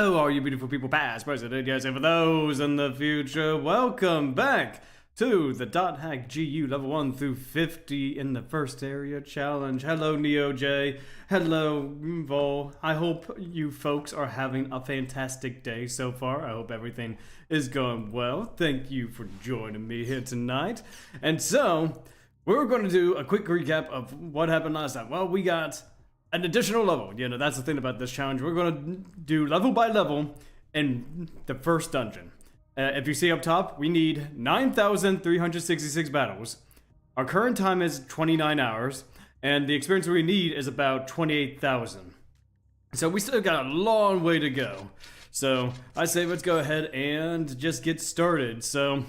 Hello, all you beautiful people, past, present, and yes, and for those in the future, welcome back to the .hack GU level 1 through 50 in the first area challenge. Hello, NeoJ. Hello, Vol. I hope you folks are having a fantastic day so far. I hope everything is going well. Thank you for joining me here tonight. And so, we're going to do a quick recap of what happened last time. Well, we got an additional level. You know, that's the thing about this challenge. We're going to do level by level in the first dungeon. If you see up top, we need 9,366 battles. Our current time is 29 hours, and the experience we need is about 28,000. So we still got a long way to go. So I say let's go ahead and just get started. So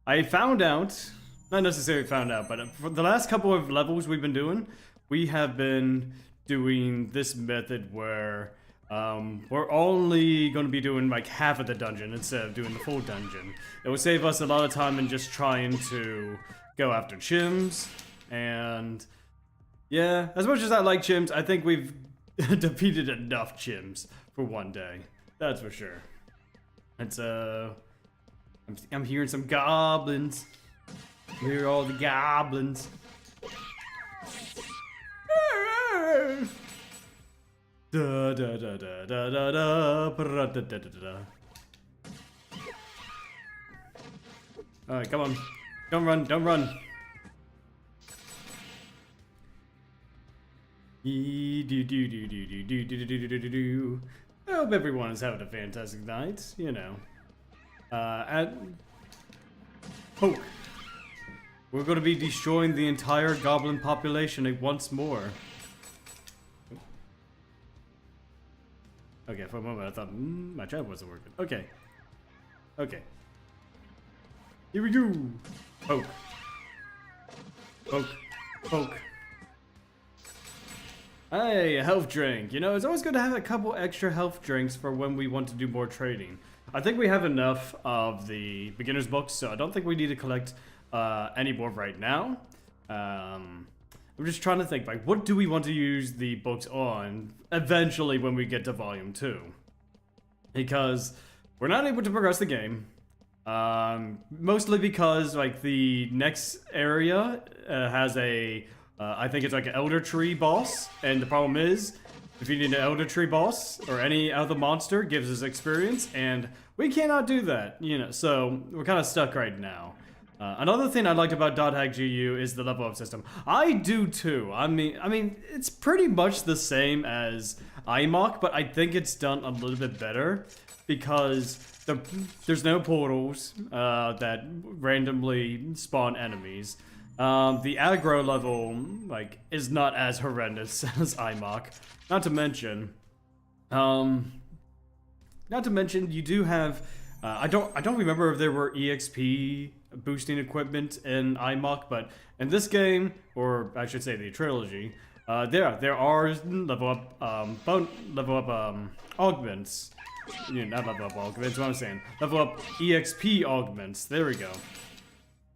I found out, not necessarily found out, but for the last couple of levels we've been doing, we have been doing this method where we're only going to be doing like half of the dungeon instead of doing the full dungeon. It will save us a lot of time in just trying to go after chims. And yeah, as much as I like chims, I think we've defeated enough chims for one day. That's for sure. It's I'm hearing some goblins. I hear all the goblins. Da da da da da da da da da da da. Alright, come on. Don't run, don't run. I hope everyone is having a fantastic night, you know. Poke. We're going to be destroying the entire goblin population once more. Okay, for a moment I thought, my trap wasn't working. Okay. Okay. Here we go. Poke. Poke. Poke. Hey, a health drink. You know, it's always good to have a couple extra health drinks for when we want to do more trading. I think we have enough of the beginner's books, so I don't think we need to collect any more right now. I'm just trying to think, like, what do we want to use the books on eventually when we get to volume 2? Because we're not able to progress the game. Mostly because, like, the next area has a, I think it's like an Elder Tree boss. And the problem is, defeating an Elder Tree boss or any other monster gives us experience. And we cannot do that, you know, so we're kind of stuck right now. Another thing I liked about .hack GU is the level up system. I do too. I mean, it's pretty much the same as IMOC, but I think it's done a little bit better because there's no portals that randomly spawn enemies. The aggro level is not as horrendous as IMOC. Not to mention you do have. I don't remember if there were EXP boosting equipment in IMOC, but in this game, or I should say the trilogy, there are level up augments. You know, not level up augments, what I'm saying. Level up EXP augments. There we go.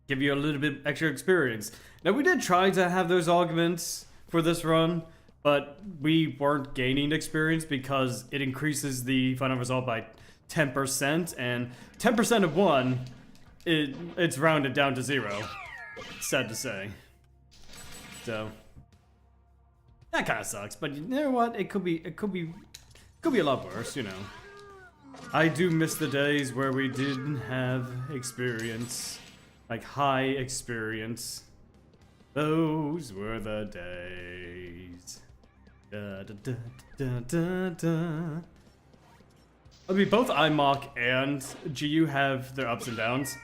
Give you a little bit extra experience. Now we did try to have those augments for this run, but we weren't gaining experience because it increases the final result by 10%, and 10% of one, it's rounded down to 0. Sad to say. So that kind of sucks, but you know what? It could be a lot worse, you know. I do miss the days where we didn't have experience, like high experience. Those were the days. Da da da da da da. I mean, both IMOC and GU have their ups and downs,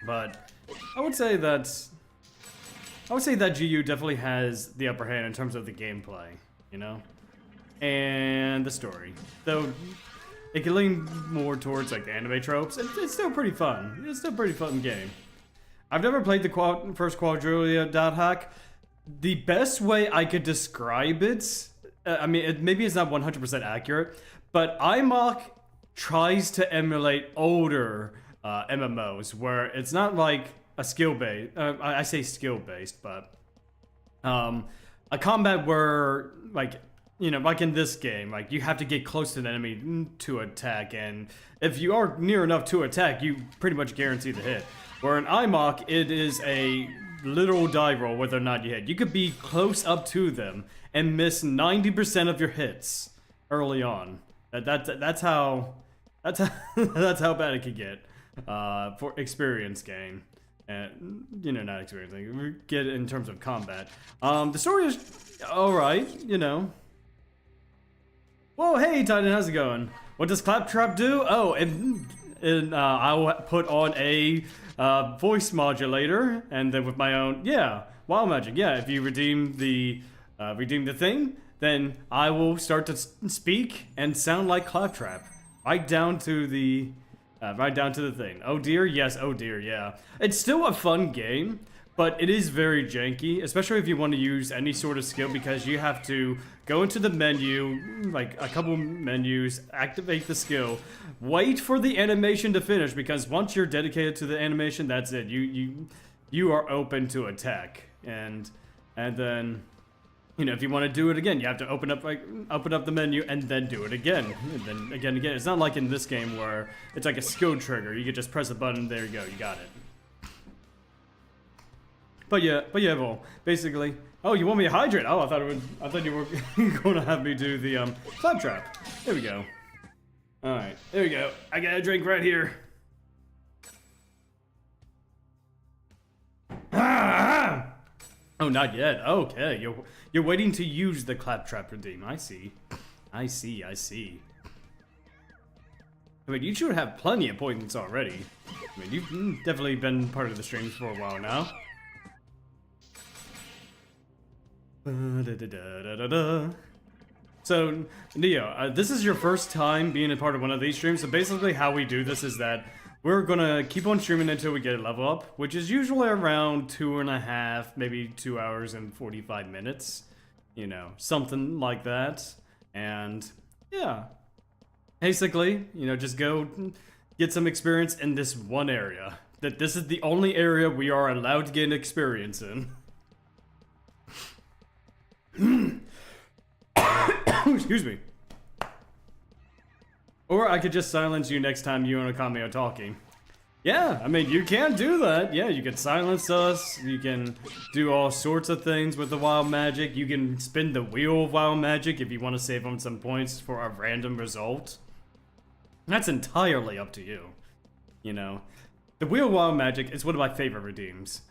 but I would say that GU definitely has the upper hand in terms of the gameplay, you know, and the story. Though it can lean more towards like the anime tropes. It's still pretty fun. It's still a pretty fun game. I've never played the first Quadrilia .hack. The best way I could describe it, I mean, maybe it's not 100% accurate. But IMOC tries to emulate older MMOs where it's not like a skill-based, I say skill-based, but a combat where like you know, like in this game, like you have to get close to the enemy to attack, and if you are near enough to attack, you pretty much guarantee the hit. Where in IMOC, it is a literal die roll whether or not you hit. You could be close up to them and miss 90% of your hits early on. That's how that's how bad it could get for experience gain. And you know, not experience, like, we get it in terms of combat. The story is alright, you know. Whoa, hey Titan, how's it going? What does Claptrap do? Oh, and I'll put on a voice modulator, and then with my own, yeah, wild magic. Yeah, if you redeem the thing, then I will start to speak and sound like Claptrap, right down to the thing. Oh dear, yes. Oh dear, yeah. It's still a fun game, but it is very janky, especially if you want to use any sort of skill, because you have to go into the menu, like a couple menus, activate the skill, wait for the animation to finish, because once you're dedicated to the animation, that's it. You are open to attack, and then, you know, if you want to do it again, you have to open up the menu and then do it again, and then again. It's not like in this game where it's like a skill trigger. You can just press a button, there you go, you got it. But yeah, well, basically. Oh, you want me to hydrate? Oh, I thought you were going to have me do the Claptrap. There we go. All right, there we go. I got a drink right here. Oh, not yet. Okay, you're waiting to use the Claptrap redeem. I see. I mean, you should have plenty of points already. I mean, you've definitely been part of the streams for a while now. So, Neo, this is your first time being a part of one of these streams, so basically how we do this is that we're gonna keep on streaming until we get a level up, which is usually around 2.5, maybe 2 hours and 45 minutes. You know, something like that. And, yeah. Basically, you know, just go get some experience in this one area. That this is the only area we are allowed to get an experience in. Excuse me. Or I could just silence you next time you and Akami are talking. Yeah, I mean, you can do that. Yeah, you can silence us. You can do all sorts of things with the wild magic. You can spin the wheel of wild magic if you want to save on some points for a random result. That's entirely up to you. You know, the wheel of wild magic is one of my favorite redeems.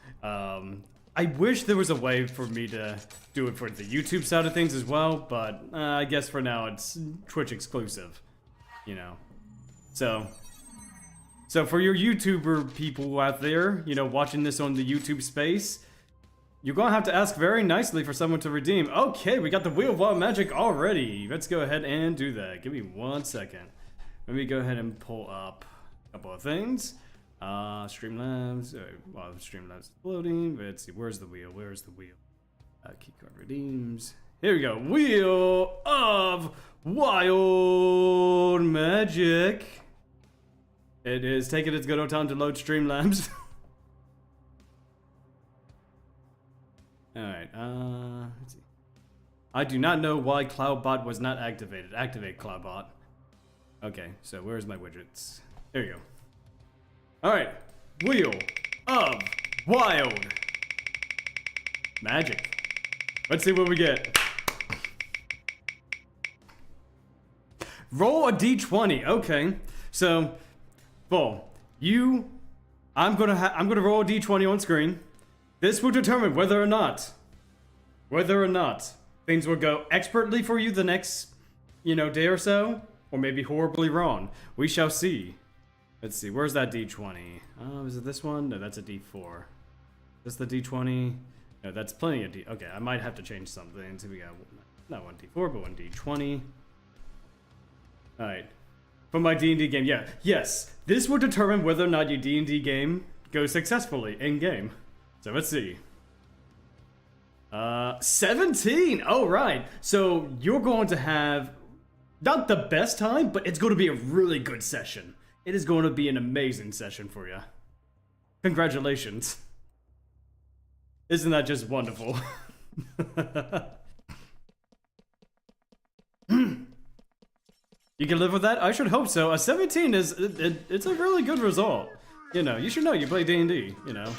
I wish there was a way for me to do it for the YouTube side of things as well, but I guess for now it's Twitch exclusive, you know. So for your YouTuber people out there, you know, watching this on the YouTube space, you're gonna have to ask very nicely for someone to redeem. Okay, we got the Wheel of Wild Magic already. Let's go ahead and do that. Give me 1 second. Let me go ahead and pull up a couple of things. Streamlabs, while Streamlabs is loading, let's see, where's the wheel? Keycard redeems. Here we go, Wheel of Wild Magic. It is taking its good old time to load Streamlabs. Alright, let's see. I do not know why CloudBot was not activated. Activate CloudBot. Okay, so where's my widgets? There you go. Alright, Wheel of Wild Magic. Let's see what we get. Roll a d20. Okay, so, well, I'm gonna roll a d20 on screen. This will determine whether or not things will go expertly for you the next, you know, day or so, or maybe horribly wrong. We shall see. Let's see, where's that d20? Is it this one? No, that's a d4. Is this the d20? No, that's plenty of d... Okay, I might have to change something. So we got not one d4, but one d20. Alright. For my D&D game, yeah. Yes, this will determine whether or not your D&D game goes successfully in-game. So let's see. 17! Oh, right. So you're going to have not the best time, but it's going to be a really good session. It is going to be an amazing session for you. Congratulations. Isn't that just wonderful? You can live with that? I should hope so. A 17 is it's a really good result. You know, you should know you play D&D, you know.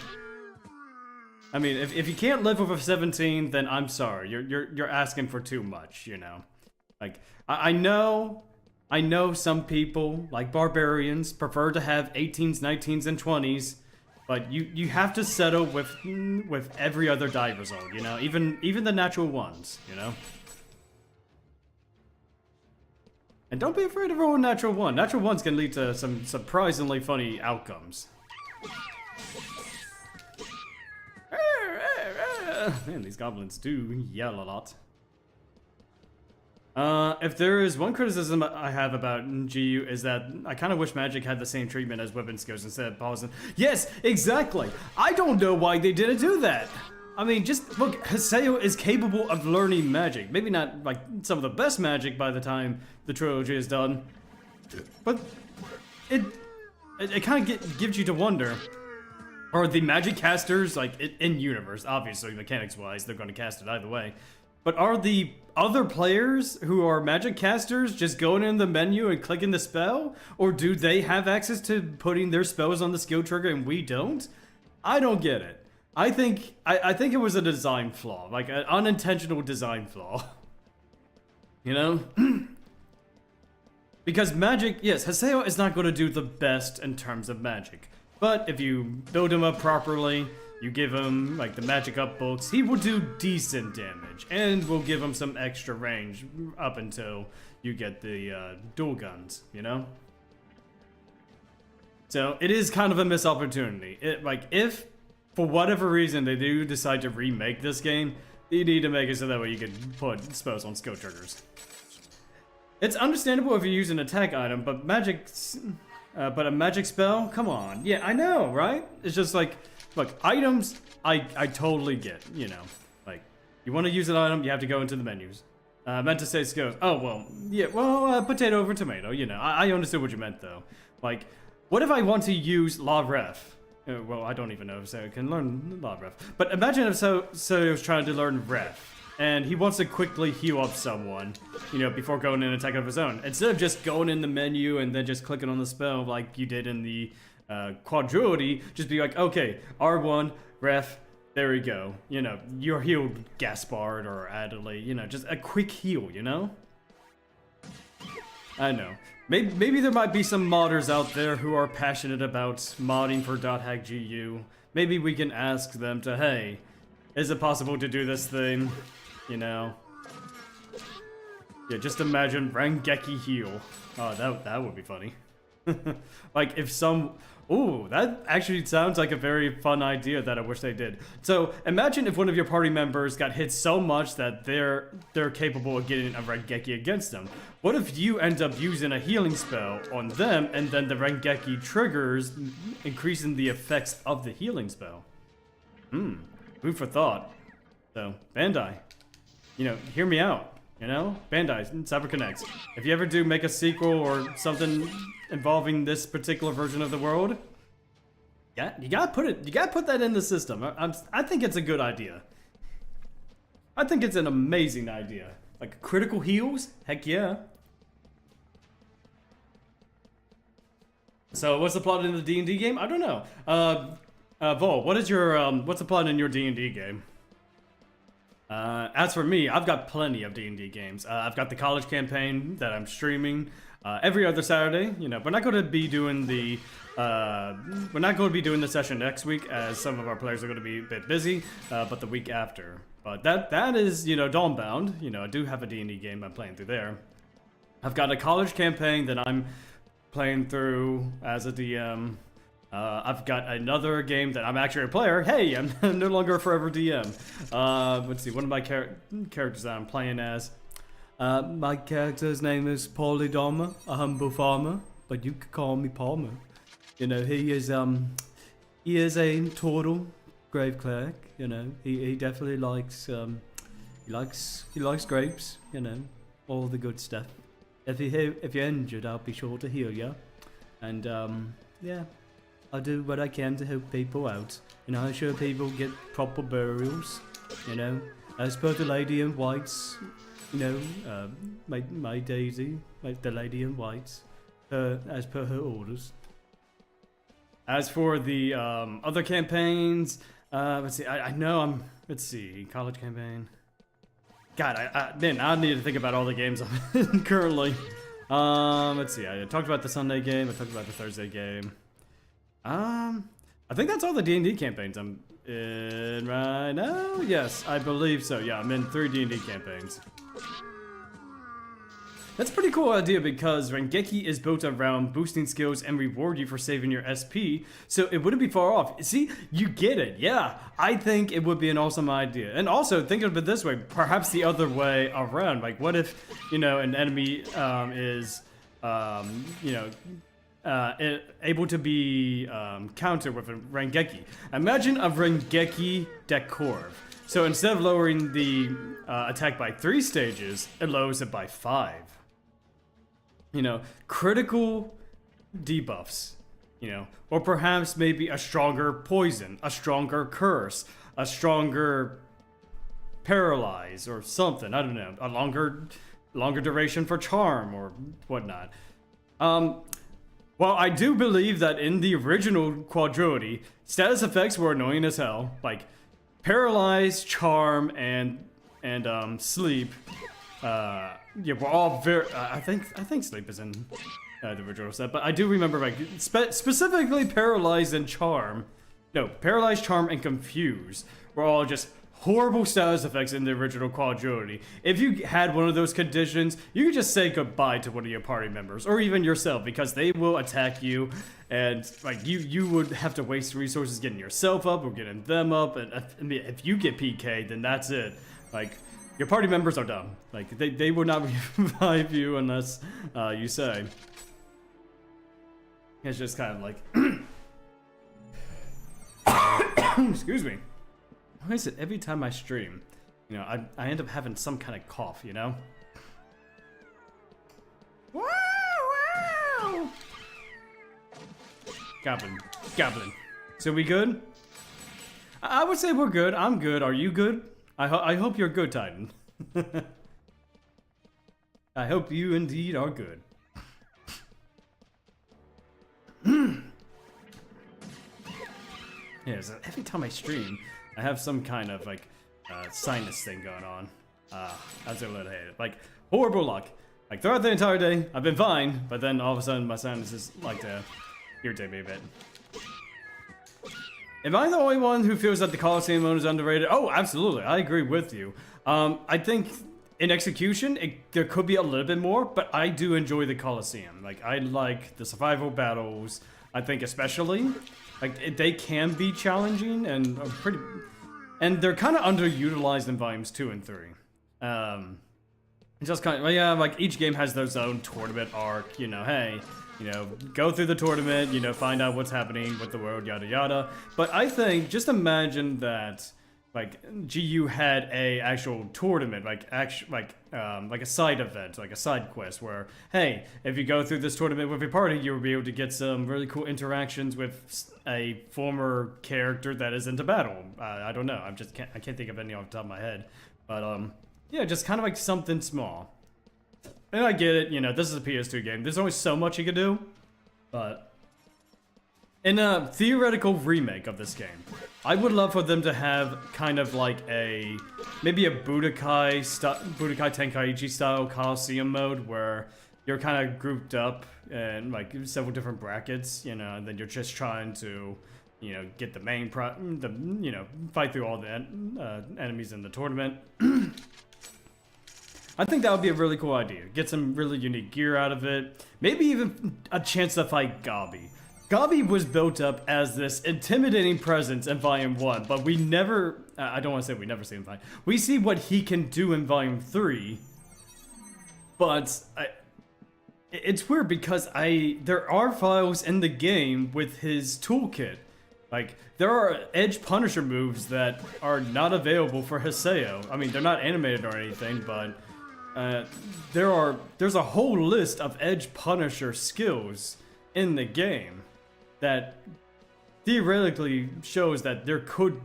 I mean, if you can't live with a 17, then I'm sorry. You're asking for too much, you know. Like I know some people, like barbarians, prefer to have 18s, 19s, and 20s, but you have to settle with every other die result, you know, even the natural ones, you know. And don't be afraid of rolling natural one. Natural ones can lead to some surprisingly funny outcomes. Man, these goblins do yell a lot. If there is one criticism I have about GU is that I kind of wish Magic had the same treatment as weapon skills instead of pausing. Yes, exactly. I don't know why they didn't do that. I mean, just look, Haseo is capable of learning magic. Maybe not like some of the best magic by the time the trilogy is done, but it kind of gives you to wonder: are the magic casters like in universe? Obviously, mechanics-wise, they're going to cast it either way. But are the other players who are magic casters just going in the menu and clicking the spell, or do they have access to putting their spells on the skill trigger and we don't? I don't get it. I think it was a design flaw, like an unintentional design flaw. You know? Because magic, yes, Haseo is not going to do the best in terms of magic. But if you build him up properly, you give him like the magic up books, he will do decent damage. And will give him some extra range up until you get the dual guns, you know? So it is kind of a missed opportunity. If for whatever reason they do decide to remake this game, you need to make it so that way you can put spells on skill triggers. It's understandable if you use an attack item, but a magic spell? Come on. Yeah, I know, right? It's just like, look, items, I totally get, you know. Like, you want to use an item, you have to go into the menus. Meant to say skills. Oh, well, yeah, well, potato over tomato, you know. I understood what you meant, though. Like, what if I want to use La Ref? Well, I don't even know if Haseo can learn La Ref. But imagine if Haseo was trying to learn Ref, and he wants to quickly heal up someone, you know, before going in and attack of his own. Instead of just going in the menu and then just clicking on the spell like you did in the quadruity, just be like, okay, R1, Ref, there we go. You know, you're healed, Gaspard or Adelaide, you know, just a quick heal, you know? I know. Maybe there might be some modders out there who are passionate about modding for .hackgu. Maybe we can ask them to, hey, is it possible to do this thing? You know? Yeah, just imagine Rangeki heal. Oh, that would be funny. Like if some... Ooh, that actually sounds like a very fun idea that I wish they did. So imagine if one of your party members got hit so much that they're capable of getting a Rangeki against them. What if you end up using a healing spell on them and then the Rangeki triggers, increasing the effects of the healing spell? Food for thought. So, Bandai, you know, hear me out. You know, Bandai, CyberConnect. If you ever do make a sequel or something involving this particular version of the world, yeah, you gotta put that in the system. I think it's a good idea. I think it's an amazing idea. Like critical heals, heck yeah. So what's the plot in the D&D game? I don't know. Vol, what's the plot in your D&D game? As for me, I've got plenty of D&D games. I've got the college campaign that I'm streaming every other Saturday. You know, we're not going to be doing the session next week, as some of our players are going to be a bit busy. But the week after. But that is, you know, Dawnbound. You know, I do have a D&D game I'm playing through there. I've got a college campaign that I'm playing through as a DM. I've got another game that I'm actually a player. Hey, I'm no longer a forever DM. Let's see, one of my characters that I'm playing as. My character's name is Polydoma, a humble farmer, but you could call me Palmer. You know, he is a total grave cleric. You know, he definitely likes he likes grapes. You know, all the good stuff. If you're injured, I'll be sure to heal you. And yeah. I do what I can to help people out. You know, ensure people get proper burials. You know, as per the Lady in White's you know, my Daisy, the lady in white, as per her orders. As for the other campaigns, let's see. I know let's see, college campaign. God, I need to think about all the games I'm in currently. Let's see. I talked about the Sunday game. I talked about the Thursday game. I think that's all the D&D campaigns I'm in right now. Yes, I believe so. Yeah, I'm in 3 D&D campaigns. That's a pretty cool idea because Rengeki is built around boosting skills and reward you for saving your SP, so it wouldn't be far off. See, you get it. Yeah, I think it would be an awesome idea. And also, think of it this way, perhaps the other way around. Like, what if, you know, an enemy is, you know, able to be countered with a Rengeki. Imagine a Rengeki Dekorv. So instead of lowering the attack by 3 stages, it lowers it by 5. You know, critical debuffs, you know, or perhaps maybe a stronger poison, a stronger curse, a stronger paralyze or something. I don't know, a longer duration for charm or whatnot. Well, I do believe that in the original Quadrilogy, status effects were annoying as hell, like paralyze, charm, and sleep. Yeah, we're all very. I think sleep is in the original set, but I do remember like specifically paralyze and charm. No, paralyze, charm, and confuse were all just horrible status effects in the original Quadrilogy. If you had one of those conditions, you could just say goodbye to one of your party members or even yourself because they will attack you, and like you would have to waste resources getting yourself up or getting them up, and if you get PK, then that's it. Like. Your party members are dumb. Like, they will not revive you unless you say. It's just kind of like... Excuse me. Why is it every time I stream, you know, I end up having some kind of cough, you know? Wow! Goblin. So we good? I would say we're good. I'm good. Are you good? I hope you're good, Titan. I hope you indeed are good. Yeah, so every time I stream, I have some kind of like sinus thing going on. That's a little hate it. Like horrible luck. Like throughout the entire day, I've been fine, but then all of a sudden my sinuses like to irritate me a bit. Am I the only one who feels that the Coliseum mode is underrated? Oh, absolutely. I agree with you. I think in execution, there could be a little bit more, but I do enjoy the Coliseum. Like, I like the survival battles. I think especially, like, they can be challenging and and they're kind of underutilized in volumes 2 and 3. It's just kind of, yeah, like each game has their own tournament arc, you know, hey, you know, go through the tournament, you know, find out what's happening with the world, yada yada. But I think, just imagine that, like, GU had a actual tournament, like a side event, like a side quest, where, hey, if you go through this tournament with your party, you'll be able to get some really cool interactions with a former character that is into battle. I don't know, I can't think of any off the top of my head. But, yeah, just kind of like something small. And I get it, you know, this is a PS2 game. There's only so much you can do, but in a theoretical remake of this game, I would love for them to have kind of like maybe a Budokai Tenkaichi style Coliseum mode where you're kind of grouped up in like several different brackets, you know, and then you're just trying to, you know, get the main fight through all the enemies in the tournament. I think that would be a really cool idea. Get some really unique gear out of it. Maybe even a chance to fight Gabi. Gabi was built up as this intimidating presence in Volume 1, but we never... I don't want to say we never see him fight. We see what he can do in Volume 3, but it's weird because there are files in the game with his toolkit. Like, there are Edge Punisher moves that are not available for Haseo. I mean, they're not animated or anything, but... there's a whole list of Edge Punisher skills in the game that theoretically shows that there could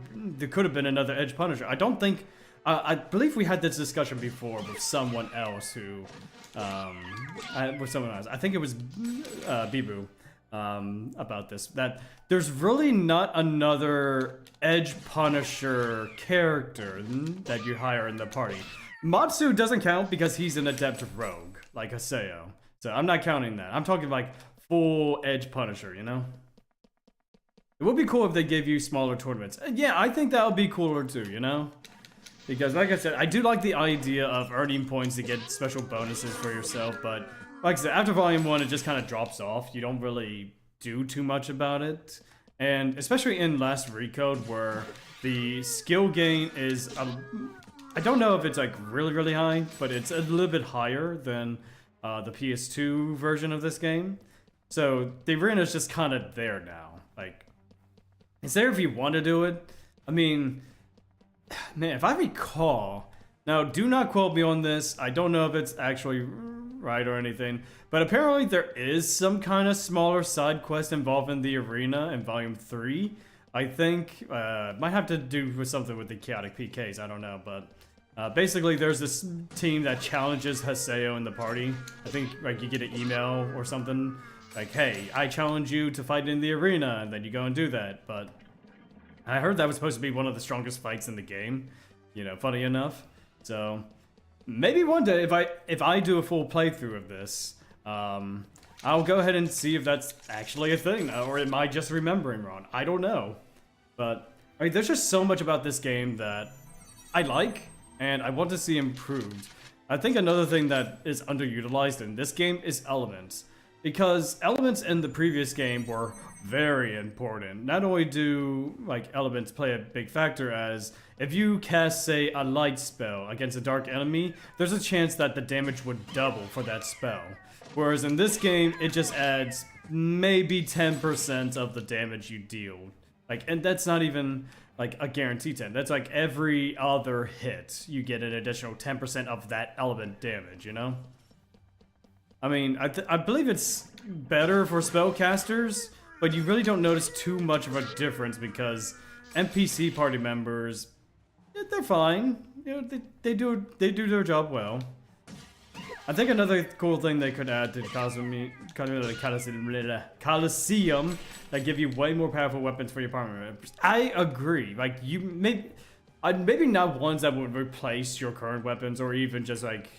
have been another Edge Punisher. I don't think I believe we had this discussion before with someone else who, with someone else. I think it was Bibu about this. That there's really not another Edge Punisher character that you hire in the party. Matsu doesn't count because he's an adept rogue, like Haseo. So I'm not counting that. I'm talking like full Edge Punisher, you know? It would be cool if they gave you smaller tournaments. Yeah, I think that would be cooler too, you know? Because like I said, I do like the idea of earning points to get special bonuses for yourself, but like I said, after Volume 1, it just kind of drops off. You don't really do too much about it. And especially in Last Recode, where the skill gain is, I don't know if it's like really high, but it's a little bit higher than the PS2 version of this game. So the arena is just kind of there now. Like, it's there if you want to do it. I mean, man, if I recall, now do not quote me on this. I don't know if it's actually right or anything, but apparently there is some kind of smaller side quest involved in the arena in Volume 3. I think might have to do with something with the chaotic PKs. I don't know, but basically there's this team that challenges Haseo in the party. I think like you get an email or something like, hey, I challenge you to fight in the arena, and then you go and do that. But I heard that was supposed to be one of the strongest fights in the game, you know, funny enough. So maybe one day if I do a full playthrough of this, I'll go ahead and see if that's actually a thing, or am I just remembering wrong? I don't know. But I mean, there's just so much about this game that I like and I want to see improved. I think another thing that is underutilized in this game is elements. Because elements in the previous game were very important. Not only do like elements play a big factor, as if you cast, say, a light spell against a dark enemy, there's a chance that the damage would double for that spell. Whereas in this game, it just adds maybe 10% of the damage you deal. Like, and that's not even like a guaranteed 10. That's like every other hit, you get an additional 10% of that element damage, you know? I mean, I believe it's better for spellcasters, but you really don't notice too much of a difference because NPC party members, they're fine. You know, they do their job well. I think another cool thing they could add to the Coliseum that give you way more powerful weapons for your party members. I agree. Like, you maybe not ones that would replace your current weapons or even just like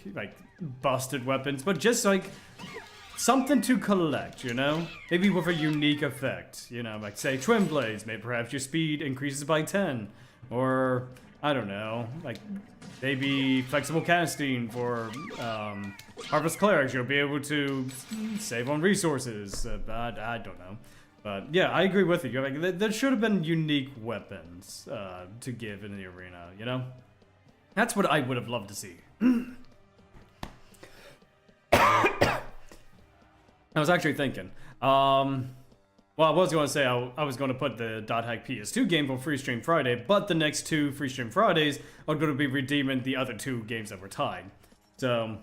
busted weapons, but just like something to collect, you know? Maybe with a unique effect, you know, like say twin blades, maybe perhaps your speed increases by 10, or I don't know, like maybe flexible casting for Harvest Clerics. You'll be able to save on resources. I don't know. But yeah, I agree with you. Like, there should have been unique weapons to give in the arena, you know? That's what I would have loved to see. I was actually thinking. Well, I was going to say I was going to put the .hack PS2 game for Free Stream Friday, but the next 2 Free Stream Fridays are going to be redeeming the other 2 games that were tied. So,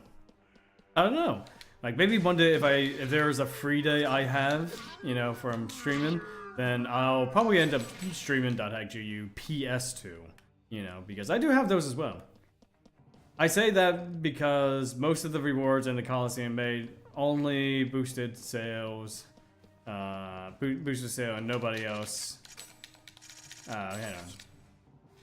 I don't know. Like, maybe one day if there's a free day I have, you know, from streaming, then I'll probably end up streaming .hackGU PS2, you know, because I do have those as well. I say that because most of the rewards in the Coliseum made only boosted sales, boosted sale, and nobody else. Hang on.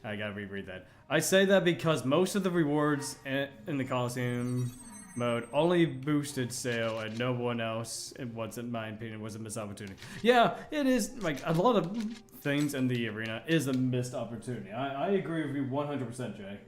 I gotta reread that. I say that because most of the rewards in the Coliseum mode only boosted sale, and no one else, in my opinion, was a missed opportunity. Yeah, it is, like, a lot of things in the arena is a missed opportunity. I agree with you 100%, Jay.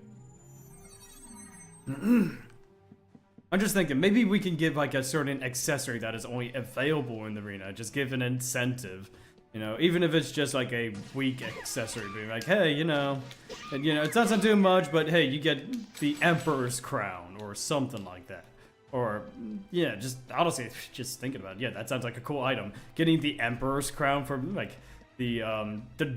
I'm just thinking, maybe we can give like a certain accessory that is only available in the arena. Just give an incentive, you know, even if it's just like a weak accessory. Being like, hey, you know, it doesn't do much, but hey, you get the Emperor's Crown or something like that. Or, yeah, just honestly, just thinking about it, yeah, that sounds like a cool item. Getting the Emperor's Crown from like the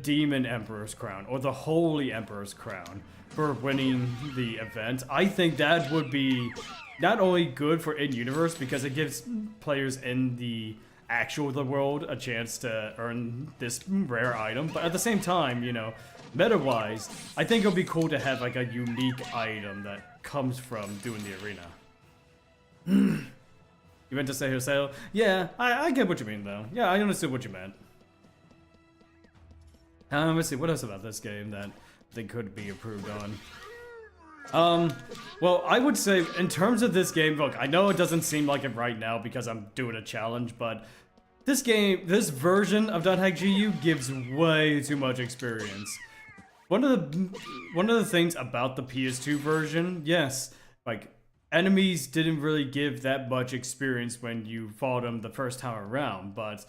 Demon Emperor's Crown or the Holy Emperor's Crown for winning the event. I think that would be not only good for in-universe because it gives players in the world a chance to earn this rare item, but at the same time, you know, meta-wise, I think it'll be cool to have like a unique item that comes from doing the arena. You meant to say Haseo? Yeah, I get what you mean though. Yeah, I understood what you meant. Let's see, what else about this game that they could be improved on? Well, I would say in terms of this game, look, I know it doesn't seem like it right now because I'm doing a challenge, but this game, this version of .hack.GU gives way too much experience. One of the things about the PS2 version, yes, like enemies didn't really give that much experience when you fought them the first time around, but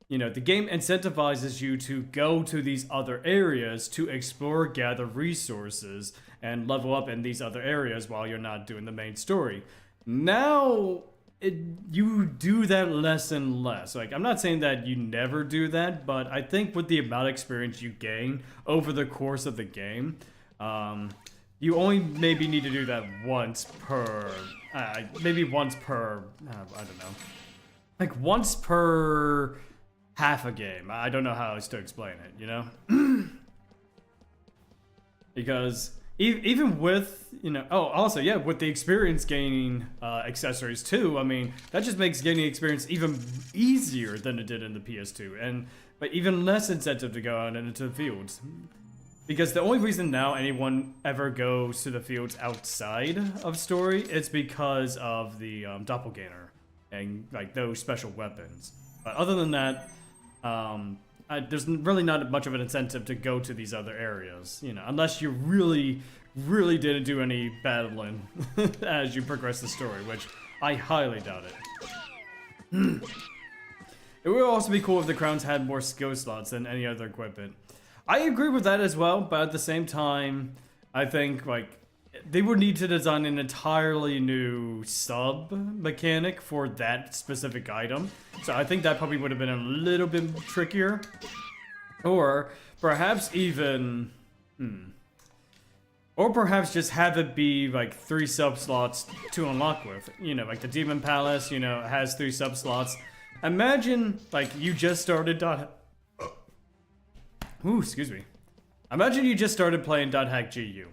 you know, the game incentivizes you to go to these other areas to explore, gather resources, and level up in these other areas while you're not doing the main story. Now, you do that less and less. Like, I'm not saying that you never do that, but I think with the amount of experience you gain over the course of the game, you only maybe need to do that once per, maybe once per, I don't know, like once per half a game. I don't know how else to explain it, you know? Because even with, you know, oh, also, yeah, with the experience gaining accessories too, I mean, that just makes gaining experience even easier than it did in the PS2, but even less incentive to go out into the fields. Because the only reason now anyone ever goes to the fields outside of story is because of the doppelganger and like those special weapons. But other than that, there's really not much of an incentive to go to these other areas, you know, unless you really didn't do any battling as you progress the story, which I highly doubt it. It would also be cool if the crowns had more skill slots than any other equipment. I agree with that as well, but at the same time, I think like they would need to design an entirely new sub mechanic for that specific item. So I think that probably would have been a little bit trickier. Or perhaps even, or perhaps just have it be like 3 sub slots to unlock with. You know, like the Demon Palace, you know, has 3 sub slots. Imagine like you just started Imagine you just started playing .hack.GU.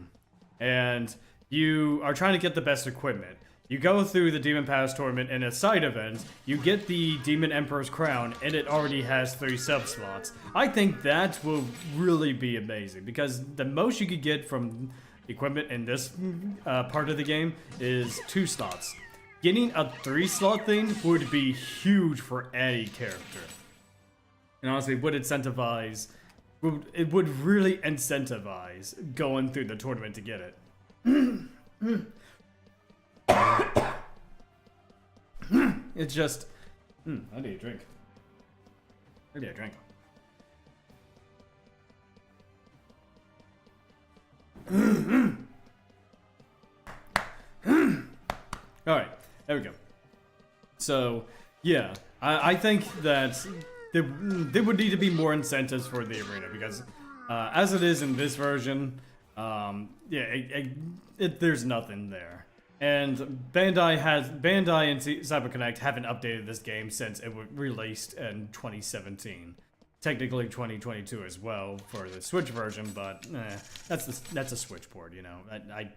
And you are trying to get the best equipment. You go through the Demon Palace tournament in a side event, you get the Demon Emperor's crown, and it already has 3 sub slots. I think that will really be amazing, because the most you could get from equipment in this part of the game is 2 slots. Getting a 3 slot thing would be huge for any character. And honestly, would incentivize, it would really incentivize going through the tournament to get it. It's just, I need a drink. I need a drink. Alright, there we go. So, yeah, I think that there would need to be more incentives for the arena, because as it is in this version, there's nothing there. And Bandai and CyberConnect haven't updated this game since it was released in 2017. Technically 2022 as well for the Switch version, but that's a Switch port, you know. I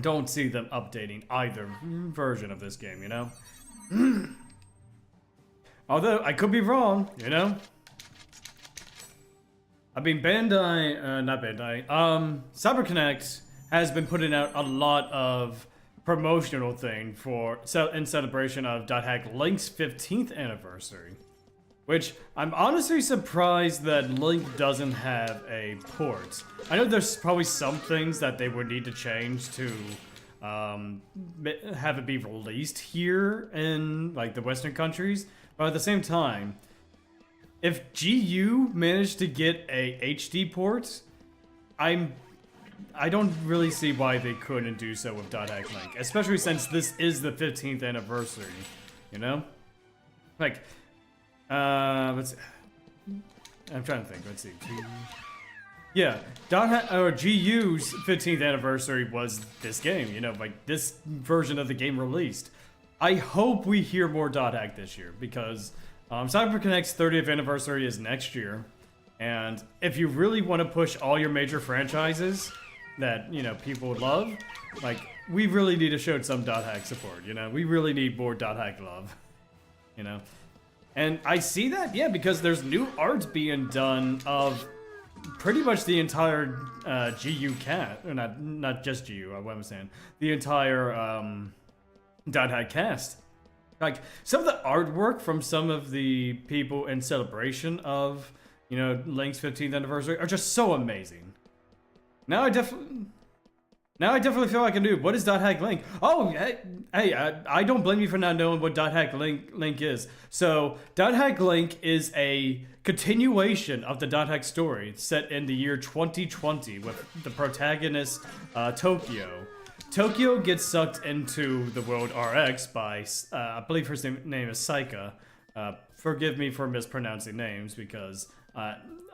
don't see them updating either version of this game, you know. Although I could be wrong, you know. I mean, CyberConnect has been putting out a lot of promotional thing in celebration of .hack Link's 15th anniversary. Which, I'm honestly surprised that Link doesn't have a port. I know there's probably some things that they would need to change to have it be released here in, like, the Western countries. But at the same time, if GU managed to get a HD port, I don't really see why they couldn't do so with .hack Link. Especially since this is the 15th anniversary, you know? Like, let's see. I'm trying to think. Let's see. Yeah, GU's 15th anniversary was this game, you know, like this version of the game released. I hope we hear more .hack this year, because CyberConnect's 30th anniversary is next year. And if you really want to push all your major franchises that, you know, people love, like, we really need to show some dot hack support, you know? We really need more dot hack love, you know? And I see that, yeah, because there's new art being done of pretty much the entire GU cast, or not just GU, what I'm saying, the entire dot hack cast. Like, some of the artwork from some of the people in celebration of, you know, Link's 15th anniversary are just so amazing. Now I definitely feel like I do. What is dot hack Link? Oh, hey, I don't blame you for not knowing what dot hack Link is. So, dot hack Link is a continuation of the dot hack story set in the year 2020 with the protagonist Tokyo. Tokyo gets sucked into the world RX by, I believe her name is Saika. Forgive me for mispronouncing names because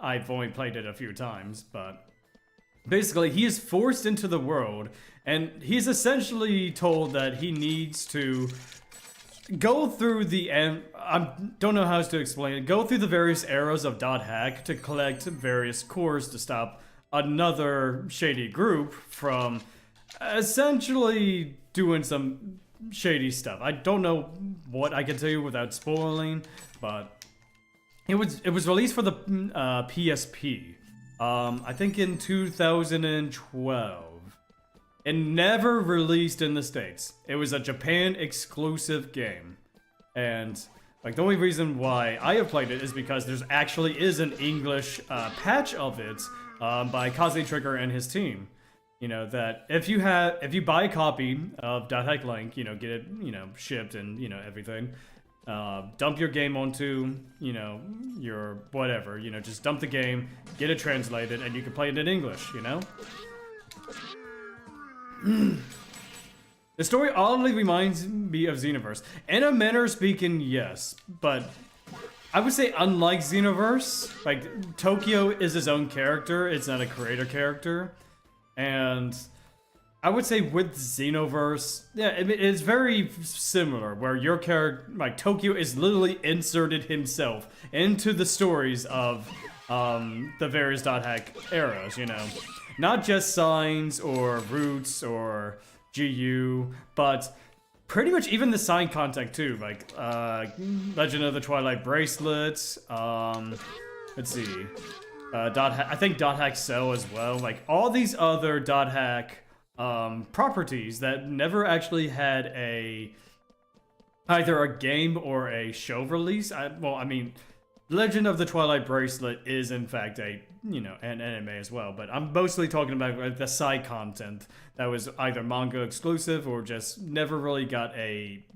I've only played it a few times, but basically he is forced into the world and he's essentially told that he needs to go through the I don't know how else to explain it. Go through the various eras of dot hack to collect various cores to stop another shady group from essentially doing some shady stuff. I don't know what I can tell you without spoiling, but it was released for the PSP. I think in 2012. It never released in the States. It was a Japan exclusive game. And like the only reason why I have played it is because there's actually is an English patch of it by Kaze Trigger and his team. You know, that if you buy a copy of Dot Hack Link, you know, get it, you know, shipped and, you know, everything, dump your game onto, you know, your whatever, you know, just dump the game, get it translated, and you can play it in English, you know? The story oddly reminds me of Xenoverse. In a manner speaking, yes, but I would say unlike Xenoverse, like, Tokyo is his own character, it's not a creator character. And I would say with Xenoverse, yeah, it's very similar, where your character, like Tokyo, is literally inserted himself into the stories of the various dot hack eras, you know. Not just Signs or Roots or GU, but pretty much even the Sign content too, like Legend of the Twilight Bracelet, let's see. I think dot hack Cell as well. Like all these other dot hack properties that never actually had either a game or a show release. I mean, Legend of the Twilight Bracelet is in fact an anime as well. But I'm mostly talking about the side content that was either manga exclusive or just never really got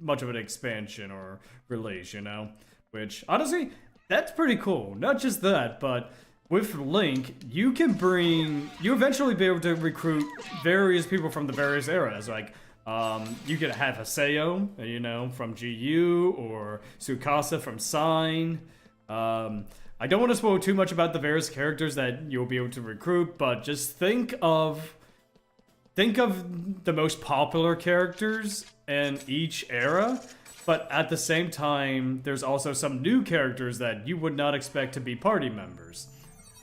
much of an expansion or release. You know, which honestly that's pretty cool. Not just that, but with Link, you eventually be able to recruit various people from the various eras. Like, you could have Haseo, you know, from GU, or Tsukasa from Sign. I don't want to spoil too much about the various characters that you'll be able to recruit, but just think of the most popular characters in each era. But at the same time, there's also some new characters that you would not expect to be party members.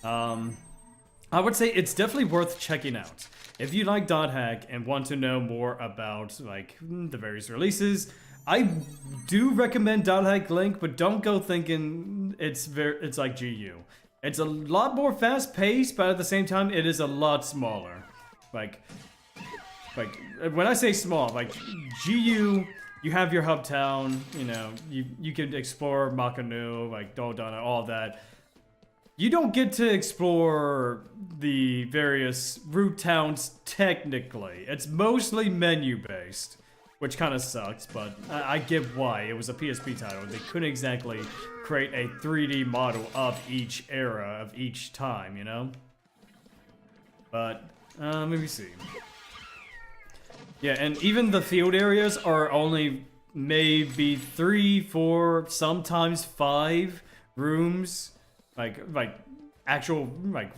I would say it's definitely worth checking out. If you like dot hack and want to know more about like the various releases, I do recommend dot hack Link, but don't go thinking it's like GU. It's a lot more fast paced, but at the same time it is a lot smaller. Like when I say small, like GU, you have your hub town, you know, you can explore Makanu, like Doldana, all that. You don't get to explore the various root towns technically. It's mostly menu-based, which kind of sucks, but I get why. It was a PSP title. They couldn't exactly create a 3D model of each era, of each time, you know? But, let me see. Yeah, and even the field areas are only maybe 3, 4, sometimes 5 rooms. Like actual like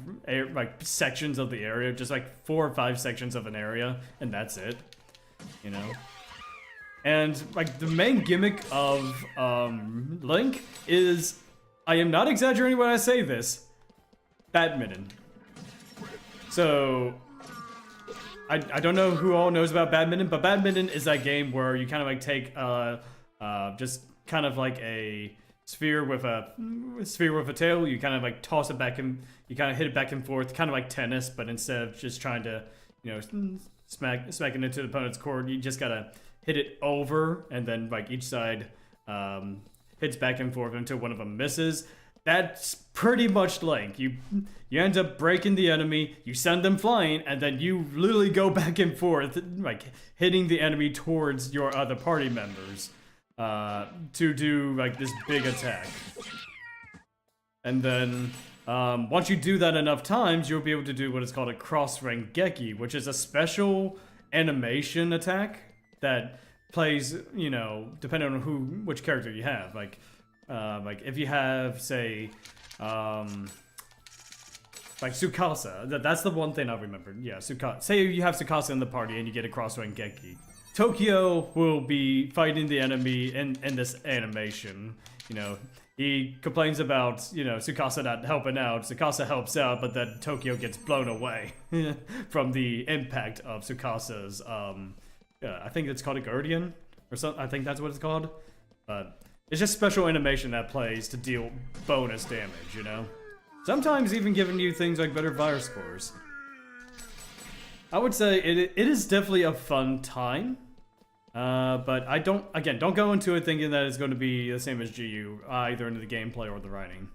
sections of the area, just like 4 or 5 sections of an area, and that's it, you know. And like the main gimmick of Link is, I am not exaggerating when I say this, Badminton. So, I don't know who all knows about badminton, but badminton is that game where you kind of like take just kind of like a sphere with a tail. You kind of like toss it back and you kind of hit it back and forth, kind of like tennis, but instead of just trying to, you know, smack it into the opponent's court, you just gotta hit it over, and then like each side hits back and forth until one of them misses. That's pretty much like you end up breaking the enemy, you send them flying, and then you literally go back and forth, like hitting the enemy towards your other party members to do like this big attack. And then once you do that enough times, you'll be able to do what is called a cross rengeki, which is a special animation attack that plays, you know, depending on which character you have. Like if you have, say, like Tsukasa, that's the one thing I remember. Yeah, Tsukasa. Say you have Tsukasa in the party and you get a cross rengeki. Tokyo will be fighting the enemy in this animation. You know, he complains about, you know, Tsukasa not helping out. Tsukasa helps out, but then Tokyo gets blown away from the impact of Tsukasa's, I think it's called a Guardian, or something. I think that's what it's called. But it's just special animation that plays to deal bonus damage, you know? Sometimes even giving you things like better virus scores. I would say it is definitely a fun time. But don't go into it thinking that it's going to be the same as GU, either in the gameplay or the writing.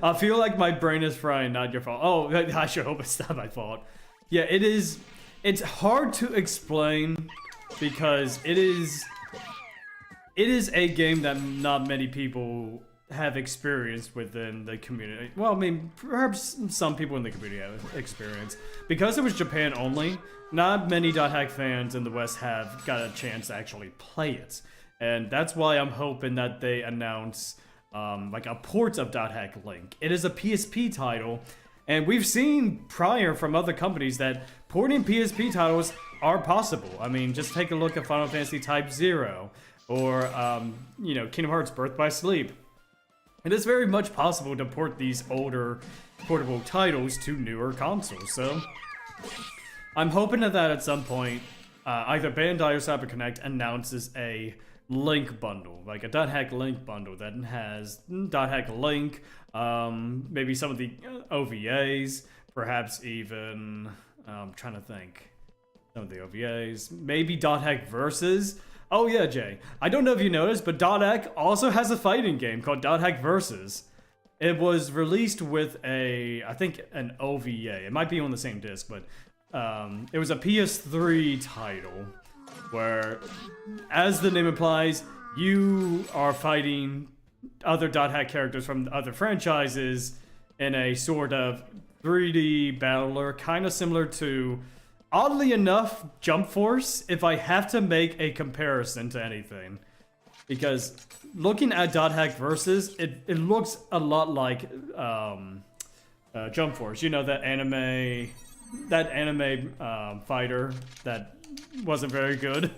I feel like my brain is frying, not your fault. Oh, I sure hope it's not my fault. Yeah, it is. It's hard to explain because it is a game that not many people have experienced within the community. Well, I mean, perhaps some people in the community have experience. Because it was Japan only, not many .hack fans in the West have got a chance to actually play it. And that's why I'm hoping that they announce like a port of .hack Link. It is a PSP title, and we've seen prior from other companies that porting PSP titles are possible. I mean, just take a look at Final Fantasy Type 0, or, you know, Kingdom Hearts Birth by Sleep. It is very much possible to port these older portable titles to newer consoles, so I'm hoping that at some point, either Bandai or CyberConnect announces a Link bundle, like a .hack Link bundle that has .hack Link, maybe some of the OVAs, perhaps even, I'm trying to think, some of the OVAs, maybe .hack Versus. Oh yeah, Jay, I don't know if you noticed, but .hack also has a fighting game called .hack Versus. It was released with I think an OVA. It might be on the same disc, but it was a PS3 title where, as the name implies, you are fighting other .hack characters from other franchises in a sort of 3D battler, kind of similar to, oddly enough, Jump Force, if I have to make a comparison to anything. Because looking at .hack Versus, it looks a lot like Jump Force. You know, that anime fighter that wasn't very good.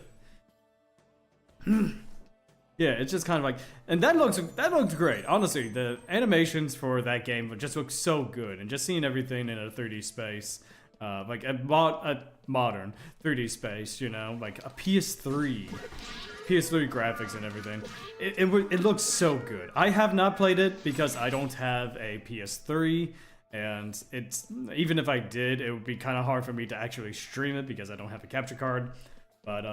Yeah, it's just kind of like, and that looked great. Honestly, the animations for that game just look so good, and just seeing everything in a 3D space, like a modern 3D space, you know, like a PS3 graphics and everything. It looks so good. I have not played it because I don't have a PS3, and even if I did, it would be kind of hard for me to actually stream it because I don't have a capture card. But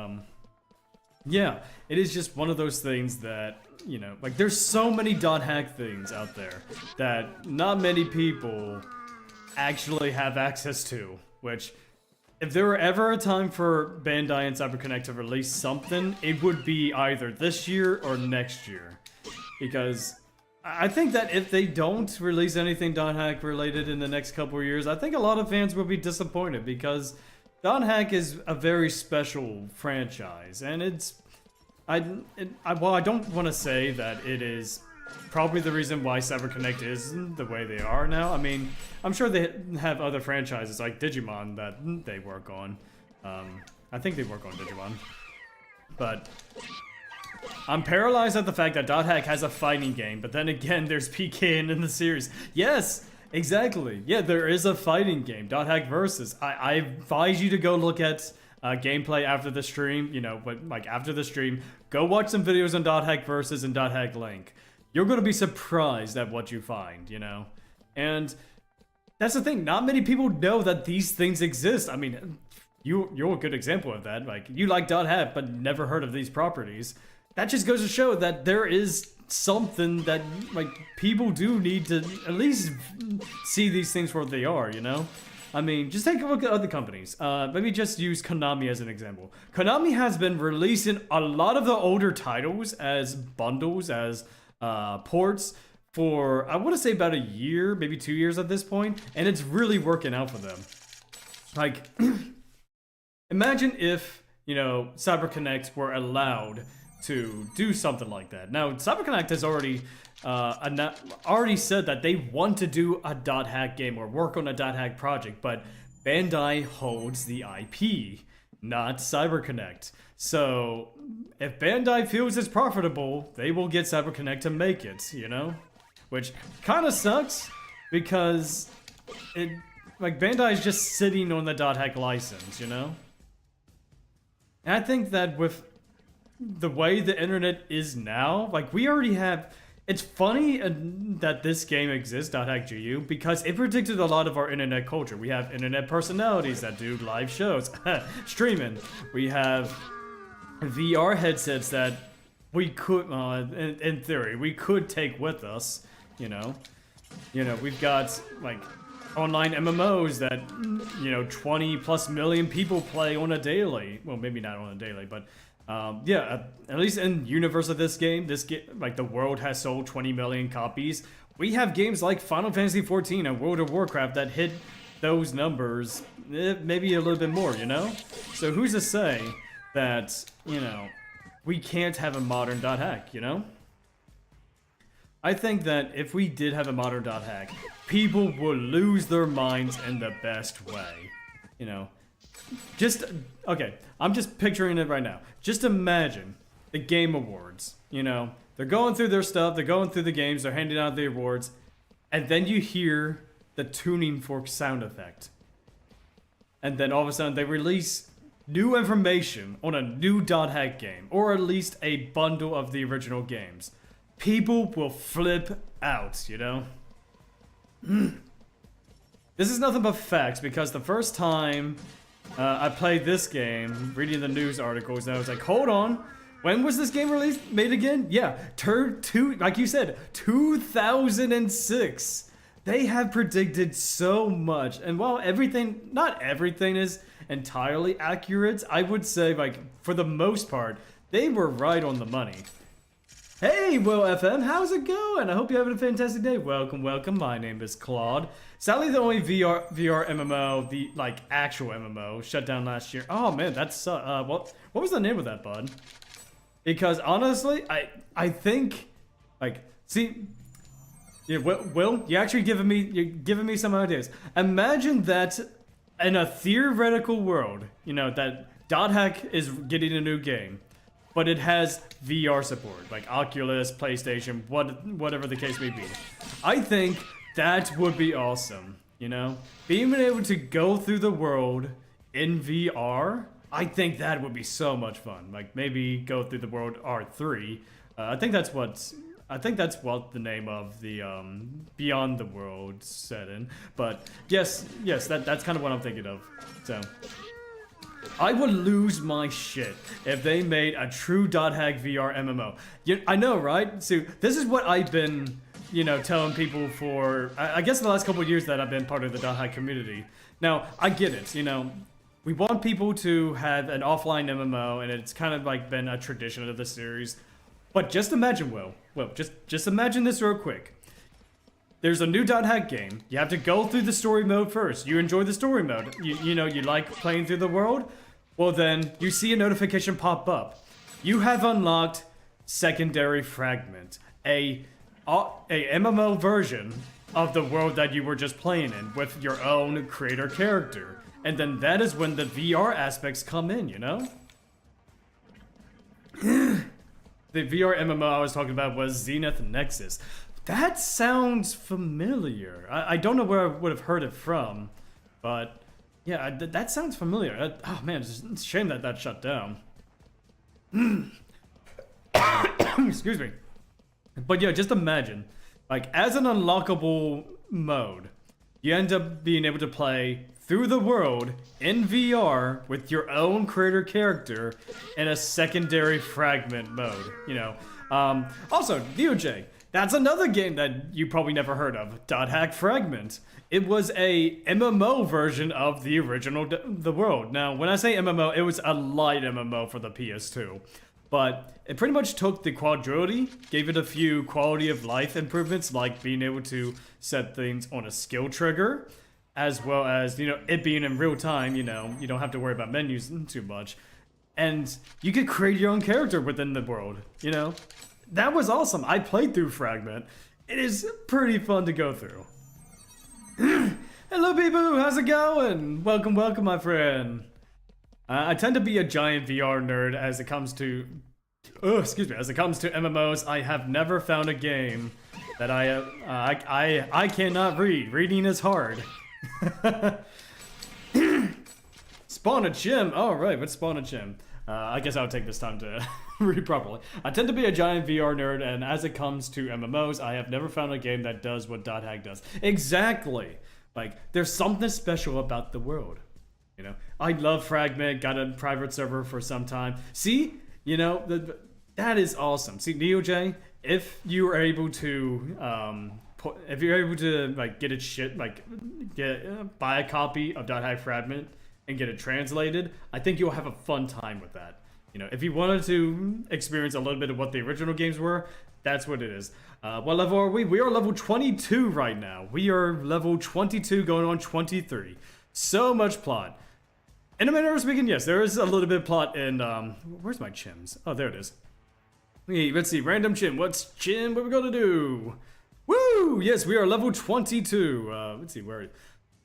yeah, it is just one of those things that, you know, like, there's so many .hack things out there that not many people actually have access to, which, if there were ever a time for Bandai and CyberConnect to release something, it would be either this year or next year. Because I think that if they don't release anything .hack related in the next couple of years, I think a lot of fans will be disappointed, because .hack is a very special franchise, and I don't want to say that it is probably the reason why CyberConnect is the way they are now. I mean, I'm sure they have other franchises like Digimon that they work on. I think they work on Digimon. But I'm paralyzed at the fact that .hack has a fighting game, but then again, there's PKN in the series. Yes, exactly. Yeah, there is a fighting game, .hack versus. I advise you to go look at gameplay after the stream. You know, but like after the stream, go watch some videos on .hack versus and .hack link. You're gonna be surprised at what you find. You know, and that's the thing. Not many people know that these things exist. I mean, you're a good example of that. Like you like .hack, but never heard of these properties. That just goes to show that there is something that, like, people do need to at least see these things for what they are, you know? I mean, just take a look at other companies. Maybe just use Konami as an example. Konami has been releasing a lot of the older titles as bundles, as ports, for, I want to say about a year, maybe 2 years at this point, and it's really working out for them. Like, imagine if, you know, CyberConnect were allowed to do something like that. Now, CyberConnect has already said that they want to do a .hack game or work on a .hack project, but Bandai holds the IP, not CyberConnect. So, if Bandai feels it's profitable, they will get CyberConnect to make it, you know? Which kind of sucks, because Bandai is just sitting on the .hack license, you know? And I think that with the way the internet is now, like, we already have... It's funny that this game exists, .hack GU, because it predicted a lot of our internet culture. We have internet personalities that do live shows, streaming. We have VR headsets that we could, in theory, we could take with us, you know? You know, we've got, like, online MMOs that, you know, 20 plus million people play on a daily. Well, maybe not on a daily, but... yeah, at least in the universe of this game, like, the world has sold 20 million copies. We have games like Final Fantasy XIV and World of Warcraft that hit those numbers, maybe a little bit more, you know? So who's to say that, you know, we can't have a modern .hack, you know? I think that if we did have a modern .hack, people would lose their minds in the best way, you know? Just, okay, I'm just picturing it right now. Just imagine the Game Awards, you know? They're going through their stuff, they're going through the games, they're handing out the awards, and then you hear the tuning fork sound effect. And then all of a sudden they release new information on a new .hack game, or at least a bundle of the original games. People will flip out, you know? This is nothing but facts, because the first time I played this game, reading the news articles, and I was like, hold on, when was this game made again? Yeah, like you said, 2006. They have predicted so much, and while not everything is entirely accurate, I would say, like, for the most part, they were right on the money. Hey, Will FM, how's it going? I hope you're having a fantastic day. Welcome, welcome. My name is Claude. Sadly, the only VR MMO, the, like, actual MMO, shut down last year. Oh, man, that's, what was the name of that, bud? Because, honestly, I think, like, see, yeah, Will, you're giving me some ideas. Imagine that in a theoretical world, you know, that .hack is getting a new game. But it has VR support, like Oculus, PlayStation, whatever the case may be. I think that would be awesome, you know? Being able to go through the world in VR, I think that would be so much fun. Like, maybe go through the world R3. I think that's what the name of the Beyond the World setting. But yes, that's kind of what I'm thinking of. So... I would lose my shit if they made a true .hack VR MMO. I know, right? So this is what I've been, you know, telling people for, I guess, the last couple of years that I've been part of the .hack community. Now, I get it, you know, we want people to have an offline MMO, and it's kind of like been a tradition of the series. But just imagine, Will, just imagine this real quick. There's a new .hack game. You have to go through the story mode first. You enjoy the story mode. You know, you like playing through the world. Well, then you see a notification pop up. You have unlocked Secondary Fragment, a MMO version of the world that you were just playing in with your own creator character. And then that is when the VR aspects come in, you know? the VR MMO I was talking about was Zenith Nexus. That sounds familiar. I don't know where I would have heard it from, but yeah, that sounds familiar. Oh man, it's a shame that that shut down. Excuse me. But yeah, just imagine, like, as an unlockable mode, you end up being able to play through the world in VR with your own creator character in a secondary fragment mode, you know. Also, DOJ, that's another game that you probably never heard of, .hack Fragment. It was a MMO version of the original The World. Now, when I say MMO, it was a light MMO for the PS2. But it pretty much took the quadrility, gave it a few quality of life improvements, like being able to set things on a skill trigger, as well as, you know, it being in real time, you know, you don't have to worry about menus too much. And you could create your own character within the world, you know? That was awesome. I played through Fragment. It is pretty fun to go through. Hello, people. How's it going? Welcome, welcome, my friend. I tend to be a giant VR nerd as it comes to, as it comes to MMOs. I have never found a game that I cannot read. Reading is hard. Spawn a gym. Oh right, let's spawn a gym. I guess I'll take this time to read properly. I tend to be a giant VR nerd, and as it comes to MMOs, I have never found a game that does what .hack does. Exactly. Like, there's something special about the world. You know, I love Fragment, got a private server for some time. See, you know, that is awesome. See, NeoJ, if you are able to, if you're able to, like, get it buy a copy of .hack Fragment and get it translated, I think you'll have a fun time with that. You know, if you wanted to experience a little bit of what the original games were, that's what it is. What level are we? We are level 22 right now. We are level 22 going on 23. So much plot. In a manner of speaking, yes, there is a little bit of plot in, where's my chims? Oh, there it is. Let's see, random chim. What's chim? What are we gonna do? Woo! Yes, we are level 22. Let's see, where...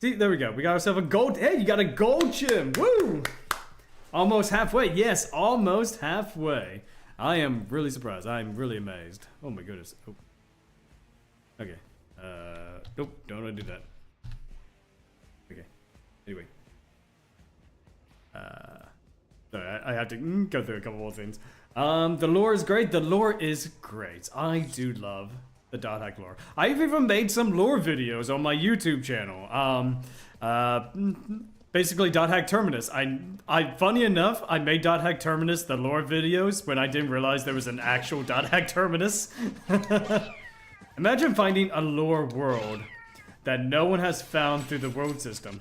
See, there we go. We got ourselves a gold... Hey, you got a gold chim! Woo! Almost halfway. Yes, almost halfway. I am really surprised. I am really amazed. Oh my goodness. Oh. Okay. Nope, don't want to do that. Okay. Anyway. Sorry, I have to go through a couple more things. The lore is great. The lore is great. I do love the .hack lore. I've even made some lore videos on my YouTube channel. Basically .hack Terminus. Funny enough, I made .hack Terminus the lore videos when I didn't realize there was an actual .hack Terminus. Imagine finding a lore world that no one has found through the word system.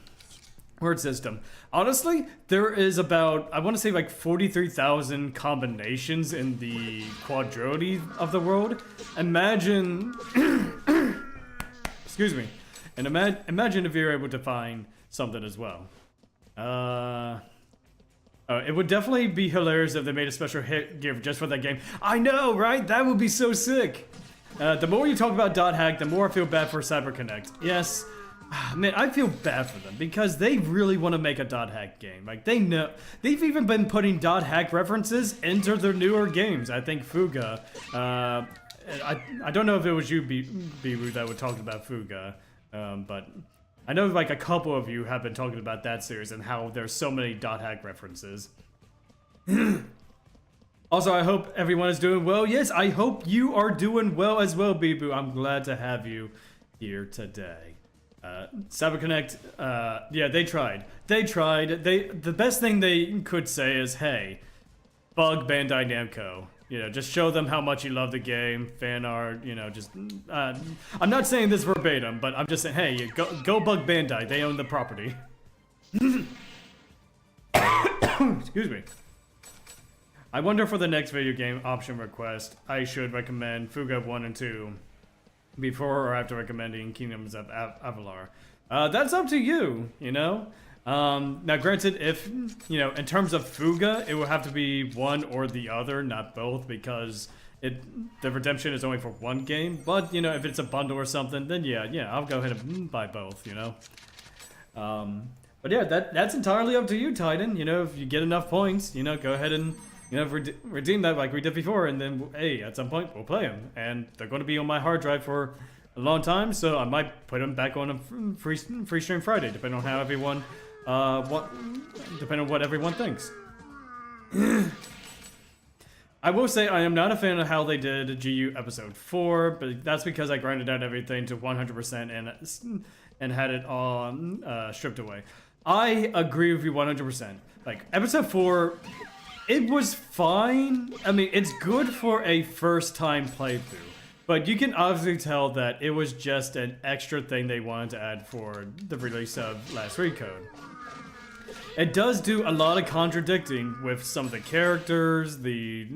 Honestly, there is about, I want to say like 43,000 combinations in the quadrility of the world. Imagine, excuse me, and imagine if you're able to find something as well. It would definitely be hilarious if they made a special hit gift just for that game. I know, right? That would be so sick. The more you talk about .hack, the more I feel bad for CyberConnect. Yes. Man, I feel bad for them because they really want to make a .hack game. Like, they know. They've even been putting .hack references into their newer games. I think Fuga. I don't know if it was you, Bibu, that would talk about Fuga. But I know like a couple of you have been talking about that series and how there's so many .hack references. Also, I hope everyone is doing well. Yes, I hope you are doing well as well, Bibu. I'm glad to have you here today. CyberConnect, yeah, they tried. The best thing they could say is, hey, bug Bandai Namco. You know, just show them how much you love the game, fan art, you know, just... I'm not saying this verbatim, but I'm just saying, hey, go bug Bandai. They own the property. Excuse me. I wonder for the next video game option request, I should recommend Fuga 1 and 2 before or after recommending Kingdoms of Avalar. That's up to you, you know? Now granted, if, you know, in terms of Fuga, it will have to be one or the other, not both, because the redemption is only for one game. But, you know, if it's a bundle or something, then yeah, I'll go ahead and buy both, you know? But yeah, that's entirely up to you, Titan. You know, if you get enough points, you know, go ahead and, redeem that like we did before, and then hey, at some point we'll play them, and they're going to be on my hard drive for a long time, so I might put them back on a free stream Friday, depending on how everyone, depending on what everyone thinks. I will say I am not a fan of how they did GU episode 4, but that's because I grinded out everything to 100% and had it all stripped away. I agree with you 100%. Like, episode 4, it was fine. I mean, it's good for a first-time playthrough, but you can obviously tell that it was just an extra thing they wanted to add for the release of Last Recode. It does do a lot of contradicting with some of the characters, the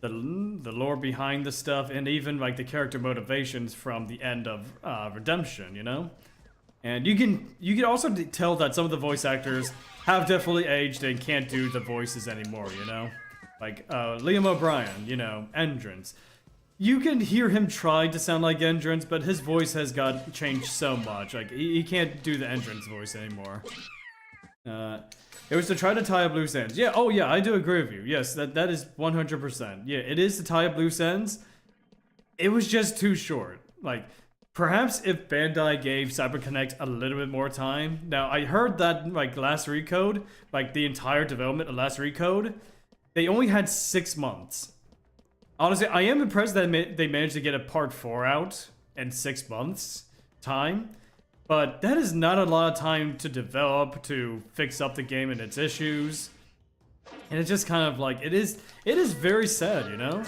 lore behind the stuff, and even like the character motivations from the end of Redemption, you know? And you can also tell that some of the voice actors have definitely aged and can't do the voices anymore, you know? Like Liam O'Brien, you know, Entrance. You can hear him try to sound like Entrance, but his voice has got changed so much. Like he can't do the Entrance voice anymore. It was to try to tie up loose ends. Yeah, oh yeah, I do agree with you. Yes, that is 100%. Yeah, it is to tie up loose ends. It was just too short. Like, perhaps if Bandai gave CyberConnect a little bit more time. Now, I heard that, like, Last Recode, like, the entire development of Last Recode, they only had 6 months. Honestly, I am impressed that they managed to get a part 4 out in 6 months' time. But that is not a lot of time to develop, to fix up the game and its issues. And it's just kind of like, it is very sad, you know?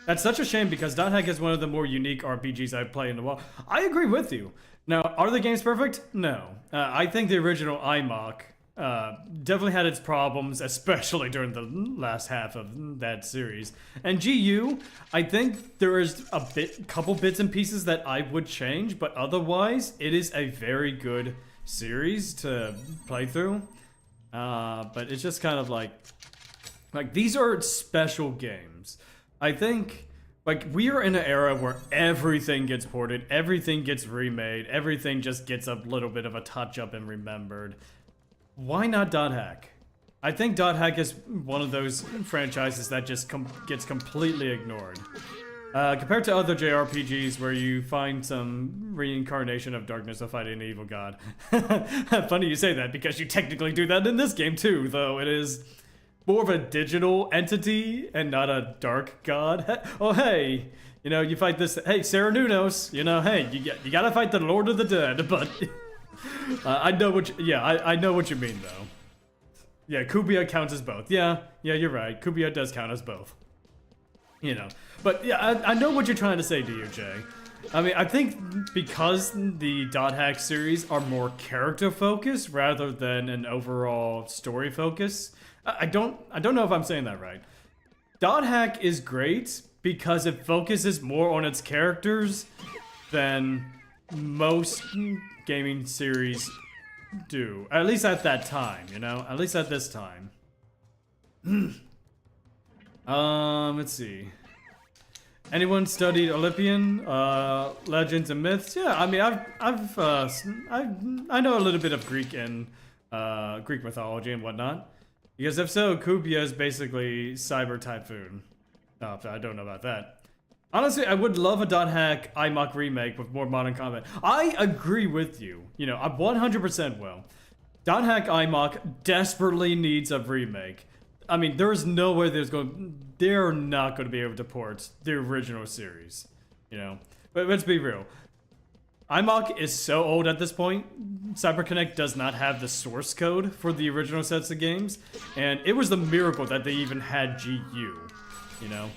That's such a shame because .hack is one of the more unique RPGs I've played in a while. I agree with you. Now, are the games perfect? No. I think the original IMOC definitely had its problems, especially during the last half of that series. And GU, I think there is a couple bits and pieces that I would change, but otherwise, it is a very good series to play through. But it's just kind of like these are special games. I think, like, we are in an era where everything gets ported, everything gets remade, everything just gets a little bit of a touch-up and remembered. Why not .hack? I think .hack is one of those franchises that just gets completely ignored. Compared to other JRPGs where you find some reincarnation of darkness of fighting an evil god. Funny you say that because you technically do that in this game too, though it is more of a digital entity and not a dark god. Oh hey, you know, you fight this, hey, Sarah Nunos, you know, hey, you gotta fight the Lord of the Dead, but... I know what you, I know what you mean though. Yeah, Kubiya counts as both. Yeah, you're right. Kubiya does count as both. You know, but yeah, I know what you're trying to say, DOJ. I mean, I think because the .hack series are more character focused rather than an overall story focus. I don't know if I'm saying that right. .hack is great because it focuses more on its characters than most gaming series do. At least at that time, you know? At least at this time. Let's see. Anyone studied Olympian, legends and myths? Yeah, I mean, I know a little bit of Greek and Greek mythology and whatnot. Because if so, Kubiya is basically Cyber Typhoon. Oh, I don't know about that. Honestly, I would love a .hack IMOC remake with more modern combat. I agree with you. You know, I 100% will. .hack IMOC desperately needs a remake. I mean, there's no way they're not going to be able to port the original series. You know, but let's be real. IMOC is so old at this point. CyberConnect does not have the source code for the original sets of games, and it was the miracle that they even had GU. You know.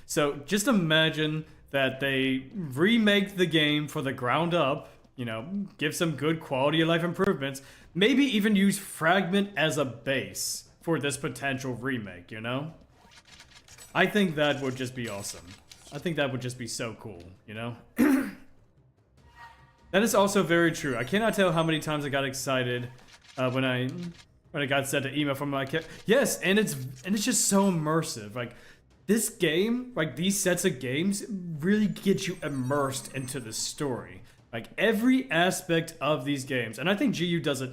So just imagine that they remake the game for the ground up, you know, give some good quality of life improvements, maybe even use Fragment as a base for this potential remake, you know? I think that would just be awesome. I think that would just be so cool, you know? That is also very true. I cannot tell how many times I got excited when I got sent an email from my kid. Yes, and it's just so immersive. Like, this game, like these sets of games, really get you immersed into the story. Like every aspect of these games, and I think GU does it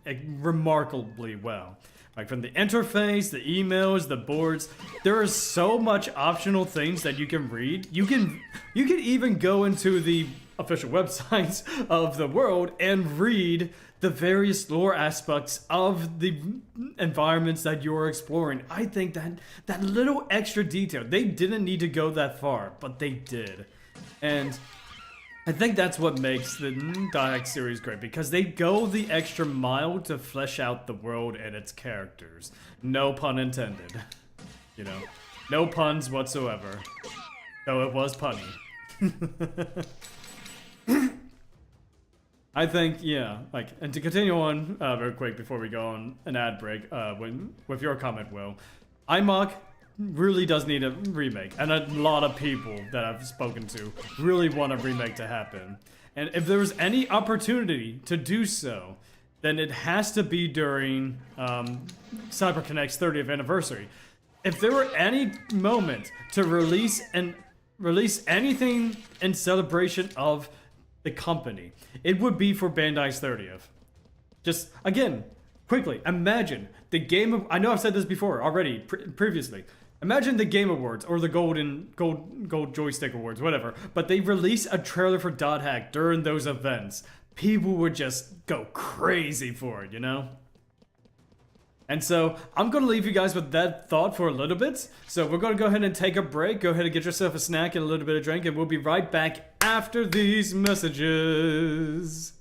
remarkably well. Like from the interface, the emails, the boards, there is so much optional things that you can read. You can even go into the official websites of the world and read the various lore aspects of the environments that you're exploring. I think that little extra detail, they didn't need to go that far, but they did. And I think that's what makes the .hack series great, because they go the extra mile to flesh out the world and its characters. No pun intended. You know, no puns whatsoever. Though it was punny. I think, yeah, like, and to continue on very quick before we go on an ad break, with your comment, Will, iMock really does need a remake, and a lot of people that I've spoken to really want a remake to happen. And if there was any opportunity to do so, then it has to be during CyberConnect's 30th anniversary. If there were any moment to release anything in celebration of the company, it would be for Bandai's 30th. Just, again, quickly, imagine the game. I know I've said this before already, previously. Imagine the Game Awards or the Gold Joystick Awards, whatever. But they release a trailer for .hack during those events. People would just go crazy for it, you know? And so I'm going to leave you guys with that thought for a little bit. So we're going to go ahead and take a break. Go ahead and get yourself a snack and a little bit of drink, and we'll be right back after these messages.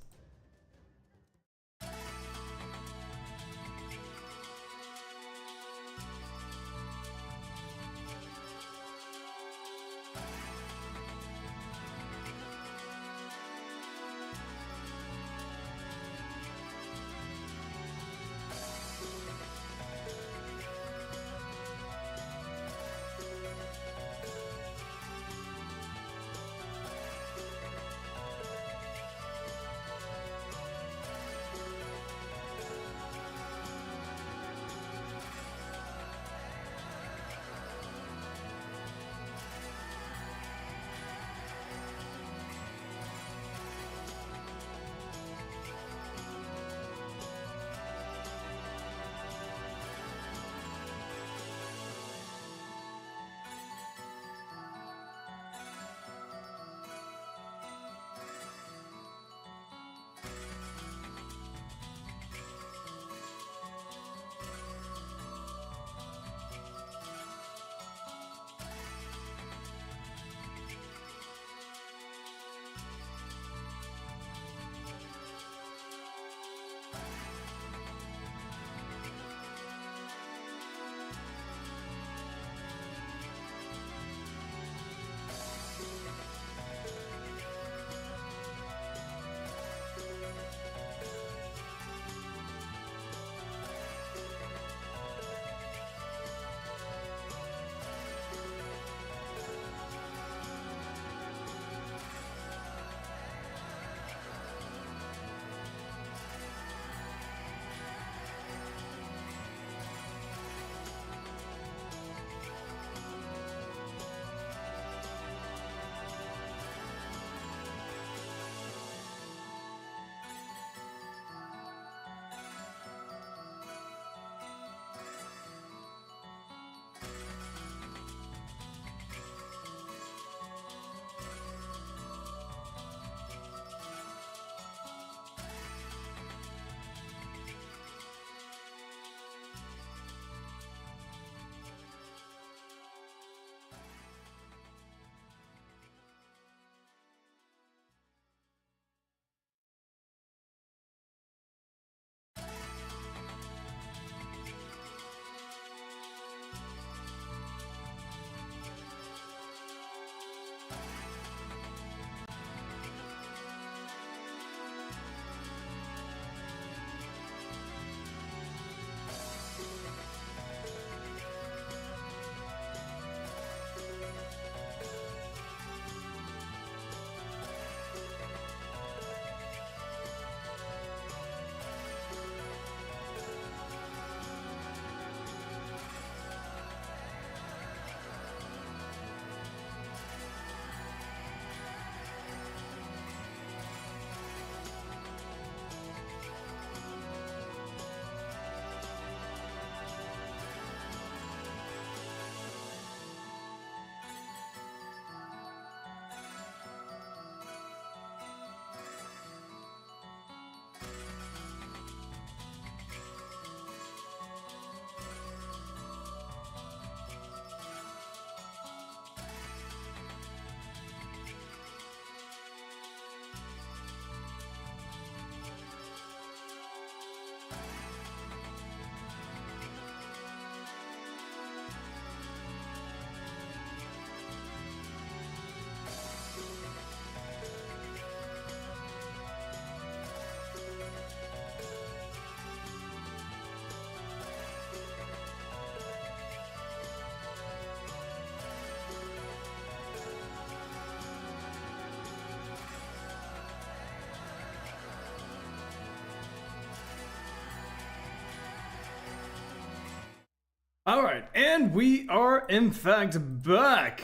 And we are, in fact, back.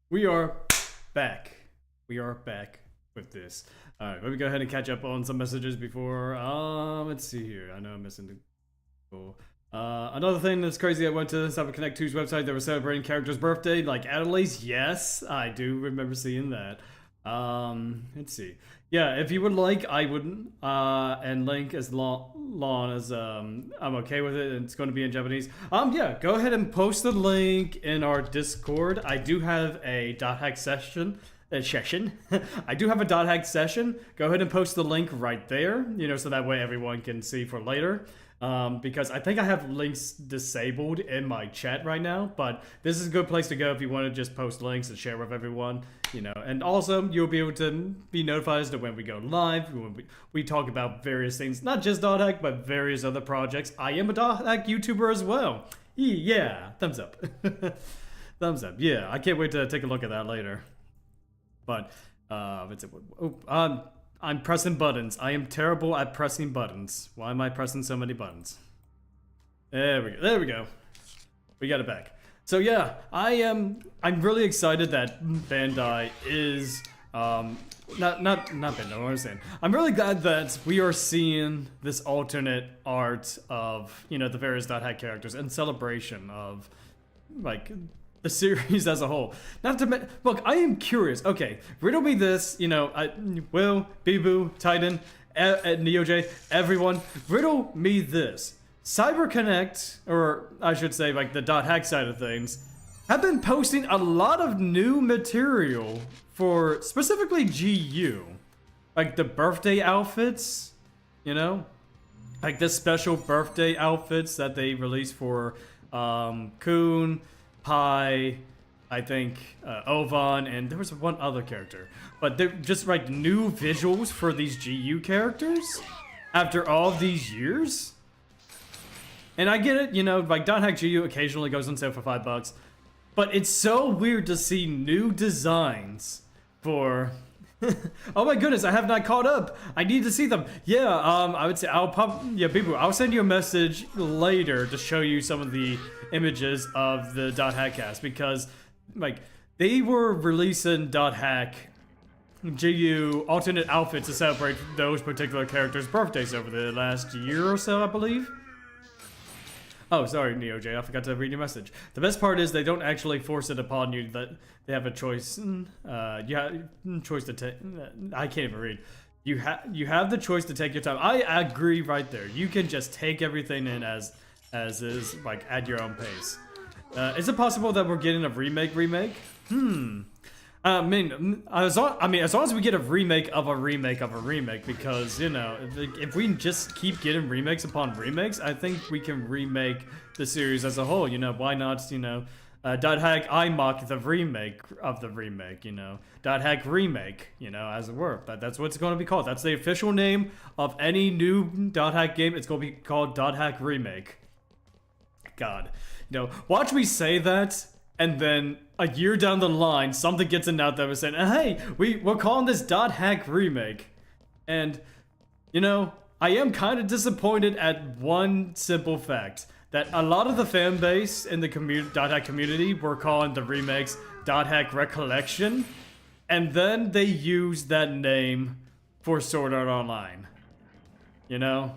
We are back. We are back with this. Alright, let me go ahead and catch up on some messages before. Let's see here. I know I'm missing the... Cool. Another thing that's crazy, I went to CyberConnect 2's website. They were celebrating character's birthday, like Adelaide's. Yes, I do remember seeing that. Let's see. Yeah, if you would like, I would, and link as long as, I'm okay with it, and it's going to be in Japanese. Yeah, go ahead and post the link in our Discord. I do have a .hack session. I do have a .hack session. Go ahead and post the link right there, you know, so that way everyone can see for later. Because I think I have links disabled in my chat right now, but this is a good place to go if you want to just post links and share with everyone, you know. And also, you'll be able to be notified as to when we go live, when we talk about various things, not just .hack, but various other projects. I am a .hack YouTuber as well. Yeah, thumbs up. Thumbs up. Yeah, I can't wait to take a look at that later. But, I'm pressing buttons. I am terrible at pressing buttons. Why am I pressing so many buttons? There we go. There we go. We got it back. So yeah, I'm really excited that Bandai is not Bandai. What I'm saying. I'm really glad that we are seeing this alternate art of, you know, the various .hack characters in celebration of, like, the series as a whole. Not to look, I am curious. Okay, riddle me this. You know, Will, Bibu, Titan, NeoJ, everyone, riddle me this. CyberConnect, or I should say, like the .hack side of things, have been posting a lot of new material for specifically GU, like the birthday outfits. You know, like the special birthday outfits that they released for Kun, Pi, I think, Ovan, and there was one other character. But they're just like new visuals for these GU characters after all of these years. And I get it, you know, like .hack GU occasionally goes on sale for $5, but it's so weird to see new designs for... Oh my goodness, I have not caught up. I need to see them. Yeah, I would say I'll send you a message later to show you some of the images of the .hack cast, because like they were releasing .hack GU alternate outfits to celebrate those particular characters' birthdays over the last year or so, I believe. Oh, sorry, NeoJ, I forgot to read your message. The best part is they don't actually force it upon you, that they have a choice. You have choice to take. I can't even read. You have the choice to take your time. I agree right there. You can just take everything in as is, like at your own pace. Is it possible that we're getting a remake? I mean, as long as we get a remake of a remake of a remake, because, you know, if we just keep getting remakes upon remakes, I think we can remake the series as a whole. You know, why not, you know, .hack I mock the remake of the remake, you know, .hack remake, you know, as it were. That's what it's going to be called. That's the official name of any new .hack game. It's going to be called .hack remake. God, you know, watch me say that, and then a year down the line, something gets announced that was saying, hey, we're calling this .hack remake. And, you know, I am kind of disappointed at one simple fact, that a lot of the fan base in the .hack community were calling the remakes .hack Recollection, and then they used that name for Sword Art Online. You know?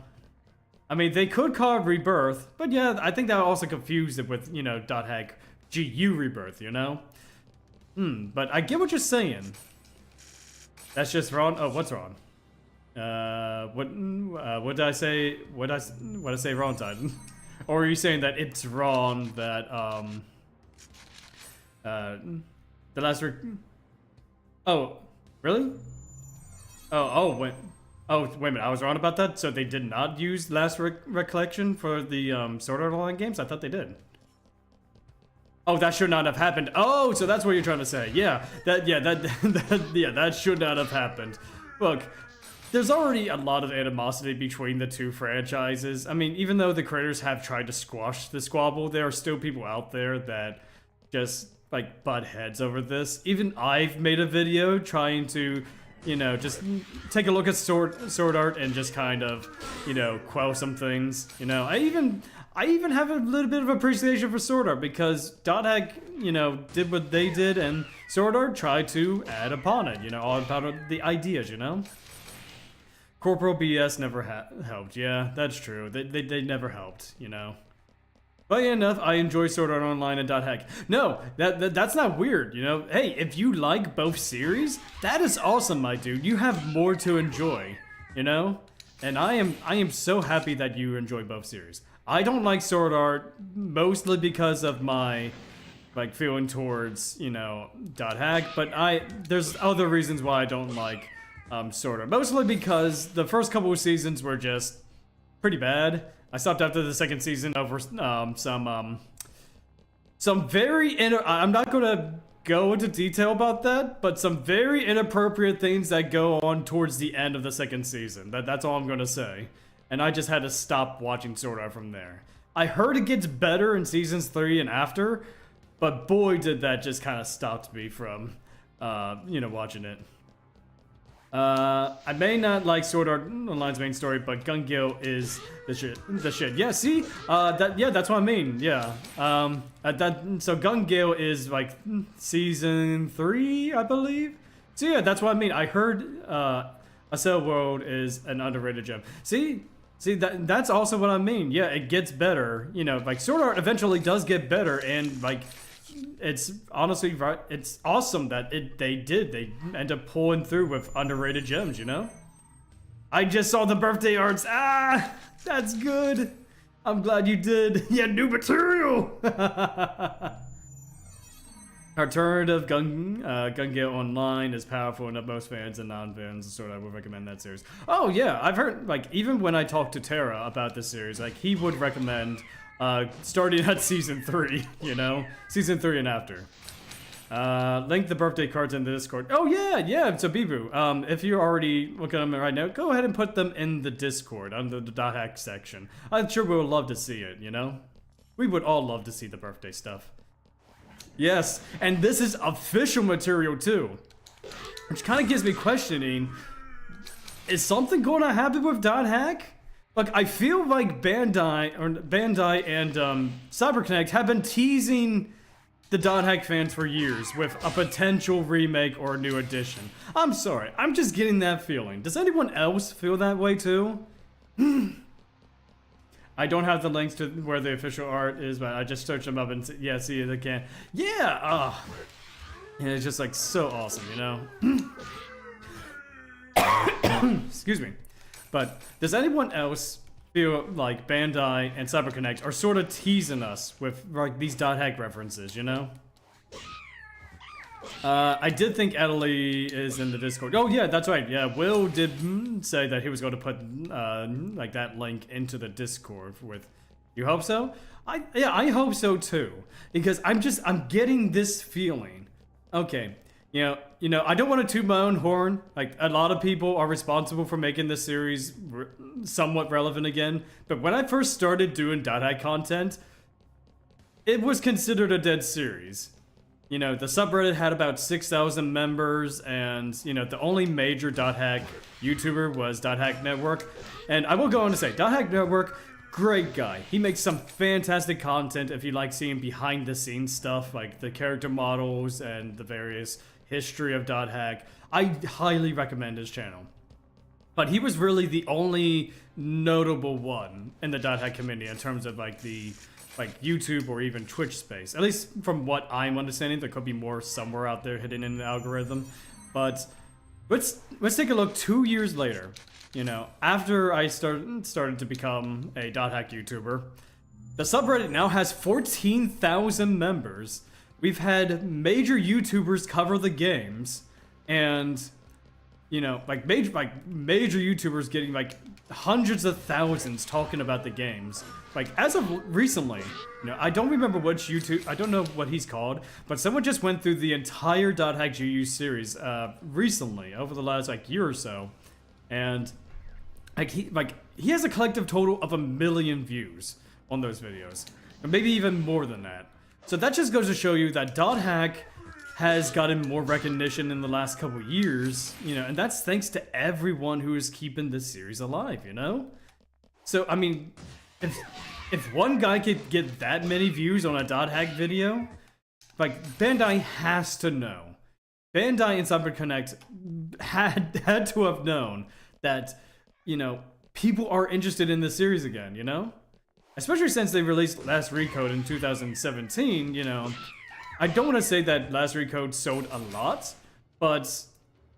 I mean, they could call it Rebirth, but yeah, I think that also confused it with, you know, .hack GU Rebirth, you know? But I get what you're saying. That's just wrong. Oh, what's wrong? What did I say? What did I say wrong, Titan? Or are you saying that it's wrong that, the last oh, really? Wait a minute, I was wrong about that? So they did not use Last Recollection for the, Sword Art Online games? I thought they did. Oh, that should not have happened. Oh, so that's what you're trying to say. Yeah, that should not have happened. Look, there's already a lot of animosity between the two franchises. I mean, even though the creators have tried to squash the squabble, there are still people out there that just, like, butt heads over this. Even I've made a video trying to you know, just take a look at sword art and just kind of, you know, quell some things. You know, I even have a little bit of appreciation for sword art because Dot Hack, you know, did what they did, and sword art tried to add upon it. You know, all about the ideas. You know, Corporal BS never helped. Yeah, that's true. They never helped. You know. But yeah, enough, I enjoy Sword Art Online and Dot Hack. No, that's not weird, you know? Hey, if you like both series, that is awesome, my dude. You have more to enjoy, you know? And I am so happy that you enjoy both series. I don't like Sword Art, mostly because of my, like, feeling towards, you know, Dot Hack, but there's other reasons why I don't like Sword Art. Mostly because the first couple of seasons were just pretty bad. I stopped after the second season over some very I'm not gonna go into detail about that, but some very inappropriate things that go on towards the end of the second season. That's all I'm gonna say. And I just had to stop watching Sword Art from there. I heard it gets better in seasons 3 and after, but boy did that just kind of stopped me from, you know, watching it. I may not like Sword Art Online's main story, but Gun Gale is the shit. Yeah, see? That's what I mean, yeah. So Gun Gale is, like, season 3, I believe? So yeah, that's what I mean. I heard, Haseo World is an underrated gem. See, that's also what I mean. Yeah, it gets better. You know, like, Sword Art eventually does get better, and, like, it's honestly right. It's awesome that they end up pulling through with underrated gems, you know? I just saw the birthday arts. Ah, that's good. I'm glad you did. Yeah, new material. Alternative Gun Gale Online is powerful enough most fans and non-fans, so I would recommend that series. Oh yeah, I've heard, like, even when I talked to Tara about this series, like, he would recommend starting at season 3, you know? Season 3 and after. Link the birthday cards in the Discord. Oh yeah, so Bibu, if you're already looking at them right now, go ahead and put them in the Discord, under the Dot Hack section. I'm sure we would love to see it, you know? We would all love to see the birthday stuff. Yes, and this is official material too. Which kind of gives me questioning, is something going to happen with Dot Hack? Look, I feel like Bandai and CyberConnect have been teasing the Dot Hack fans for years with a potential remake or a new edition. I'm sorry, I'm just getting that feeling. Does anyone else feel that way too? I don't have the links to where the official art is, but I just searched them up and yeah, see they can. Yeah, yeah, it's just like so awesome, you know? Excuse me. But does anyone else feel like Bandai and CyberConnect are sort of teasing us with, like, these Dot Hack references, you know? I did think Adelie is in the Discord. Oh yeah, that's right. Yeah, Will did say that he was going to put like that link into the Discord with. You hope so? I hope so too, because I'm getting this feeling. Okay, you know, I don't want to toot my own horn. Like, a lot of people are responsible for making this series somewhat relevant again. But when I first started doing Dot Hack content, it was considered a dead series. You know, the subreddit had about 6,000 members, and, you know, the only major Dot Hack YouTuber was Dot Hack Network. And I will go on to say, Dot Hack Network, great guy. He makes some fantastic content if you like seeing behind the scenes stuff, like the character models and the various history of Dot Hack. I highly recommend his channel. But he was really the only notable one in the Dot Hack community in terms of, like, the YouTube or even Twitch space. At least from what I'm understanding, there could be more somewhere out there hidden in the algorithm. But let's take a look 2 years later. You know, after I started to become a Dot Hack YouTuber, the subreddit now has 14,000 members. We've had major YouTubers cover the games, and, you know, like major YouTubers getting like hundreds of thousands talking about the games. Like, as of recently, you know, I don't remember which YouTube, I don't know what he's called, but someone just went through the entire Dot Hack GU series recently, over the last, like, year or so, and he has a collective total of 1 million views on those videos, or maybe even more than that. So that just goes to show you that Dot Hack has gotten more recognition in the last couple years, you know, and that's thanks to everyone who is keeping this series alive, you know? So, I mean, if one guy could get that many views on a dot hack video, like, Bandai has to know. Bandai and CyberConnect had to have known that, you know, people are interested in this series again, you know? Especially since they released Last Recode in 2017, you know. I don't want to say that Last Recode sold a lot, but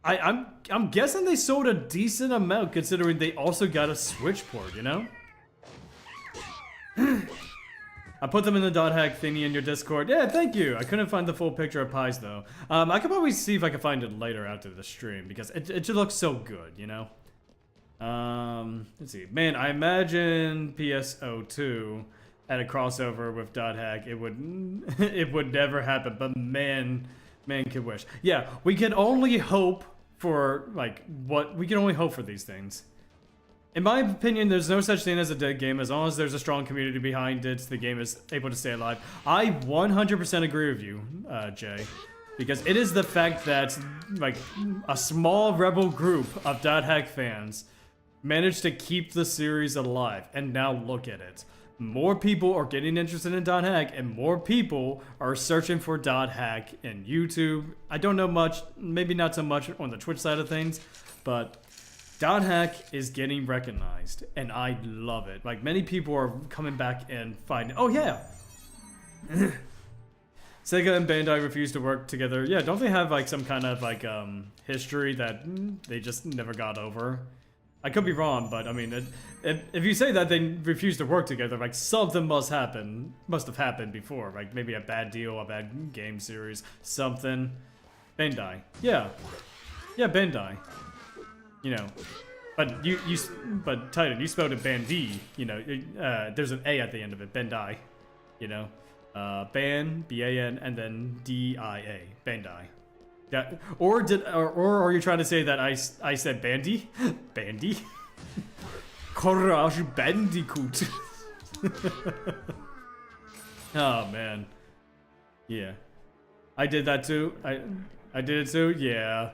I'm guessing they sold a decent amount considering they also got a Switch port, you know? I put them in the dot hack thingy in your Discord. Yeah, thank you. I couldn't find the full picture of pies though. I could probably see if I can find it later after the stream because it just looks so good, you know? Let's see. Man, I imagine PSO2 had a crossover with dot hack. It would never happen, but man could wish. Yeah, we can only hope for we can only hope for these things. In my opinion, there's no such thing as a dead game. As long as there's a strong community behind it, the game is able to stay alive. I 100% agree with you, Jay. Because it is the fact that, like, a small rebel group of dot hack fans managed to keep the series alive. And now look at it. More people are getting interested in dot hack, and more people are searching for dot hack in YouTube. I don't know much, maybe not so much on the Twitch side of things, but dot hack is getting recognized, and I love it. Like, many people are coming back and finding, oh yeah! Sega and Bandai refuse to work together. Yeah, don't they have like some kind of like history that they just never got over? I could be wrong, but I mean, if you say that they refuse to work together, like something must have happened before. Like maybe a bad deal, a bad game series, something. Bandai, yeah, Bandai. You know, but Titan, you spelled it Bandi. You know, there's an A at the end of it, Bandai. You know, Ban, B-A-N, and then D-I-A, Bandai. Yeah, or are you trying to say that I said Bandy? Bandy? Crash Bandicoot. Oh man. Yeah. I did that too. I did it too. Yeah.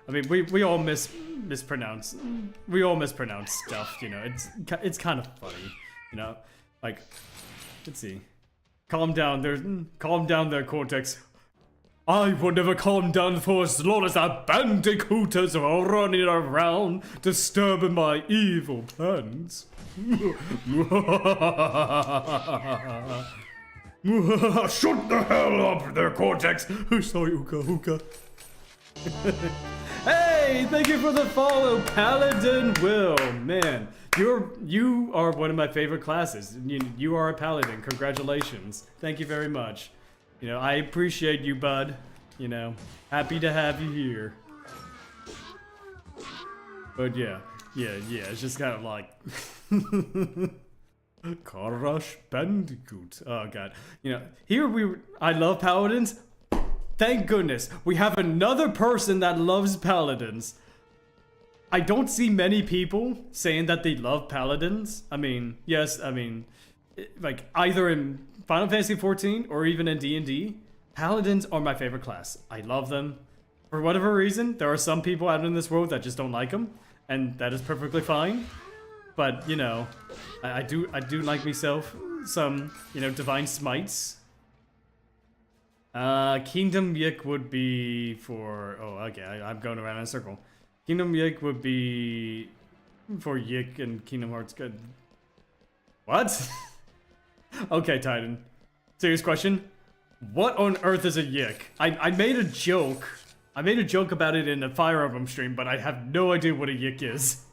I mean, we all mispronounce. We all mispronounce stuff, you know. It's kind of funny, you know. Like, let's see. Calm down there, Cortex. I will never calm down for as long as our bandicooters are running around, disturbing my evil plans. Shut the hell up there, Cortex! Sorry, Uka. Hey, thank you for the follow, Paladin Will. Man, you are one of my favorite classes. You are a paladin. Congratulations. Thank you very much. You know, I appreciate you, bud. You know, happy to have you here. But yeah, it's just kind of like Crash Bandicoot. Oh god. You know, I love paladins. Thank goodness, we have another person that loves paladins. I don't see many people saying that they love paladins. I mean, yes, I mean, like either in Final Fantasy XIV or even in D&D, paladins are my favorite class. I love them. For whatever reason, there are some people out in this world that just don't like them, and that is perfectly fine. But you know, I do like myself some, you know, divine smites. Kingdom Yik would be for... Oh, okay, I'm going around in a circle. Kingdom Yik would be for Yik and Kingdom Hearts good. What? Okay, Titan. Serious question. What on earth is a Yik? I made a joke. I made a joke about it in a Fire Emblem stream, but I have no idea what a Yik is.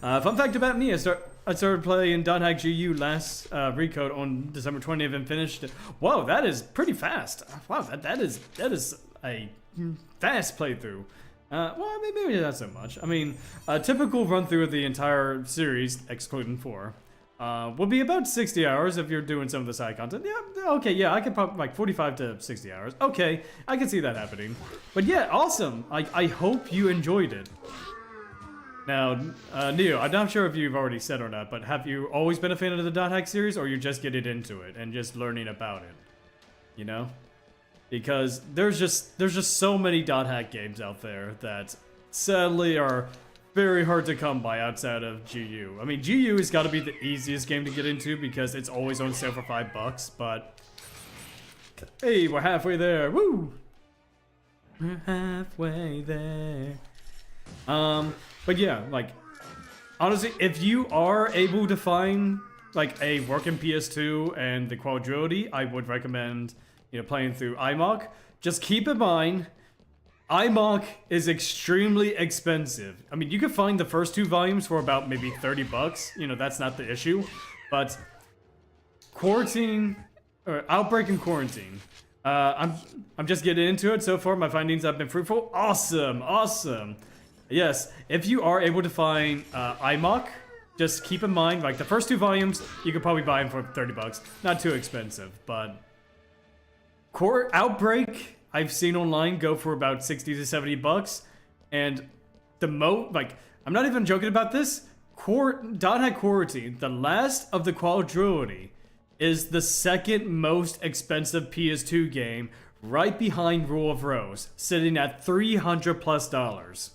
Fun fact about me, I started playing .hack GU last recode on December 20th and finished it. Whoa, that is pretty fast. Wow, that is a fast playthrough. Well, maybe not so much. I mean, a typical run through of the entire series, excluding 4, will be about 60 hours if you're doing some of the side content. Yeah, okay, yeah, I could probably like 45 to 60 hours. Okay, I can see that happening. But yeah, awesome. I hope you enjoyed it. Now, Neo, I'm not sure if you've already said or not, but have you always been a fan of the .hack series, or you're just getting into it and just learning about it? You know? because there's just so many dot hack games out there that sadly are very hard to come by outside of GU. I mean, GU has got to be the easiest game to get into because it's always on sale for $5, but hey, we're halfway there. Woo! We're halfway there. But yeah, like, honestly, if you are able to find like a working PS2 and the quadrility, I would recommend, you know, playing through iMock. Just keep in mind, iMock is extremely expensive. I mean, you can find the first 2 volumes for about maybe $30. You know, that's not the issue. But Quarantine, or Outbreak and Quarantine. I'm just getting into it. So far, my findings have been fruitful. Awesome, awesome. Yes, if you are able to find iMock, just keep in mind, like the first 2 volumes, you could probably buy them for $30. Not too expensive, but Outbreak, I've seen online go for about $60 to $70, and the like, I'm not even joking about this. Dot Hack Quarantine, the last of the quadrility, is the second most expensive PS2 game, right behind Rule of Rose, sitting at $300+.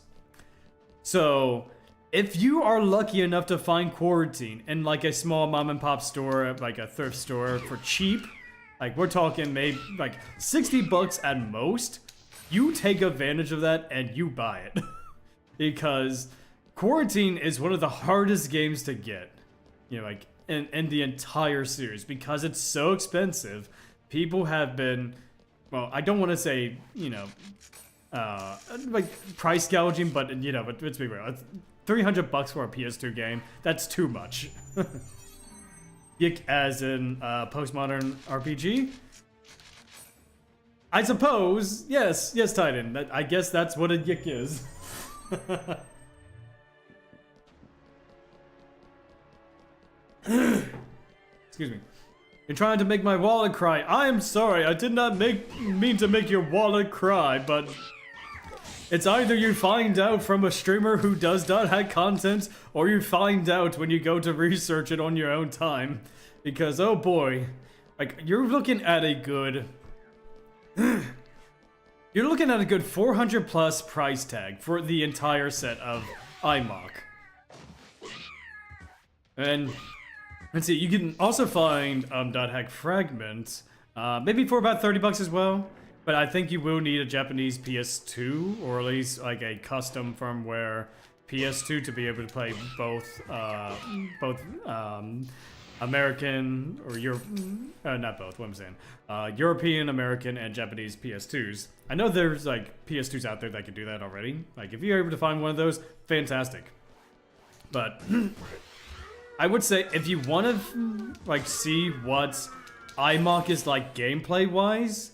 So, if you are lucky enough to find Quarantine in like a small mom and pop store, like a thrift store for cheap, like we're talking maybe like $60 at most, you take advantage of that and you buy it. Because Quarantine is one of the hardest games to get, you know, like in the entire series, because it's so expensive. People have been, well, I don't want to say, you know, like price gouging, but you know, but let's be real. It's $300 for a PS2 game. That's too much. Yik as in postmodern RPG? I suppose. Yes, Titan. I guess that's what a yik is. Excuse me. You're trying to make my wallet cry. I am sorry. I did not mean to make your wallet cry, but it's either you find out from a streamer who does dot hack content, or you find out when you go to research it on your own time. Because, oh boy, like, you're looking at a good... you're looking at a good $400+ price tag for the entire set of iMock. And, let's see, you can also find dot hack Fragment, maybe for about $30 as well. But I think you will need a Japanese PS2, or at least like a custom firmware PS2 to be able to play both American or not both. What I'm saying, European, American, and Japanese PS2s. I know there's like PS2s out there that can do that already. Like if you're able to find one of those, fantastic. But I would say if you want to like see what iMock is like gameplay wise,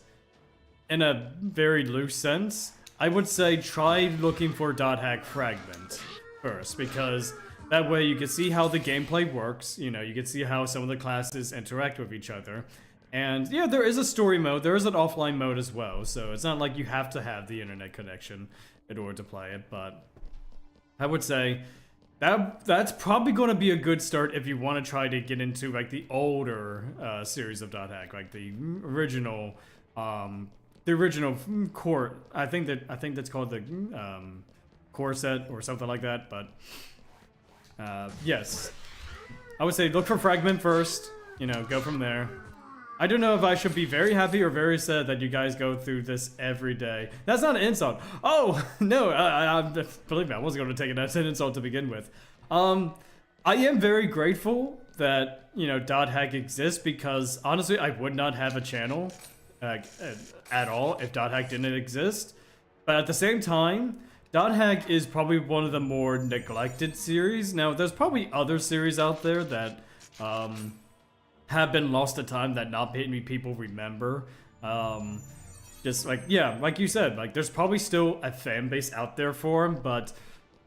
in a very loose sense, I would say try looking for dot hack Fragment first, because that way you can see how the gameplay works. You know, you can see how some of the classes interact with each other. And yeah, there is a story mode, there is an offline mode as well, so it's not like you have to have the internet connection in order to play it, but I would say that's probably going to be a good start if you want to try to get into like the older series of dot hack, like the original core. I think that's called the core set or something like that. But yes, I would say look for Fragment first. You know, go from there. I don't know if I should be very happy or very sad that you guys go through this every day. That's not an insult. Oh no, believe me, I wasn't going to take it as an insult to begin with. I am very grateful that, you know, dot hack exists, because honestly, I would not have a channel at all if dot hack didn't exist. But at the same time, dot hack is probably one of the more neglected series. Now, there's probably other series out there that have been lost to time that not many people remember. Just like, yeah, like you said, like there's probably still a fan base out there for them, but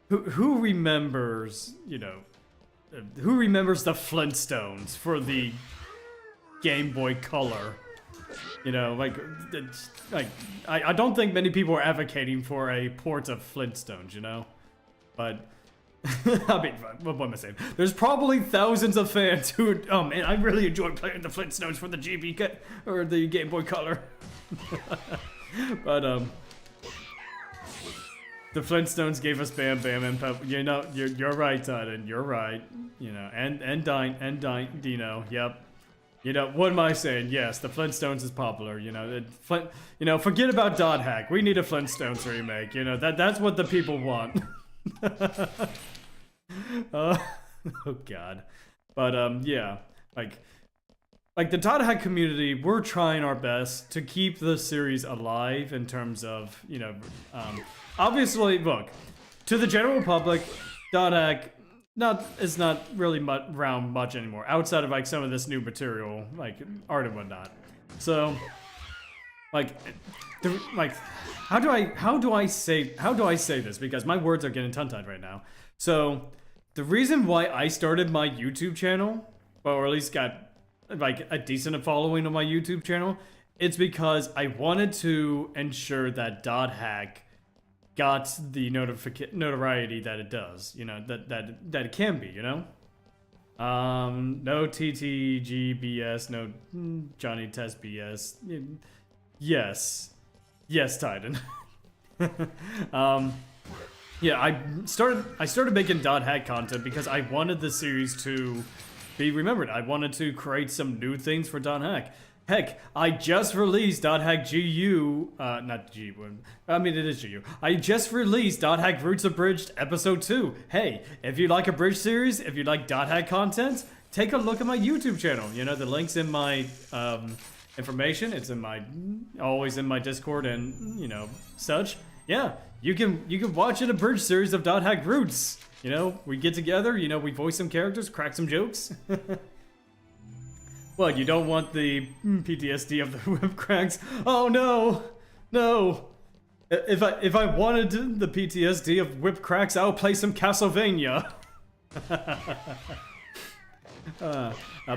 who remembers, you know, who remembers the Flintstones for the Game Boy Color? You know, like, I don't think many people are advocating for a port of Flintstones, you know? But I mean, what am I saying? There's probably thousands of fans who, oh man, I really enjoyed playing the Flintstones for the GB or the Game Boy Color. But the Flintstones gave us Bam Bam and Pep. You know, you're right, Titan. You're right. You know, and Dino. Yep. You know, what am I saying? Yes, the Flintstones is popular. You know, forget about Dot Hack. We need a Flintstones remake. You know, that's what the people want. Oh god. But yeah, like the Dot Hack community, we're trying our best to keep the series alive in terms of, you know, obviously, look, to the general public, Dot Hack is not really around much anymore outside of like some of this new material, like art and whatnot. So like how do I say this, because my words are getting tongue-tied right now. So the reason why I started my YouTube channel, or at least got like a decent following on my YouTube channel, it's because I wanted to ensure that Dot Hack got the notoriety that it does, you know, that it can be, you know. No TTGBS, no Johnny Test BS. Yes, Titan. Yeah, I started making Dot Hack content because I wanted the series to be remembered. I wanted to create some new things for Dot Hack. Heck, I just released Dot Hack GU, not GU, I mean it is GU. I just released Dot Hack Roots Abridged Episode 2. Hey, if you like Abridged series, if you like Dot Hack content, take a look at my YouTube channel. You know, the link's in my information. It's always in my Discord and, you know, such. Yeah, you can watch an abridged series of Dot Hack Roots. You know, we get together, you know, we voice some characters, crack some jokes. Well, you don't want the PTSD of the whip cracks. Oh no, no. If I wanted the PTSD of whip cracks, I'll play some Castlevania.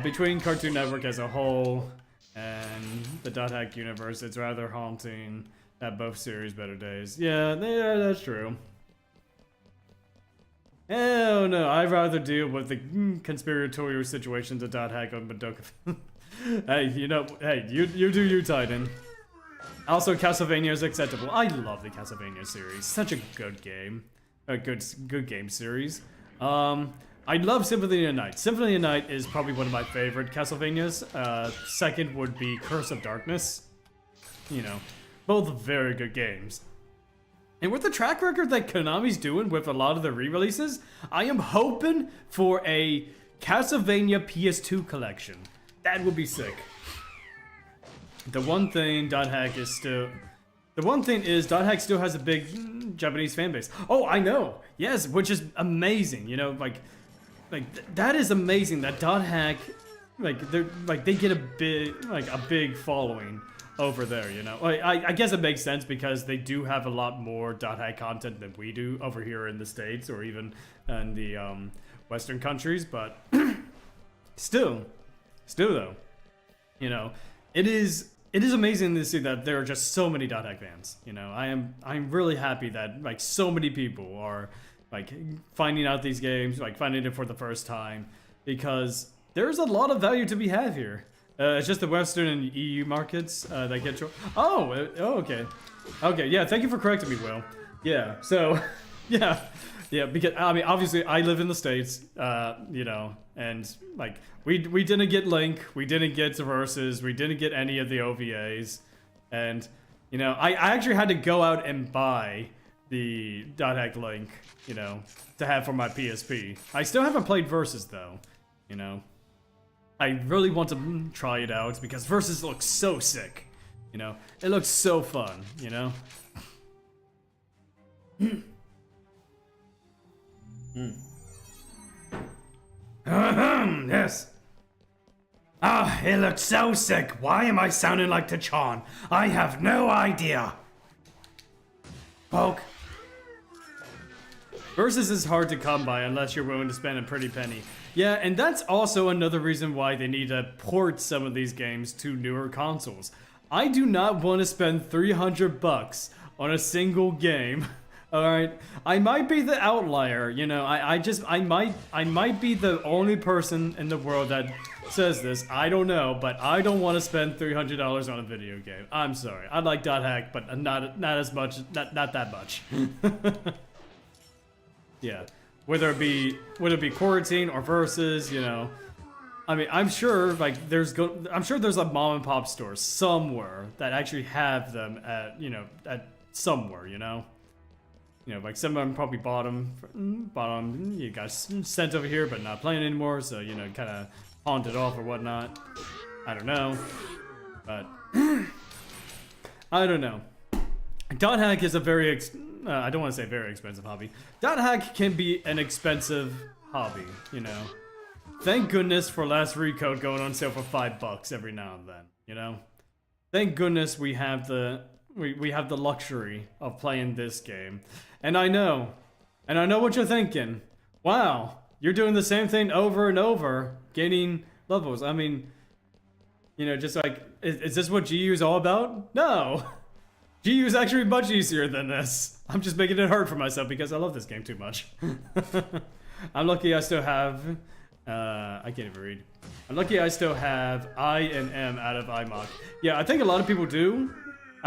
Between Cartoon Network as a whole and the Dot Hack universe, it's rather haunting that both series better days. Yeah, that's true. Hell no, I'd rather deal with the conspiratorial situations of Dot Hack on Madoka. Hey, you know, hey, you do you, Titan. Also, Castlevania is acceptable. I love the Castlevania series. Such a good game. A good game series. I love Symphony of the Night. Symphony of the Night is probably one of my favorite Castlevanias. Second would be Curse of Darkness. You know, both very good games. And with the track record that Konami's doing with a lot of the re-releases, I am hoping for a Castlevania PS2 collection. That would be sick. The one thing Dot Hack still has a big Japanese fan base. Oh, I know. Yes, which is amazing. You know, that is amazing that Dot Hack, they get a big following over there, you know. I guess it makes sense because they do have a lot more Dot Hack content than we do over here in the States or even in the Western countries, but still though, you know, it is amazing to see that there are just so many Dot Hack fans. You know, I'm really happy that like so many people are like finding out these games, like finding it for the first time, because there's a lot of value to be had here. It's just the Western and EU markets that get to. Oh, okay. Okay, yeah, thank you for correcting me, Will. Yeah, so, yeah, because, I mean, obviously, I live in the States, you know, and, like, we didn't get Link, we didn't get Versus, we didn't get any of the OVAs, and, you know, I actually had to go out and buy the Dot Hack Link, you know, to have for my PSP. I still haven't played Versus, though, you know. I really want to try it out because Versus looks so sick, you know? It looks so fun, you know? Yes. Ah, it looks so sick. Why am I sounding like Tachan? I have no idea. Poke. Versus is hard to come by unless you're willing to spend a pretty penny. Yeah, and that's also another reason why they need to port some of these games to newer consoles. I do not want to spend $300 on a single game All right, I might be the outlier, you know. I might be the only person in the world that says this. I don't know, but I don't want to spend $300 on a video game. I'm sorry. I like .hack, but not as much. Not that much. Yeah, whether it be quarantine or versus, you know. I mean, I'm sure like I'm sure there's a mom and pop store somewhere that actually have them at at somewhere, you know. You know, like some of them probably bought them, you got sent over here but not playing anymore, so, you know, kind of pawned it off or whatnot. I don't know. But, I don't know. .hack is a very, I don't want to say very expensive hobby. .hack can be an expensive hobby, you know. Thank goodness for Last Recode going on sale for $5 every now and then, you know. Thank goodness we have the luxury of playing this game. And I know what you're thinking. Wow, you're doing the same thing over and over, gaining levels. I mean, you know, just like, is this what GU is all about? No! GU is actually much easier than this. I'm just making it hard for myself because I love this game too much. I'm lucky I still have, I can't even read. I'm lucky I still have I and M out of IMOC. Yeah, I think a lot of people do.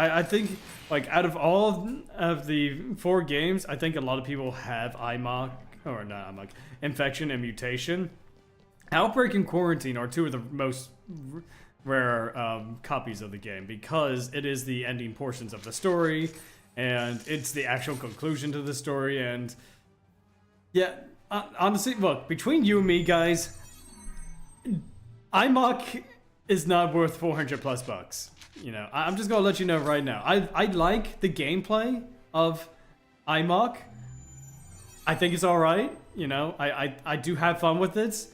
I think, like, out of all of the 4 games, I think a lot of people have IMOC, or not IMOC, Infection and Mutation. Outbreak and Quarantine are 2 of the most rare copies of the game, because it is the ending portions of the story, and it's the actual conclusion to the story, and... Yeah, honestly, look, between you and me, guys, IMOC is not worth $400+ You know, I'm just gonna let you know right now. I like the gameplay of IMOC. I think it's alright, you know, I do have fun with it.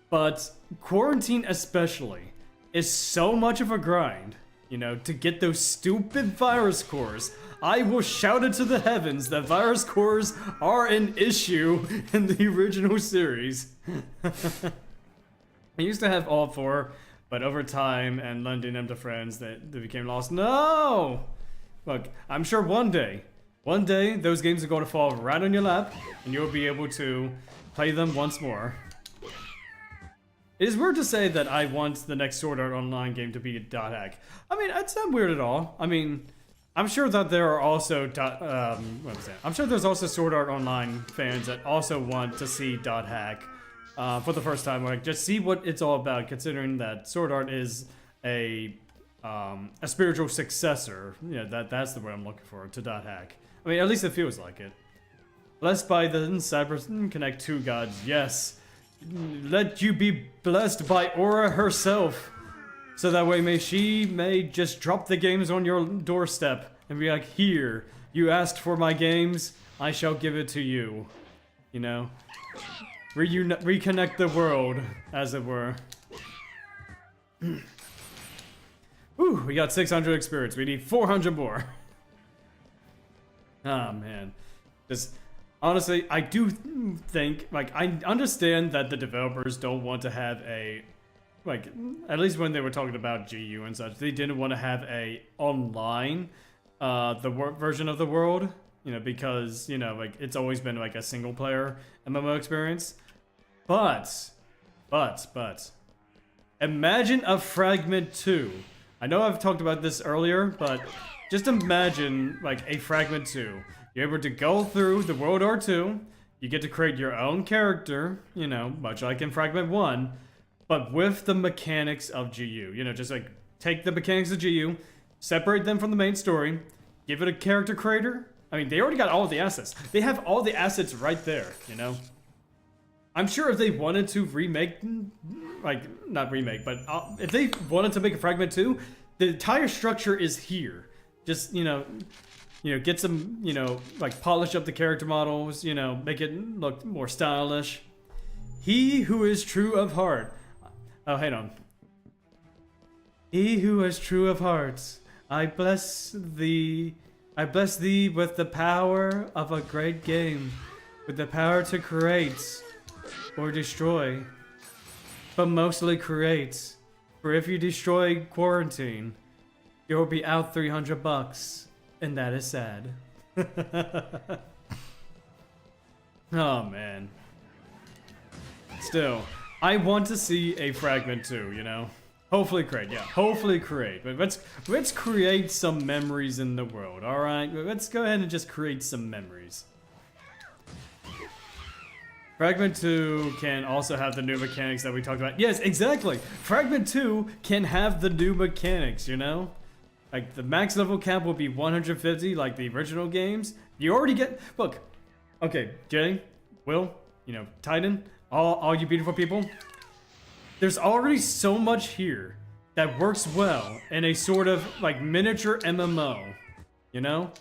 But Quarantine especially is so much of a grind, you know, to get those stupid virus cores. I will shout it to the heavens that virus cores are an issue in the original series. I used to have all 4. But over time and lending them to friends, they became lost. No! Look, I'm sure one day those games are going to fall right on your lap, and you'll be able to play them once more. It is weird to say that I want the next Sword Art Online game to be a .hack. I mean, it's not weird at all. I mean, I'm sure that there are also I'm sure there's also Sword Art Online fans that also want to see .hack. For the first time, like, just see what it's all about, considering that Sword Art is a spiritual successor. Yeah, that's the word I'm looking for, to .hack. I mean, at least it feels like it. Blessed by the Cyber Connect 2 gods, yes. Let you be blessed by Aura herself. So that way she may just drop the games on your doorstep and be like, here, you asked for my games, I shall give it to you. You know? Reconnect the world, as it were. Ooh, we got 600 experience. We need 400 more. Oh, man. Just, honestly, I do think, like, I understand that the developers don't want to have a, like, at least when they were talking about GU and such, they didn't want to have a online, version of the world, you know, because, you know, like, it's always been, like, a single-player MMO experience. But, imagine a Fragment 2. I know I've talked about this earlier, but just imagine, like, a Fragment 2. You're able to go through the World War II, you get to create your own character, you know, much like in Fragment 1, but with the mechanics of GU. You know, just, like, take the mechanics of GU, separate them from the main story, give it a character creator. I mean, they already got all of the assets. They have all the assets right there, you know? I'm sure if they wanted to remake, like, not remake, but if they wanted to make a Fragment 2, the entire structure is here. Just, you know, get some, you know, like, polish up the character models, you know, make it look more stylish. He who is true of heart. Oh, hang on. He who is true of heart, I bless thee with the power of a great game, with the power to create or destroy, but mostly create. For if you destroy Quarantine, you'll be out $300, and that is sad. Oh man. Still, I want to see a fragment too, you know? Hopefully create, yeah, hopefully create. But let's create some memories in the world, alright? Let's go ahead and just create some memories. Fragment 2 can also have the new mechanics that we talked about. Yes, exactly! Fragment 2 can have the new mechanics, you know? Like, the max level cap will be 150, like the original games. You already get... Look. Okay, Jay, Will, you know, Titan, all you beautiful people. There's already so much here that works well in a sort of, like, miniature MMO. You know?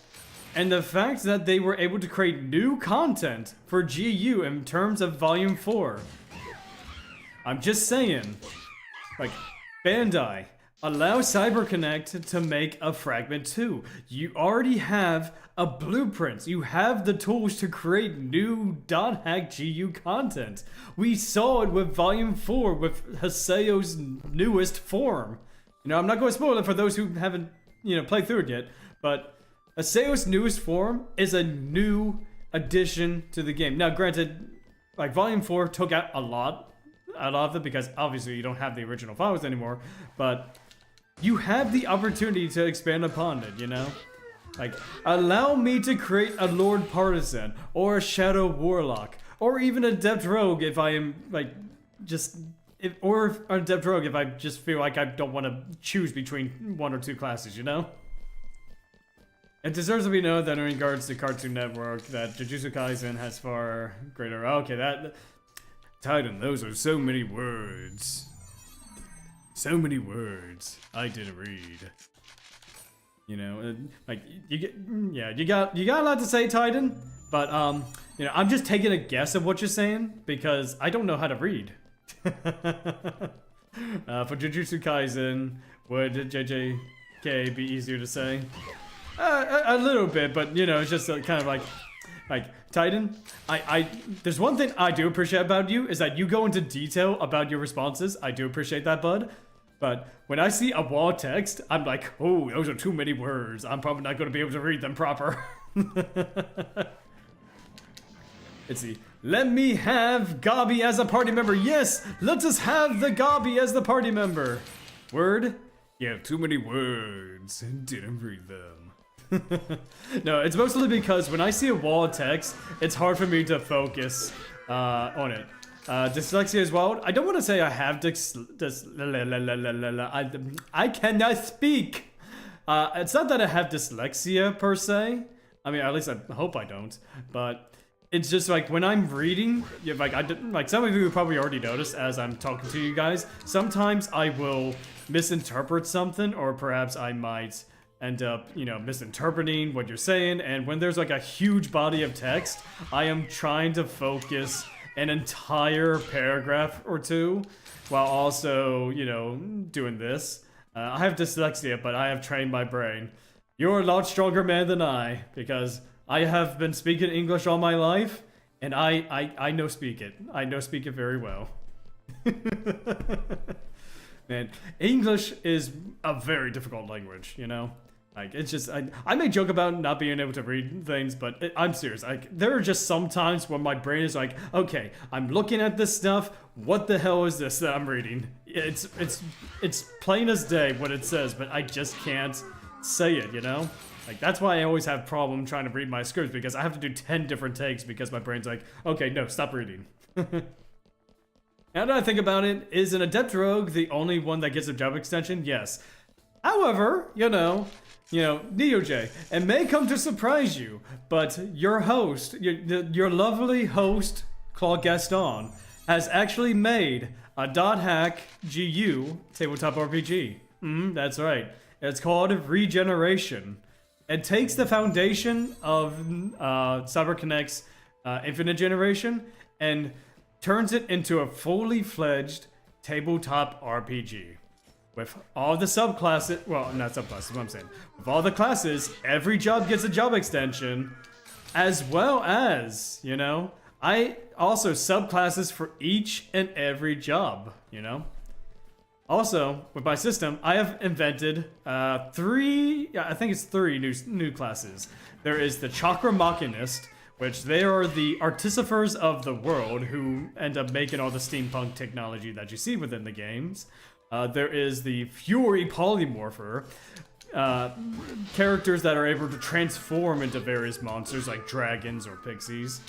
And the fact that they were able to create new content for GU in terms of Volume 4. I'm just saying. Like, Bandai, allow CyberConnect to make a Fragment 2. You already have a blueprint. You have the tools to create new .hack GU content. We saw it with Volume 4 with Haseo's newest form. You know, I'm not going to spoil it for those who haven't, you know, played through it yet, but Haseo's newest form is a new addition to the game. Now, granted, like, Volume 4 took out a lot of it because obviously you don't have the original files anymore, but you have the opportunity to expand upon it, you know? Like, allow me to create a Lord Partisan, or a Shadow Warlock, or even a Adept Rogue if I am, like, or a Adept Rogue if I just feel like I don't want to choose between one or two classes, you know? It deserves to be known that in regards to Cartoon Network, that Jujutsu Kaisen has far greater... Okay, that... Titan, those are so many words. So many words I didn't read. You know, like, you get... Yeah, you got a lot to say, Titan, but, you know, I'm just taking a guess of what you're saying, because I don't know how to read. For Jujutsu Kaisen, would JJK be easier to say? A little bit, but you know, it's just kind of like Titan. There's one thing I do appreciate about you is that you go into detail about your responses. I do appreciate that, bud. But when I see a wall text, I'm like, oh, those are too many words. I'm probably not going to be able to read them proper. Let's see. Let me have Gabi as a party member. Yes, let us have the Gabi as the party member. Word? You have too many words. Didn't read them. No, it's mostly because when I see a wall of text, it's hard for me to focus on it. Dyslexia as well. I don't want to say I have I cannot speak. It's not that I have dyslexia per se. I mean, at least I hope I don't. But it's just like when I'm reading, like some of you probably already noticed as I'm talking to you guys. Sometimes I will misinterpret something, or perhaps I might end up, you know, misinterpreting what you're saying. And when there's like a huge body of text, I am trying to focus an entire paragraph or two while also, you know, doing this. I have dyslexia, but I have trained my brain. You're a lot stronger man than I, because I have been speaking English all my life, and I know speak it. I know speak it very well. Man, English is a very difficult language, you know? Like, it's just, I may joke about not being able to read things, but I'm serious. Like, there are just some times when my brain is like, okay, I'm looking at this stuff, what the hell is this that I'm reading? It's plain as day what it says, but I just can't say it, you know? Like, that's why I always have problem trying to read my scripts, because I have to do 10 different takes because my brain's like, okay, no, stop reading. Now that I think about it, is an Adept Rogue the only one that gets a job extension? Yes. However, you know, NeoJ, it may come to surprise you, but your host, your lovely host, Claude Gaston, has actually made a .hack GU tabletop RPG. That's right. It's called Regeneration. It takes the foundation of CyberConnect's Infinite Generation and turns it into a fully fledged tabletop RPG. With all the subclasses, well, not subclasses, what I'm saying. With all the classes, every job gets a job extension, as well as, you know, I also subclasses for each and every job, you know? Also, with my system, I have invented I think it's three new classes. There is the Chakra Machinist, which they are the artificers of the world who end up making all the steampunk technology that you see within the games. There is the Fury Polymorpher, characters that are able to transform into various monsters like dragons or pixies.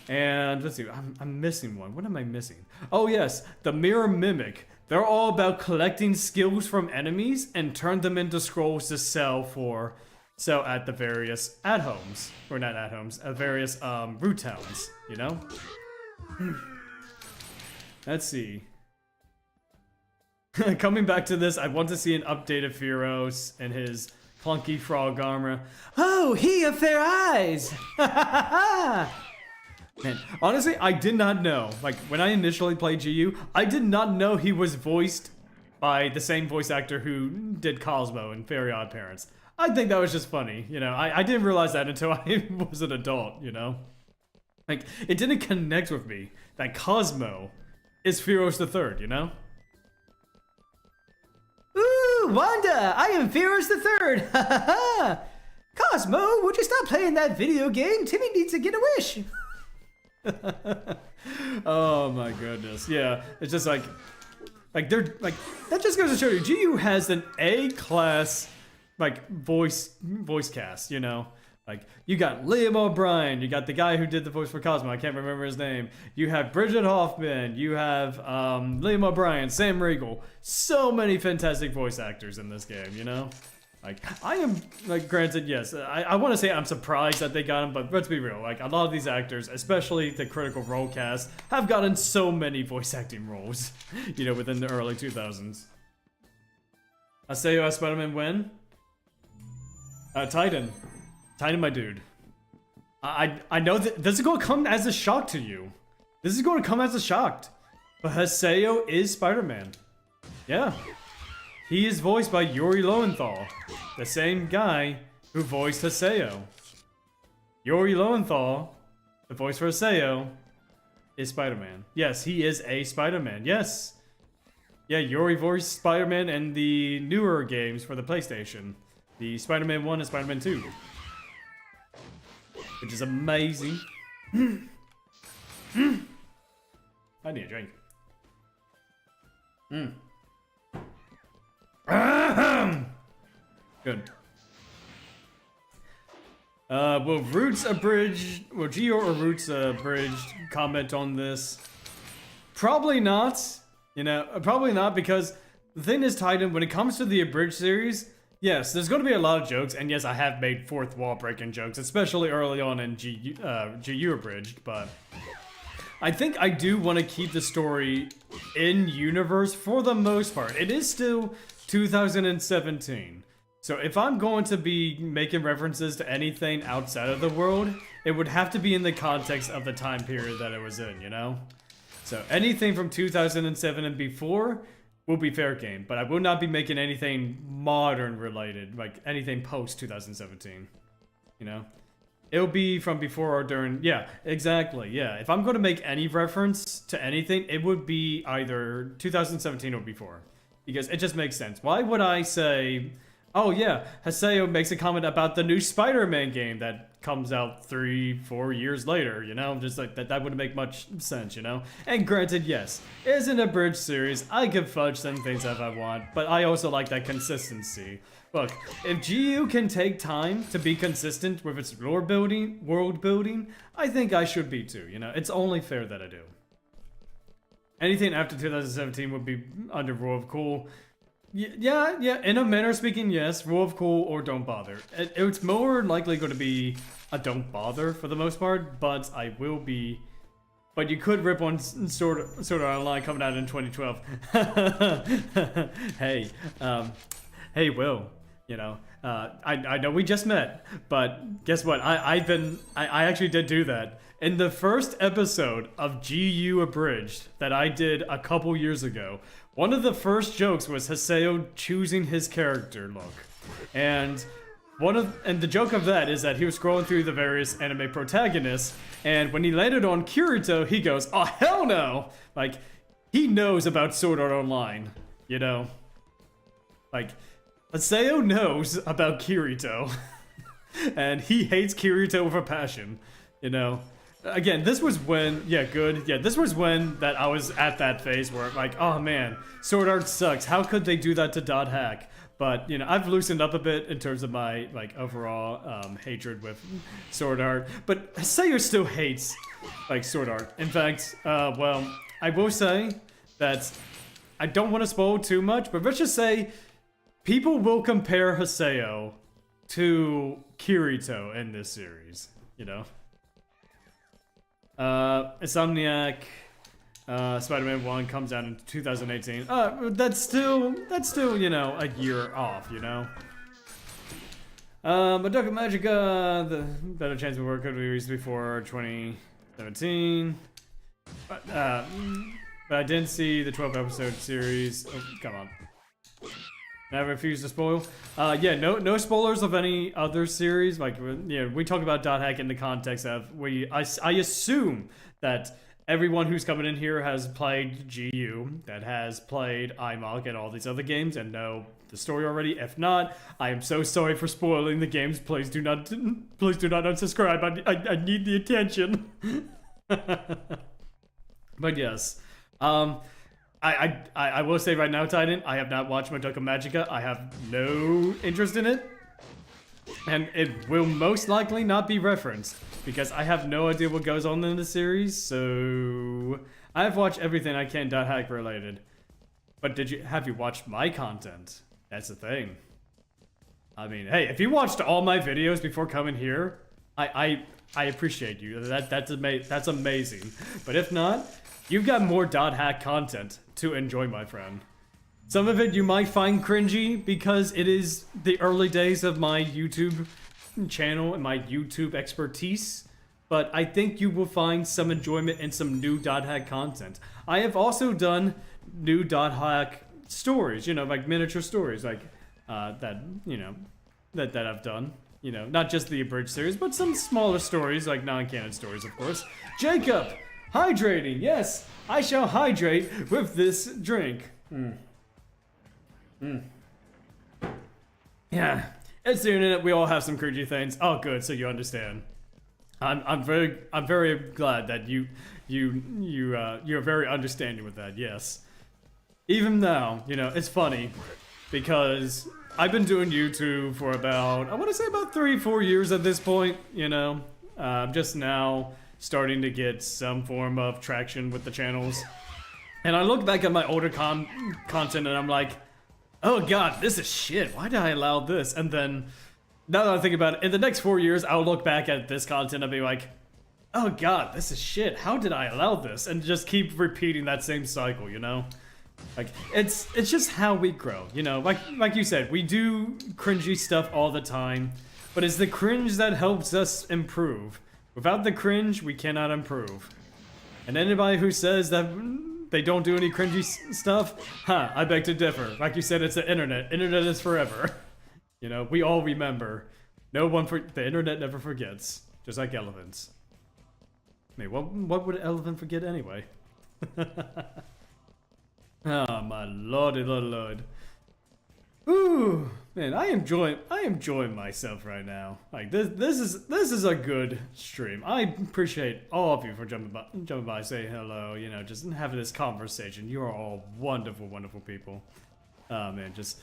And let's see, I'm missing one. What am I missing? Oh yes, the Mirror Mimic. They're all about collecting skills from enemies and turn them into scrolls to sell at the various at-homes. Or not at-homes, at various root towns, you know? Let's see. Coming back to this, I want to see an update of Fearos and his clunky frog armor. Oh, he of fair eyes! Man, honestly, I did not know. Like, when I initially played GU, I did not know he was voiced by the same voice actor who did Cosmo in Very Odd Parents. I think that was just funny, you know? I didn't realize that until I was an adult, you know? Like, it didn't connect with me that Cosmo is Fearos the Third, you know? Ooh, Wanda, I am Fearos the Third! Ha ha ha! Cosmo, would you stop playing that video game? Timmy needs to get a wish! Oh my goodness. Yeah, it's just like they're like, that just goes to show you GU has an A-class like voice cast, you know? Like, you got Liam O'Brien, you got the guy who did the voice for Cosmo, I can't remember his name. You have Bridget Hoffman, you have Liam O'Brien, Sam Riegel. So many fantastic voice actors in this game, you know? Like, I am, like, granted, yes, I want to say I'm surprised that they got him, but let's be real, like, a lot of these actors, especially the Critical Role cast, have gotten so many voice acting roles, you know, within the early 2000s. Haseo as Spider-Man when? Titan, my dude. I know that this is going to come as a shock to you. This is going to come as a shock. But Haseo is Spider-Man. Yeah. He is voiced by Yuri Lowenthal, the same guy who voiced Haseo. Yuri Lowenthal, the voice for Haseo, is Spider-Man. Yes, he is a Spider-Man. Yes. Yeah, Yuri voiced Spider-Man in the newer games for the PlayStation. The Spider-Man 1 and Spider-Man 2. Which is amazing. I need a drink. Good. Will Gio or Roots Abridged comment on this? Probably not. You know, probably not, because the thing is, Titan, when it comes to the Abridged series, yes, there's going to be a lot of jokes, and yes, I have made fourth wall breaking jokes, especially early on in GU Abridged, but I think I do want to keep the story in universe for the most part. It is still 2017. So if I'm going to be making references to anything outside of the world, it would have to be in the context of the time period that it was in, you know? So anything from 2007 and before will be fair game, but I will not be making anything modern related, like anything post 2017, you know? It'll be from before or during, yeah, exactly, yeah. If I'm going to make any reference to anything, it would be either 2017 or before, because it just makes sense. Why would I say, oh yeah, Haseo makes a comment about the new Spider-Man game that comes out 3-4 years later, you know? Just like that wouldn't make much sense, you know? And granted, yes, it is an abridged series. I can fudge some things if I want, but I also like that consistency. Look, if GU can take time to be consistent with its world building, I think I should be too, you know? It's only fair that I do. Anything after 2017 would be under Rule of Cool. Yeah, in a manner speaking, yes, Rule of Cool or Don't Bother. It's more likely going to be a Don't Bother for the most part, but I will be... But you could rip on Sword Art Online coming out in 2012. Hey, hey, Will, you know, I know we just met, but guess what? I actually did do that. In the first episode of GU Abridged that I did a couple years ago, one of the first jokes was Haseo choosing his character look. And the joke of that is that he was scrolling through the various anime protagonists, and when he landed on Kirito, he goes, "Oh hell no!" Like, he knows about Sword Art Online. you know? Like, Haseo knows about Kirito, and he hates Kirito with a passion, you know? Again, this was when, this was when that I was at that phase where, like, oh man, Sword Art sucks. How could they do that to Dot Hack? But, you know, I've loosened up a bit in terms of my, like, overall hatred with Sword Art. But Haseo still hates, like, Sword Art. In fact, well, I will say that I don't want to spoil too much, but let's just say people will compare Haseo to Kirito in this series, you know? Insomniac, Spider-Man 1 comes out in 2018. That's still, you know, a year off, you know? Madoka Magica, the better chance of work could be released before 2017. But I didn't see the 12-episode series. Oh, come on. I refuse to spoil. Yeah, no spoilers of any other series. Like, you know, we talk about Dot Hack in the context of I assume that everyone who's coming in here has played GU, that has played IMOC and all these other games, and know the story already. If not, I am so sorry for spoiling the games. Please do not unsubscribe. I need the attention. But yes, I will say right now, Titan, I have not watched Madoka Magica. I have no interest in it. And it will most likely not be referenced, because I have no idea what goes on in the series, so I've watched everything I can Dot Hack related. But have you watched my content? That's the thing. I mean, hey, if you watched all my videos before coming here, I appreciate you. That's amazing. But if not, you've got more Dot Hack content to enjoy, my friend. Some of it you might find cringy because it is the early days of my YouTube channel and my YouTube expertise, but I think you will find some enjoyment in some new Dot Hack content. I have also done new Dot Hack stories, you know, like miniature stories, like that I've done. You know, not just the abridged series, but some smaller stories, like non-canon stories, of course. Jacob, hydrating. Yes, I shall hydrate with this drink. Yeah, it's the internet. We all have some cringy things. Oh, good. So you understand. I'm very glad that you're very understanding with that. Yes. Even now, you know, it's funny because I've been doing YouTube for about, I want to say about 3-4 years at this point. You know, I'm just now starting to get some form of traction with the channels, and I look back at my older content and I'm like, oh god, this is shit. Why did I allow this? And then, now that I think about it, in the next 4 years, I'll look back at this content and be like, oh god, this is shit. How did I allow this? And just keep repeating that same cycle, you know? Like, it's just how we grow, you know? Like you said, we do cringy stuff all the time, but it's the cringe that helps us improve. Without the cringe, we cannot improve. And anybody who says that they don't do any cringy stuff, I beg to differ. Like you said, it's the internet. Internet is forever. You know, we all remember. The internet never forgets. Just like elephants. I mean, what would an elephant forget anyway? Oh my lordy lord. Ooh, man, I enjoy myself right now. Like this is a good stream. I appreciate all of you for jumping by, say hello, you know, just having this conversation. You are all wonderful, wonderful people. Man, just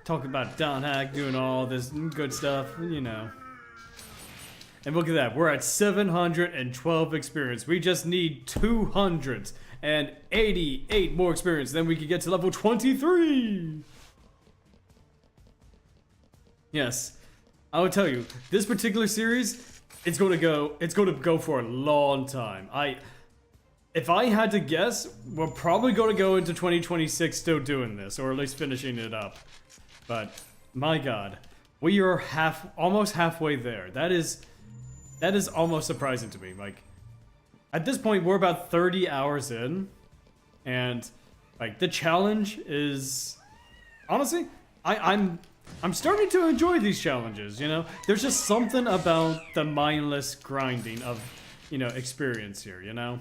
talking about Dot Hack, doing all this good stuff, you know. And look at that, we're at 712 experience. We just need 288 more experience, then we can get to level 23. Yes, I will tell you, this particular series, it's going to go for a long time. If I had to guess, we're probably going to go into 2026 still doing this, or at least finishing it up. But my god, we are almost halfway there. That is almost surprising to me. Like, at this point, we're about 30 hours in, and like the challenge is, honestly, I'm starting to enjoy these challenges. You know, there's just something about the mindless grinding of, you know, experience here. You know,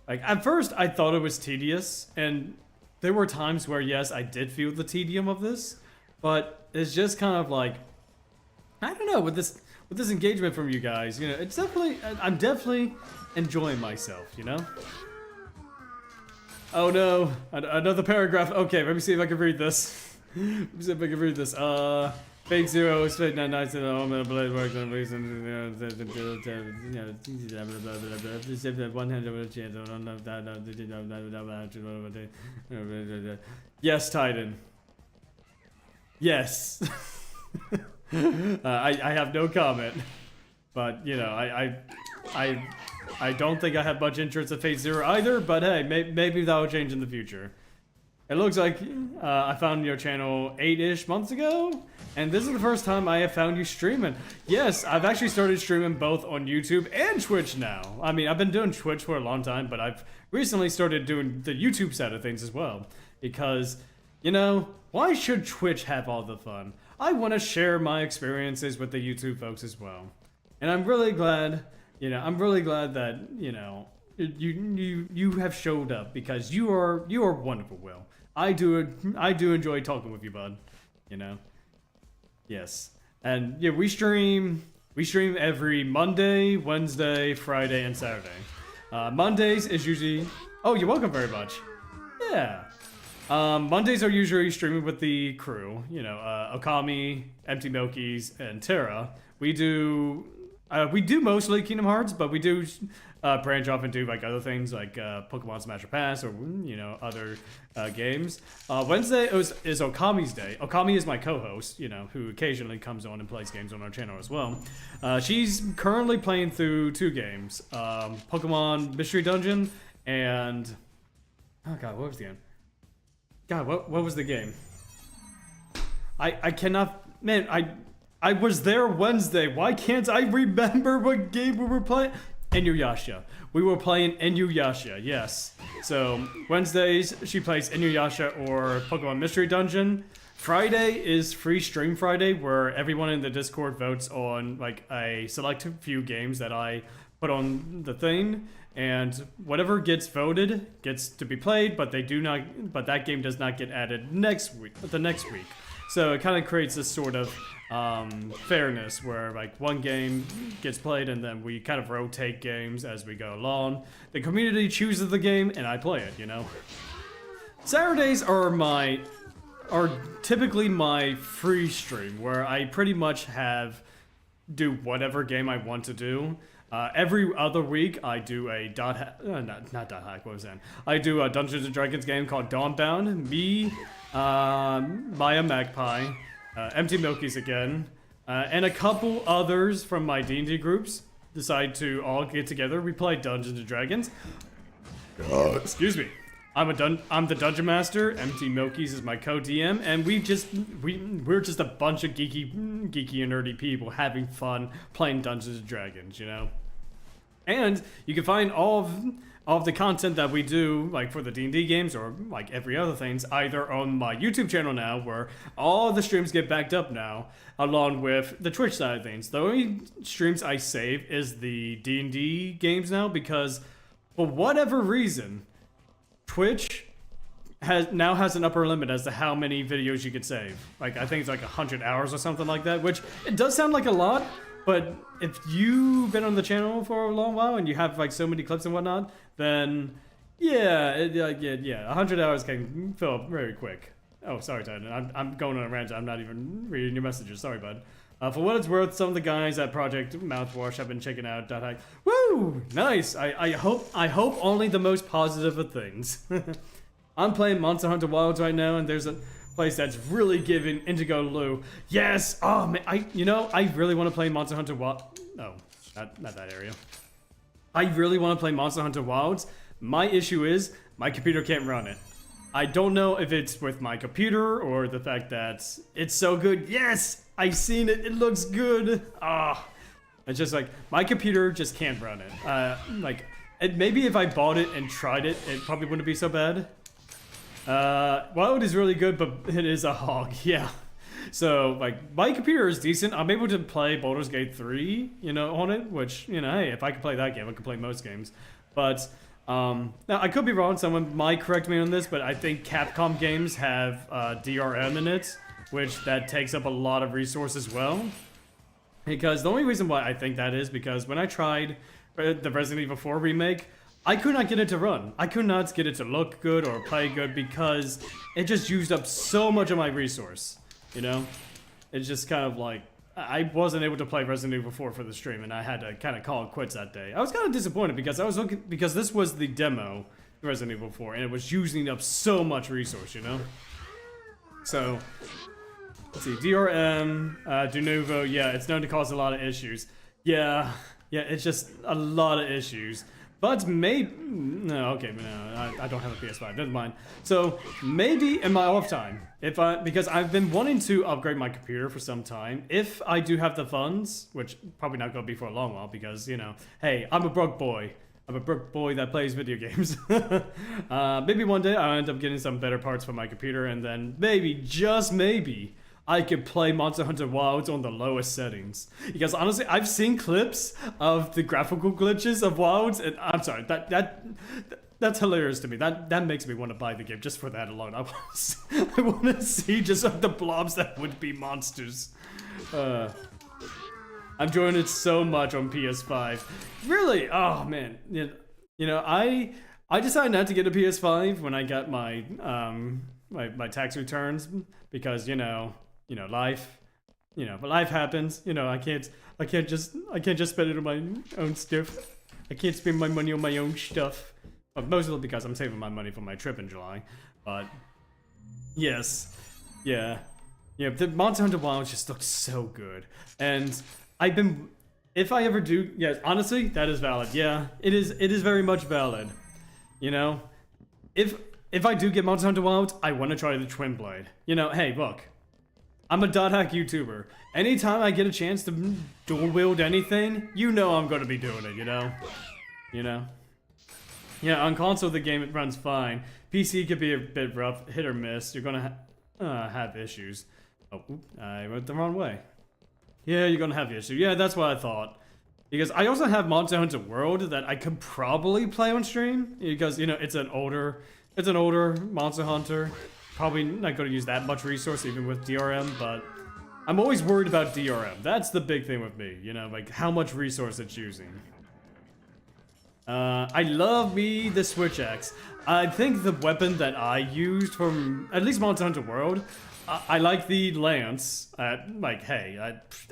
like at first I thought it was tedious, and there were times where, yes, I did feel the tedium of this, but it's just kind of like, I don't know, with this engagement from you guys, you know, it's definitely, I'm definitely enjoying myself, you know? Oh no, another paragraph. Okay, let me see if I can read this. Let me see if I can read this. Fake zero, fake 99, and blade work on reason. Yes, Titan. Yes. I have no comment, but you know, I don't think I have much interest in Fate Zero either. But hey, maybe that will change in the future. It looks like I found your channel 8-ish months ago, and this is the first time I have found you streaming. Yes, I've actually started streaming both on YouTube and Twitch now. I mean, I've been doing Twitch for a long time, but I've recently started doing the YouTube side of things as well. Because, you know, why should Twitch have all the fun? I want to share my experiences with the YouTube folks as well. And I'm really glad, you know, that, you know, you have showed up, because you are wonderful, Will. I do enjoy talking with you, bud. You know. Yes. And yeah, we stream every Monday, Wednesday, Friday, and Saturday. Mondays is usually, oh, you're welcome very much. Yeah. Mondays are usually streaming with the crew, you know, Okami, Empty Milkies, and Terra. We do mostly Kingdom Hearts, but we do branch off and do like other things like Pokemon Smash or Pass, or you know, other games. Wednesday is Okami's day. Okami is my co-host, you know, who occasionally comes on and plays games on our channel as well. She's currently playing through 2 games, Pokemon Mystery Dungeon and, oh god, what was the game? God, what was the game? I cannot, man, I was there Wednesday. Why can't I remember what game we were playing? Inuyasha. We were playing Inuyasha, yes. So, Wednesdays, she plays Inuyasha or Pokemon Mystery Dungeon. Friday is Free Stream Friday, where everyone in the Discord votes on, like, a select few games that I put on the thing. And whatever gets voted gets to be played, but that game does not get added the next week. So it kind of creates this sort of fairness where like one game gets played and then we kind of rotate games as we go along. The community chooses the game and I play it, you know. Saturdays are typically my free stream, where I pretty much do whatever game I want to do. Every other week, I do a I do a Dungeons and Dragons game called Dawnbound. Me, Maya Magpie, Empty Milkies again, and a couple others from my D&D groups decide to all get together. We play Dungeons and Dragons. Excuse me. I'm the Dungeon Master. Empty Milkies is my co-DM, and we're just a bunch of geeky and nerdy people having fun playing Dungeons and Dragons, you know. And you can find all of the content that we do, like for the D&D games or like every other things, either on my YouTube channel now, where all the streams get backed up now, along with the Twitch side of things. The only streams I save is the D&D games now, because for whatever reason, Twitch now has an upper limit as to how many videos you could save. Like, I think it's like 100 hours or something like that, which it does sound like a lot, but if you've been on the channel for a long while and you have like so many clips and whatnot, then yeah, 100 hours can fill up very quick. Oh, sorry, Titan. I'm going on a rant. I'm not even reading your messages. Sorry, bud. For what it's worth, some of the guys at Project Mouthwash have been checking out .hack. Woo! Nice! I hope only the most positive of things. I'm playing Monster Hunter Wilds right now, and there's a place that's really giving Indigo Lou. Yes! Oh, man, I really want to play Monster Hunter Wilds. No, not that area. I really want to play Monster Hunter Wilds. My issue is, my computer can't run it. I don't know if it's with my computer or the fact that it's so good. Yes! I've seen it. It looks good. Ah, it's just like my computer just can't run it. Maybe if I bought it and tried it, it probably wouldn't be so bad. Wild is really good, but it is a hog. Yeah. So like my computer is decent. I'm able to play Baldur's Gate 3, on it. Which hey, if I could play that game, I could play most games. But Now I could be wrong, someone might correct me on this, but I think Capcom games have DRM in it, which that takes up a lot of resources as well. Because the only reason why I think that is because when I tried the Resident Evil 4 remake, I could not get it to run. I could not get it to look good or play good because it just used up so much of my resource, you know? It's just kind of like, I wasn't able to play Resident Evil 4 for the stream, and I had to kind of call it quits that day. I was kind of disappointed because I was looking, because this was the demo Resident Evil 4, and it was using up so much resource, you know? So, let's see, DRM, de novo, yeah, it's known to cause a lot of issues. Yeah, it's just a lot of issues. But maybe, no, okay, no, I don't have a PS5, never mind. So, maybe in my off time, because I've been wanting to upgrade my computer for some time, if I do have the funds, which probably not gonna be for a long while, because, you know, hey, I'm a broke boy. I'm a broke boy that plays video games. Maybe one day I'll end up getting some better parts for my computer, and then maybe, just maybe, I could play Monster Hunter Wilds on the lowest settings. Because honestly, I've seen clips of the graphical glitches of Wilds, and I'm sorry, that's hilarious to me. That makes me want to buy the game just for that alone. I want to see just like the blobs that would be monsters. I'm enjoying it so much on PS5. Really? Oh man, you know, I decided not to get a PS5 when I got my my tax returns because life, but life happens. I can't just spend it on my own stuff. I can't spend my money on my own stuff. But mostly because I'm saving my money for my trip in July. But yes, yeah, the Monster Hunter Wilds just looks so good, and if I ever do, yes, honestly, that is valid. Yeah, it is very much valid. If I do get Monster Hunter Wilds, I want to try the Twin Blade. Hey, look. I'm a .hack YouTuber. Anytime I get a chance to dual wield anything, I'm going to be doing it, Yeah, on console the game it runs fine. PC could be a bit rough, hit or miss. You're going to have issues. Oh, I went the wrong way. Yeah, you're going to have issues. Yeah, that's what I thought. Because I also have Monster Hunter World that I could probably play on stream. Because, it's an older Monster Hunter. Probably not going to use that much resource even with DRM, but I'm always worried about DRM. That's the big thing with me, like how much resource it's using. I love me the Switch Axe. I think the weapon that I used from at least Monster Hunter World, I like the lance. Hey,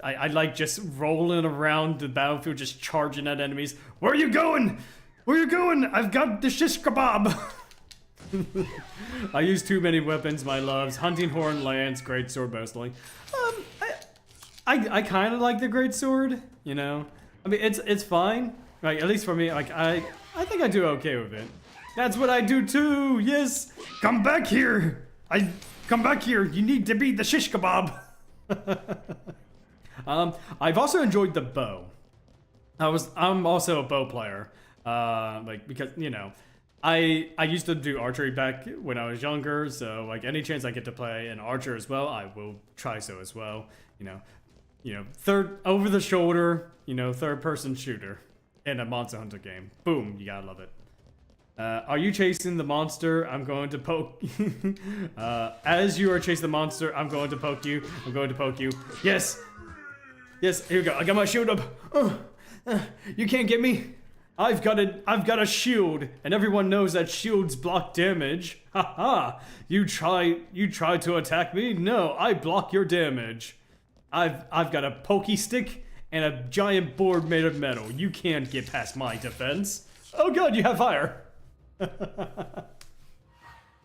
I like just rolling around the battlefield, just charging at enemies. Where are you going? Where are you going? I've got the shish kebab. I use too many weapons, my loves. Hunting horn, lance, greatsword mostly. I kind of like the greatsword, I mean, it's fine. Like, at least for me, like, I think I do okay with it. That's what I do too, yes! Come back here! Come back here, you need to be the shish kebab! I've also enjoyed the bow. I'm also a bow player. Because, I used to do archery back when I was younger, so like any chance I get to play an archer as well, I will try so as well. Third over the shoulder, third person shooter in a Monster Hunter game. Boom, you gotta love it. Are you chasing the monster? I'm going to poke. As you are chasing the monster, I'm going to poke you. I'm going to poke you. Yes, here we go. I got my shield up. You can't get me. I've got a shield, and everyone knows that shields block damage. Haha! You try to attack me? No, I block your damage. I've got a pokey stick and a giant board made of metal. You can't get past my defense. Oh god, you have fire!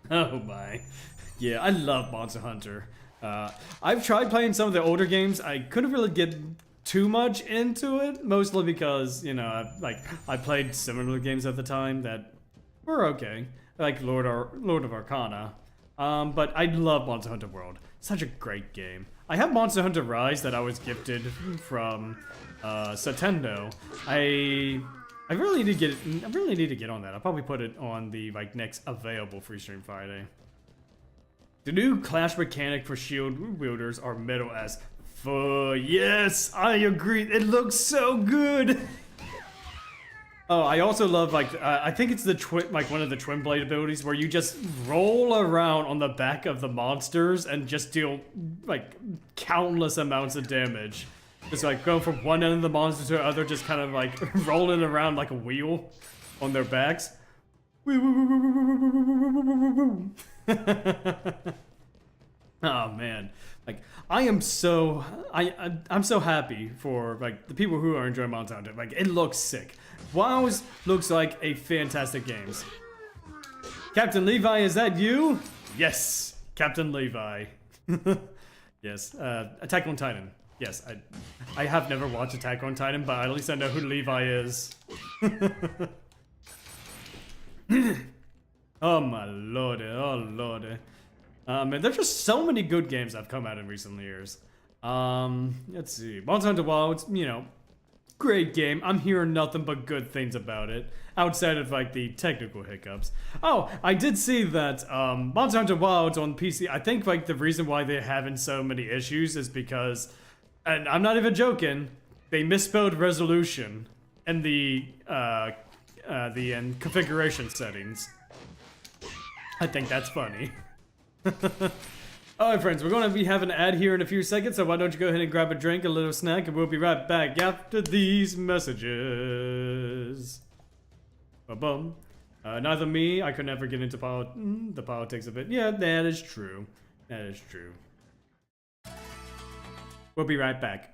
Oh my. Yeah, I love Monster Hunter. I've tried playing some of the older games. I couldn't really get too much into it, mostly because, I played similar games at the time that were okay, like Lord of Arcana. But I love Monster Hunter World. Such a great game. I have Monster Hunter Rise that I was gifted from Satendo. I really need to get on that. I'll probably put it on the next available Free Stream Friday. The new clash mechanic for shield wielders are metal as yes, I agree. It looks so good. Oh, I also love like I think it's the twin, like one of the twin blade abilities where you just roll around on the back of the monsters and just deal like countless amounts of damage. Just like going from one end of the monster to the other, just kind of like rolling around like a wheel on their backs. Oh man, like I'm so happy for like the people who are enjoying Monster Hunter. Like it looks sick. WoW's looks like a fantastic game. Captain Levi, is that you? Yes, Captain Levi. Yes, Attack on Titan. Yes, I have never watched Attack on Titan, but at least I know who Levi is. Oh my lordy, oh lordy. Man, there's just so many good games that have come out in recent years. Let's see. Monster Hunter Wilds, you know, great game. I'm hearing nothing but good things about it, outside of like the technical hiccups. Oh, I did see that Monster Hunter Wilds on PC, I think like the reason why they're having so many issues is because, and I'm not even joking, they misspelled resolution in the configuration settings. I think that's funny. Alright friends, we're going to be having an ad here in a few seconds, so why don't you go ahead and grab a drink, a little snack, and we'll be right back after these messages. Ba-bum. Neither me, I could never get into the politics of it. Yeah, that is true. That is true. We'll be right back.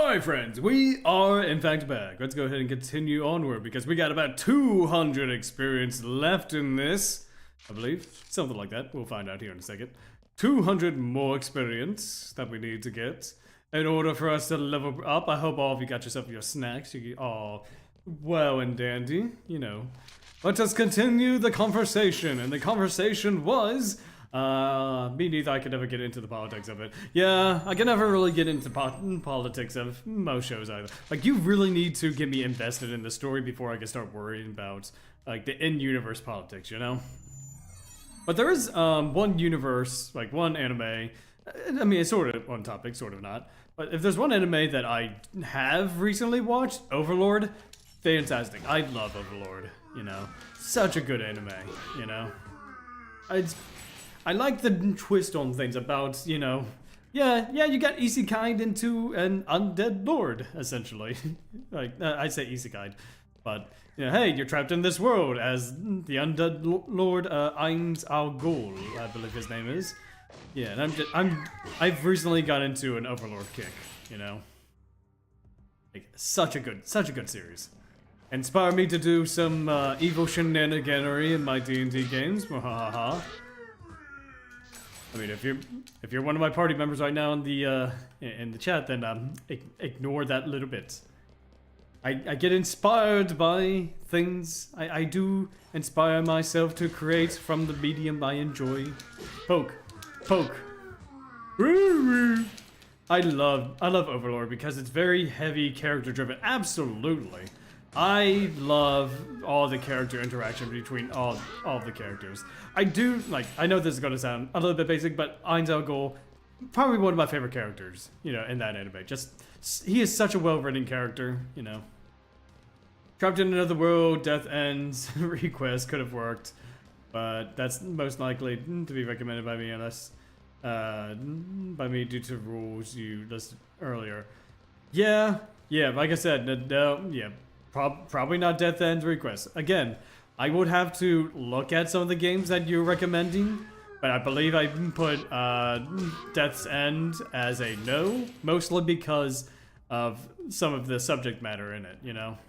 Alright friends, we are in fact back. Let's go ahead and continue onward because we got about 200 experience left in this. I believe. Something like that. We'll find out here in a second. 200 more experience that we need to get in order for us to level up. I hope all of you got yourself your snacks. You all well and dandy, you know. Let us continue the conversation. And the conversation was... me neither. I could never get into the politics of it. Yeah, I can never really get into politics of most shows either. Like, you really need to get me invested in the story before I can start worrying about, like, the in-universe politics, you know? But there is, one universe, like, one anime, I mean, it's sort of one topic, sort of not. But if there's one anime that I have recently watched, Overlord, fantastic. I love Overlord, you know? Such a good anime, you know? I like the twist on things about, you know, yeah, you got isekai'd into an undead lord, essentially. Like, I say isekai'd, but, you know, hey, you're trapped in this world as the undead lord, Ainz Al Ghul, I believe his name is. Yeah, and I've recently got into an Overlord kick, you know. Like, such a good series. Inspired me to do some, evil shenaniganery in my D&D games, mwahaha. I mean, if you're one of my party members right now in the chat, then ignore that little bit. I get inspired by things. I do inspire myself to create from the medium I enjoy. Poke. I love Overlord because it's very heavy character driven. Absolutely. I love all the character interaction between all of the characters. I do, like, I know this is going to sound a little bit basic, but Ainz Al Ghul, probably one of my favorite characters, you know, in that anime. Just, he is such a well-written character, you know. Trapped in another world, death ends, request could have worked, but that's most likely to be recommended by me unless, by me due to rules you listed earlier. Yeah, like I said, no, yeah. Probably not Death End's request. Again, I would have to look at some of the games that you're recommending, but I believe I put Death's End as a no, mostly because of some of the subject matter in it, you know?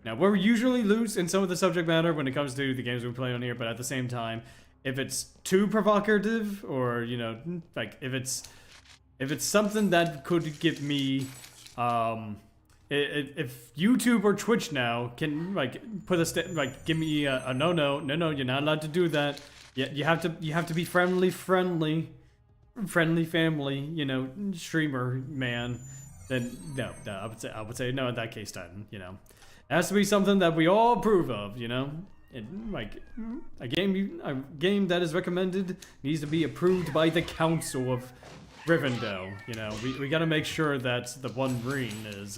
Now, we're usually loose in some of the subject matter when it comes to the games we play on here, but at the same time, if it's too provocative, or, you know, like, if it's something that could give me, if YouTube or Twitch now can, like, put give me a no, you're not allowed to do that. You have to be friendly family, you know, streamer man. Then no, I would say no in that case. Then, you know, it has to be something that we all approve of, you know. Like a game that is recommended needs to be approved by the Council of Rivendell. You know, we got to make sure that the One Ring is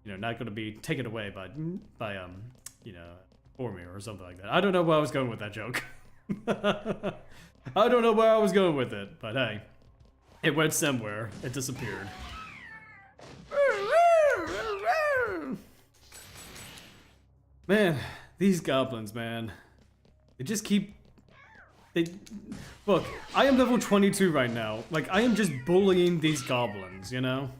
you know, not going to be taken away by you know, Boromir or something like that. I don't know where I was going with that joke. I don't know where I was going with it, but hey, it went somewhere. It disappeared. Man, these goblins, man, they just keep. Look, I am level 22 right now. Like, I am just bullying these goblins, you know?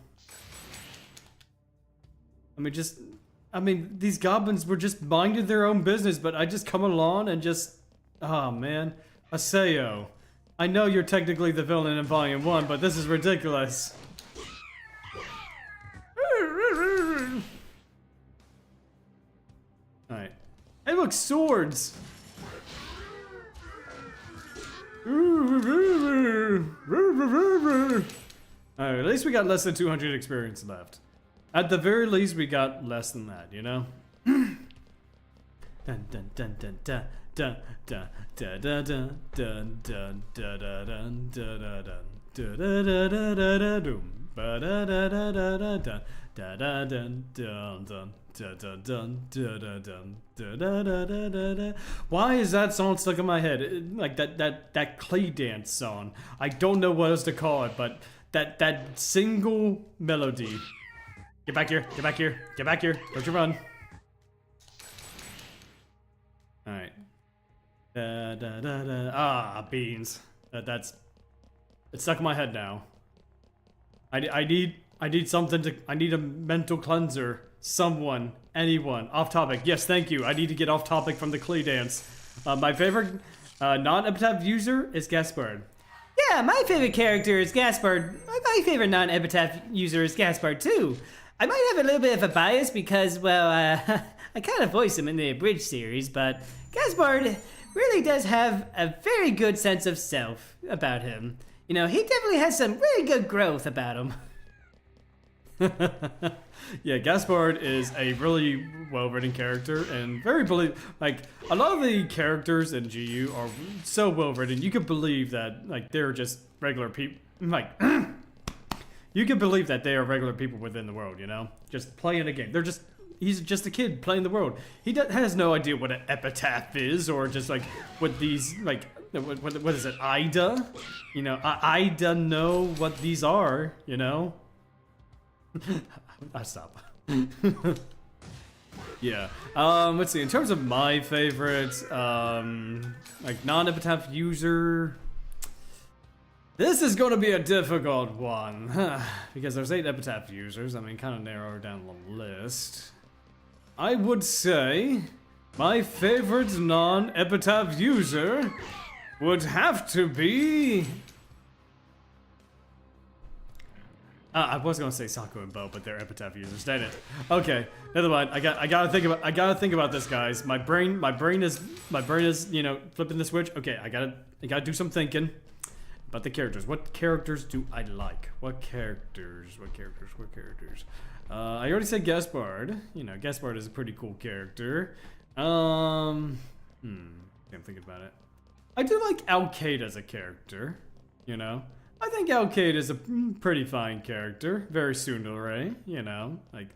I mean, these goblins were just minding their own business, but I just come along and just... Oh, man. Haseo. I know you're technically the villain in Volume 1, but this is ridiculous. Alright. Hey, look, swords! Alright, at least we got less than 200 experience left. At the very least, we got less than that, you know? Dun dun dun dun dun dun dun dun dun dun dun dun dun dun dun. Why is that song stuck in my head? Like that clay dance song. I don't know what else to call it, but that single melody. Get back here, get back here, get back here. Don't you run. Alright. Ah, beans. It's stuck in my head now. I I need something to. I need a mental cleanser. Someone, anyone, off topic. Yes, thank you. I need to get off topic from the Klee dance. My favorite non-epitaph user is Gaspard. Yeah, my favorite character is Gaspard. My favorite non-epitaph user is Gaspard too. I might have a little bit of a bias because, well, I kind of voice him in the Abridged series, but Gaspard really does have a very good sense of self about him. You know, he definitely has some really good growth about him. Yeah, Gaspard is a really well-written character and very like a lot of the characters in GU are so well-written. You could believe that like they're just regular people. Like you can believe that they are regular people within the world. You know, just playing a game. He's just a kid playing the world. He has no idea what an epitaph is or just like what these like what is it, Ida? You know, Ida know what these are. You know. I stop. Yeah. Let's see. In terms of my favorites, like non-epitaph user, this is going to be a difficult one because there's 8 epitaph users. I mean, kind of narrow down the list. I would say my favorite non-epitaph user would have to be. I was gonna say Saku and Bo, but they're epitaph users. Dang it. Okay, never mind. I gotta think about this, guys. My brain is, you know, flipping the switch. Okay, I gotta do some thinking about the characters. What characters do I like? What characters? I already said Gaspard. You know, Gaspard is a pretty cool character. I'm thinking about it. I do like Alcade as a character. You know. I think Alcade is a pretty fine character, very tsundere, you know, like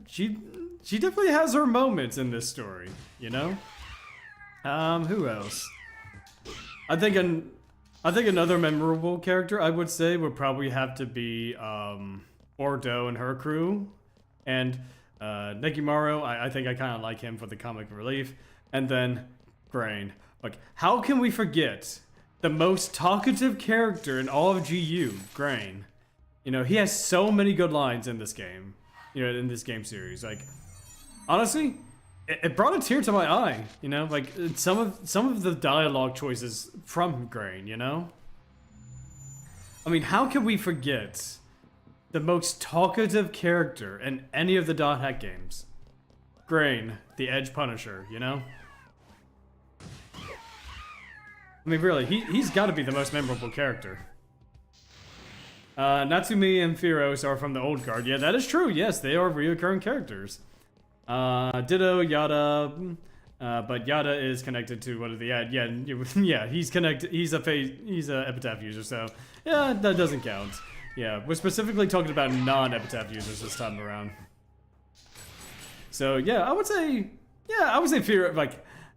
she definitely has her moments in this story, you know. Who else? I think another memorable character I would say would probably have to be Bordeaux and her crew, and Negimaru. I think I kind of like him for the comic relief, and then Grain. Like, how can we forget the most talkative character in all of GU, Grain? You know, he has so many good lines in this game. You know, in this game series. Like, honestly, it brought a tear to my eye. You know, like some of the dialogue choices from Grain. You know, I mean, how can we forget the most talkative character in any of the Dot Hack games? Grain, the Edge Punisher. You know. I mean, really, he's got to be the most memorable character. Natsumi and Firos are from the old guard. Yeah, that is true. Yes, they are reoccurring characters. Ditto, Yada, but Yada is connected to one of the yeah, he's connected. He's a epitaph user, so yeah, that doesn't count. Yeah, we're specifically talking about non-epitaph users this time around. So yeah, I would say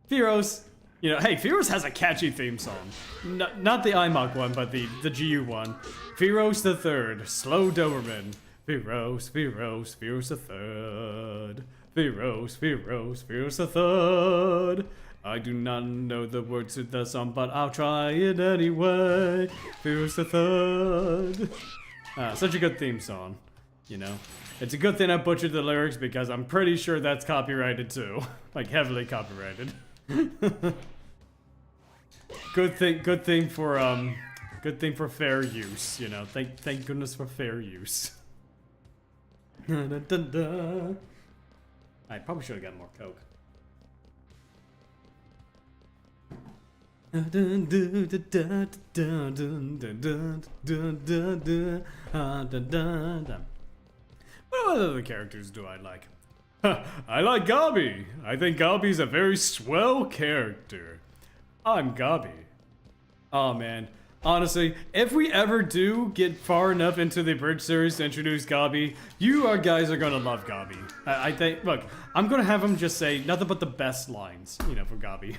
Firos. You know, hey, Firos has a catchy theme song. Not the IMOC one, but the GU one. Firos the Third, Slow Doberman. Firos the Third. Firos the Third. I do not know the words to the song, but I'll try it anyway. Firos the Third. Such a good theme sing, you know. It's a good thing I butchered the lyrics because I'm pretty sure that's copyrighted too. Like, heavily copyrighted. Good thing for fair use, you know. Thank goodness for fair use. I probably should have gotten more Coke. What other characters do I like? I like Gabi. I think Gabi's a very swell character. I'm Gabi. Oh man, honestly, if we ever do get far enough into the Bridge series to introduce Gabi, you guys are gonna love Gabi. I think, look, I'm gonna have him just say nothing but the best lines, you know, for Gabi.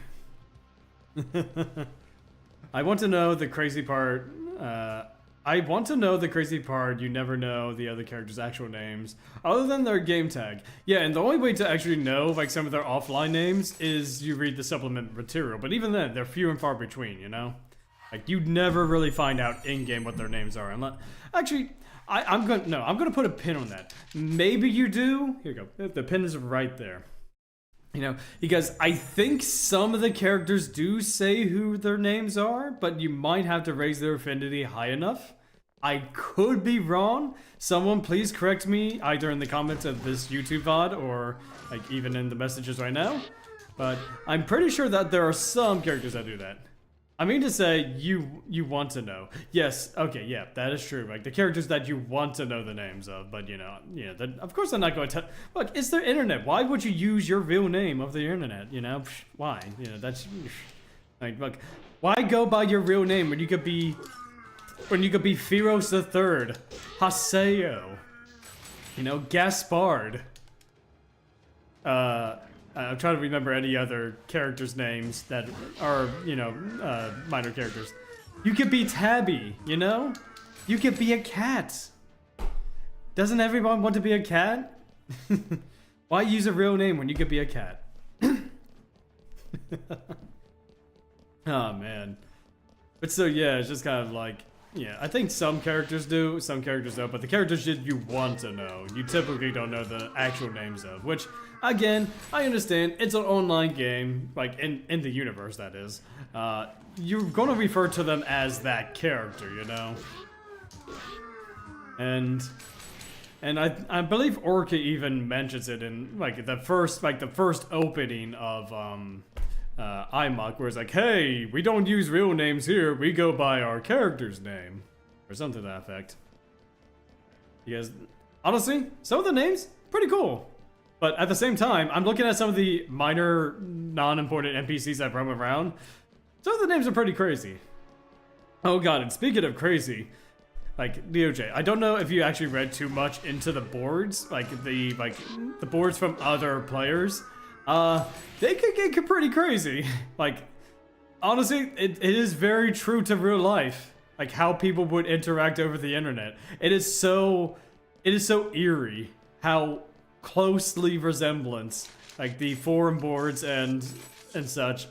I want to know the crazy part. You never know the other characters' actual names, other than their game tag. Yeah, and the only way to actually know, like, some of their offline names is you read the supplement material. But even then, they're few and far between, you know? Like, you'd never really find out in-game what their names are. Actually, I'm gonna put a pin on that. Maybe you do. Here you go. The pin is right there. You know, because I think some of the characters do say who their names are, but you might have to raise their affinity high enough. I could be wrong. Someone please correct me either in the comments of this YouTube VOD or like even in the messages right now. But I'm pretty sure that there are some characters that do that. I mean to say, you want to know. Yes, okay, yeah, that is true. Like, the characters that you want to know the names of, but, you know, yeah, of course they're not going to... Look, it's the internet. Why would you use your real name of the internet, you know? Why? You know, that's... Like, look, why go by your real name when you could be... When you could be Feros the Third, Haseo, you know, Gaspard, I'm trying to remember any other characters' names that are, you know, minor characters. You could be Tabby, you know? You could be a cat. Doesn't everyone want to be a cat? Why use a real name when you could be a cat? Oh, man. But so, yeah, it's just kind of like, yeah, I think some characters do, some characters don't, but the characters that you want to know, you typically don't know the actual names of, which, again, I understand, it's an online game, like, in the universe, that is. You're gonna refer to them as that character, you know? And I believe Orca even mentions it in, like, the first opening of, iMuck, where it's like, hey, we don't use real names here, we go by our character's name. Or something to that effect. Because, honestly, some of the names, pretty cool. But at the same time, I'm looking at some of the minor, non-important NPCs that roam around. Some of the names are pretty crazy. Oh god, and speaking of crazy, like, DOJ, I don't know if you actually read too much into the boards, like the boards from other players. They could get pretty crazy. Like, honestly, it is very true to real life. Like, how people would interact over the internet. It is so eerie how closely resemblance, like, the forum boards and such,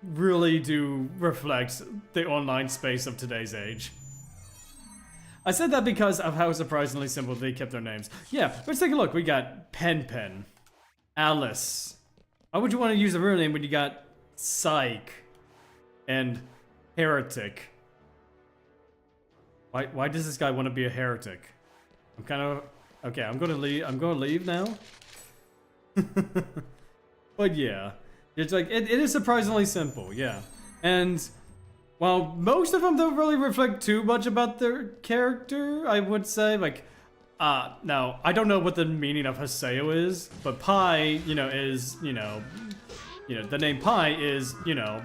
really do reflect the online space of today's age. I said that because of how surprisingly simple they kept their names. Yeah, let's take a look. We got Pen, Alice. Why would you want to use a real name when you got Psych and Heretic? Why does this guy want to be a heretic? I'm kind of... Okay, I'm gonna leave now. But yeah, it's like, it is surprisingly simple, yeah. And while most of them don't really reflect too much about their character, I would say, like, now, I don't know what the meaning of Haseo is, but pi, you know, is, you know, the name pi is, you know,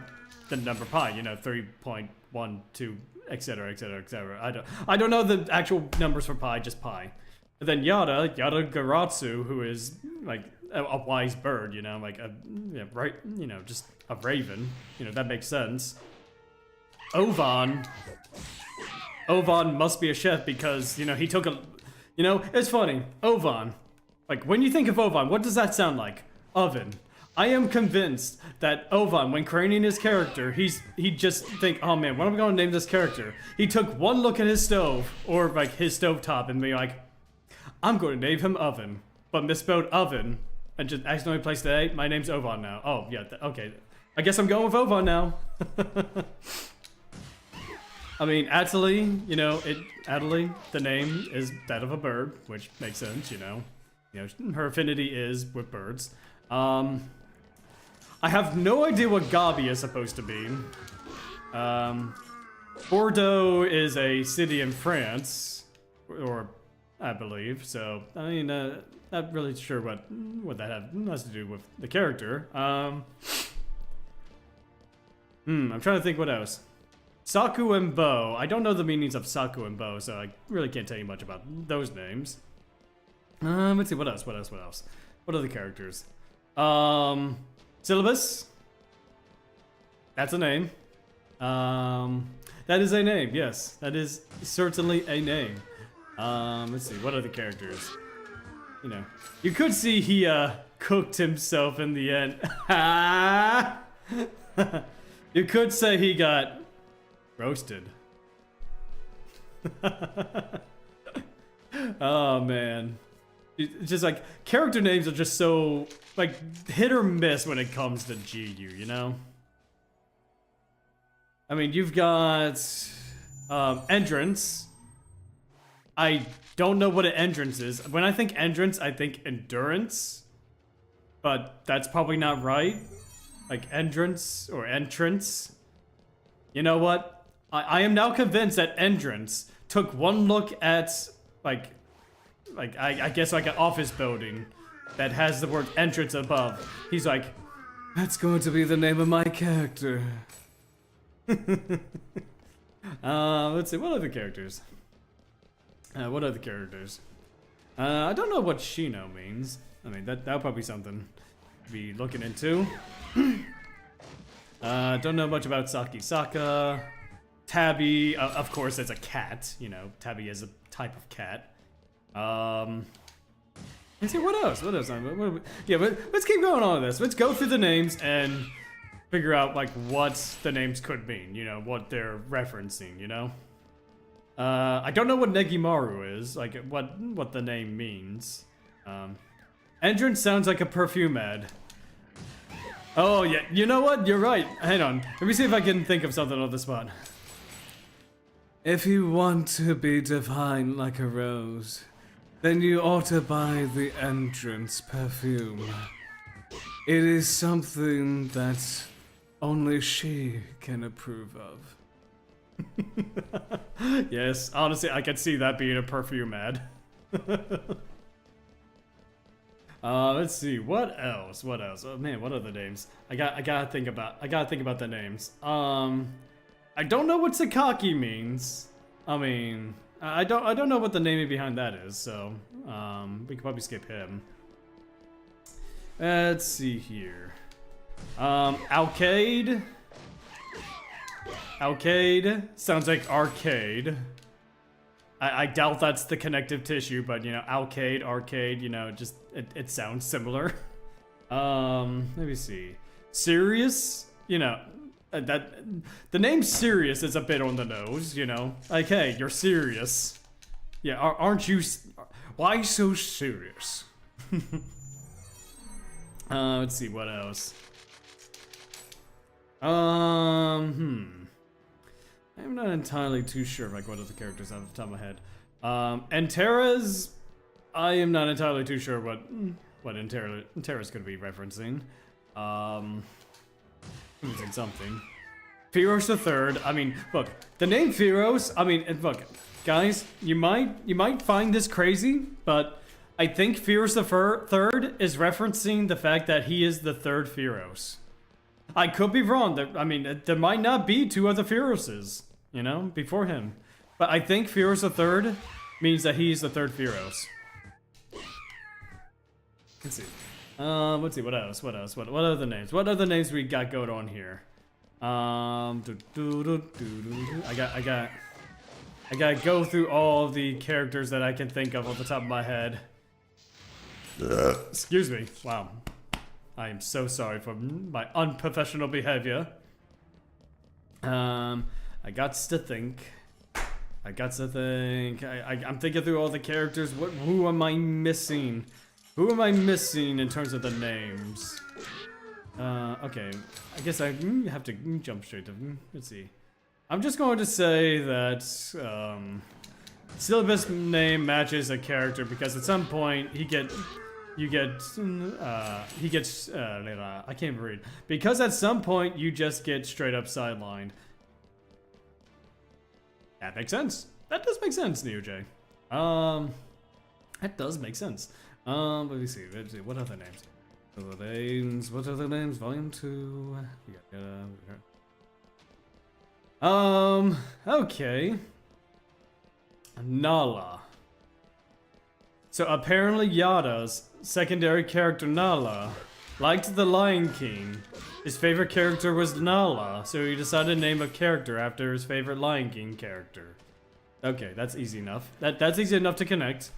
the number pi, you know, 3.12, etc., etc., etc. I don't know the actual numbers for pi, just pi. But then Yada Garatsu, who is, like, a wise bird, you know, like, yeah, right, you know, just a raven, you know, that makes sense. Ovan must be a chef because, you know, he took a... You know, it's funny. Ovan. Like, when you think of Ovan, what does that sound like? Oven. I am convinced that Ovan, when creating his character, he just think, oh man, what am I going to name this character? He took one look at his stove, or like his stovetop, and be like, I'm going to name him Oven, but misspelled oven, and just accidentally placed the A. My name's Ovan now. Oh, yeah, okay. I guess I'm going with Ovan now. I mean, Atali, you know, Atali, the name is that of a bird, which makes sense, you know. You know, her affinity is with birds. I have no idea what Gabi is supposed to be. Bordeaux is a city in France, or I believe, so, I mean, not really sure what that has to do with the character. I'm trying to think what else. Saku and Bo. I don't know the meanings of Saku and Bo, so I really can't tell you much about those names. Let's see, what else? What are the characters? Syllabus. That's a name. That is a name, yes. That is certainly a name. Let's see, what are the characters? You know, you could see he, cooked himself in the end. You could say he got roasted. Oh man. It's just like, character names are just so, like, hit or miss when it comes to GU, you know? I mean, you've got, entrance. I don't know what an entrance is. When I think entrance, I think endurance. But that's probably not right. Like, entrance or entrance. You know what? I am now convinced that entrance took one look at, like I guess like an office building that has the word entrance above. He's like, that's going to be the name of my character. Let's see, what other characters? I don't know what Shino means. I mean, that'll probably be something to be looking into. Don't know much about Sakisaka. Tabby, of course, it's a cat. You know, Tabby is a type of cat. Let's see, what else? Yeah, but let's keep going on with this. Let's go through the names and figure out, like, what the names could mean. You know, what they're referencing, you know? I don't know what Negimaru is, like, what the name means. Entrance sounds like a perfume ad. Oh, yeah, you know what? You're right. Hang on. Let me see if I can think of something on the spot. If you want to be divine like a rose, then you ought to buy the entrance perfume. It is something that only she can approve of. Yes, honestly, I could see that being a perfume ad. Let's see, what else? Oh man, what other names? I gotta think about the names. I don't know what Sakaki means. I mean, I don't know what the naming behind that is, so we could probably skip him. Let's see here. Alcade sounds like arcade. I doubt that's the connective tissue, but you know, arcade, you know, just it sounds similar. Let me see. Sirius, you know, that the name Sirius is a bit on the nose, you know. Like, hey, you're serious. Yeah, aren't you? Why so serious? Let's see what else. I'm not entirely too sure like what other characters off the top of my head. Antares, I am not entirely too sure what Antares could be referencing. Using something. Firos the Third. I mean, look, the name Firos. I mean, look, guys, you might find this crazy, but I think Firos the Third is referencing the fact that he is the third Firos. I could be wrong. I mean, there might not be two other Firoses, you know, before him. But I think Firos the Third means that he's the third Firos. Let's see. Let's see, what else? What other names? What other names we got going on here? I gotta go through all the characters that I can think of off the top of my head. Excuse me. Wow. I am so sorry for my unprofessional behavior. I got to think. I'm thinking through all the characters. Who am I missing? Who am I missing in terms of the names? Okay. I guess I have to jump straight to. Let's see. I'm just going to say that Syllabus name matches a character because at some point I can't read. Because at some point you just get straight up sidelined. That makes sense. That does make sense, NeoJ. That does make sense. Let me see. What other names? What other names? Volume 2. Okay. Nala. So apparently Yada's secondary character Nala liked the Lion King. His favorite character was Nala, so he decided to name a character after his favorite Lion King character. Okay, that's easy enough. That's easy enough to connect.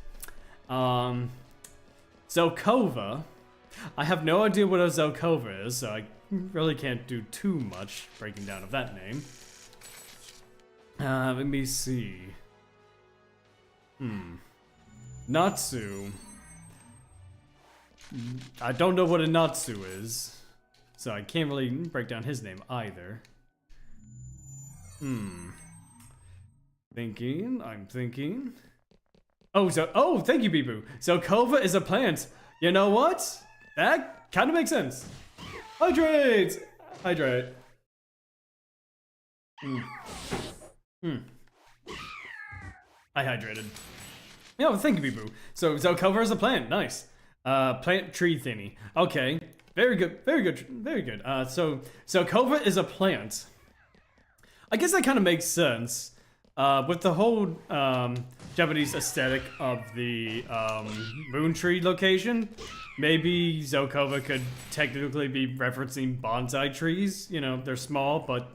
Zelkova. I have no idea what a Zelkova is, so I really can't do too much breaking down of that name. Let me see. Natsu. I don't know what a Natsu is, so I can't really break down his name either. I'm thinking. Oh, thank you, Bibu. So Kova is a plant. You know what? That kind of makes sense. Hydrate! Hydrate. I hydrated. Yeah, thank you, Bibu. So Kova is a plant. Nice. Plant tree thingy. Okay. Very good. Very good. Very good. So Kova is a plant. I guess that kind of makes sense. With the whole Japanese aesthetic of the moon tree location, maybe Zelkova could technically be referencing bonsai trees. You know, they're small, but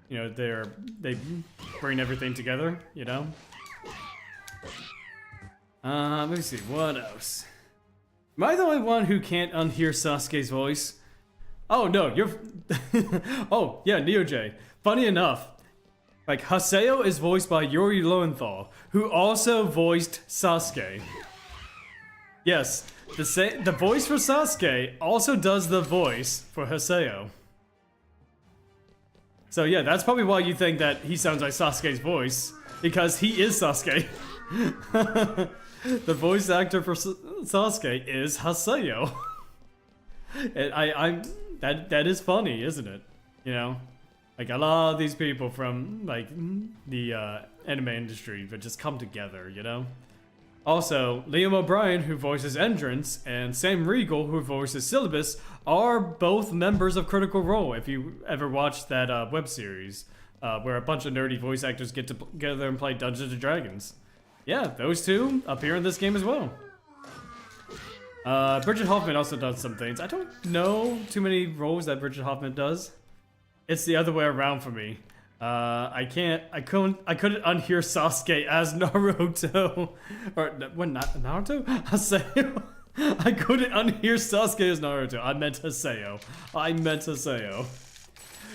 you know they bring everything together. You know. Let me see what else. Am I the only one who can't unhear Sasuke's voice? Oh no, you're. Oh yeah, NeoJ. Funny enough. Like, Haseo is voiced by Yuri Lowenthal, who also voiced Sasuke. Yes, the voice for Sasuke also does the voice for Haseo. So yeah, that's probably why you think that he sounds like Sasuke's voice, because he is Sasuke. The voice actor for Sasuke is Haseo. And that is funny, isn't it? You know? Like, a lot of these people from, like, the anime industry would just come together, you know? Also, Liam O'Brien, who voices Entrance, and Sam Riegel, who voices Syllabus, are both members of Critical Role, if you ever watched that web series, where a bunch of nerdy voice actors get together and play Dungeons & Dragons. Yeah, those two appear in this game as well. Bridget Hoffman also does some things. I don't know too many roles that Bridget Hoffman does. It's the other way around for me. I couldn't unhear Sasuke as Naruto. Or, what, not Naruto? Haseo. I couldn't unhear Sasuke as Naruto. I meant Haseo.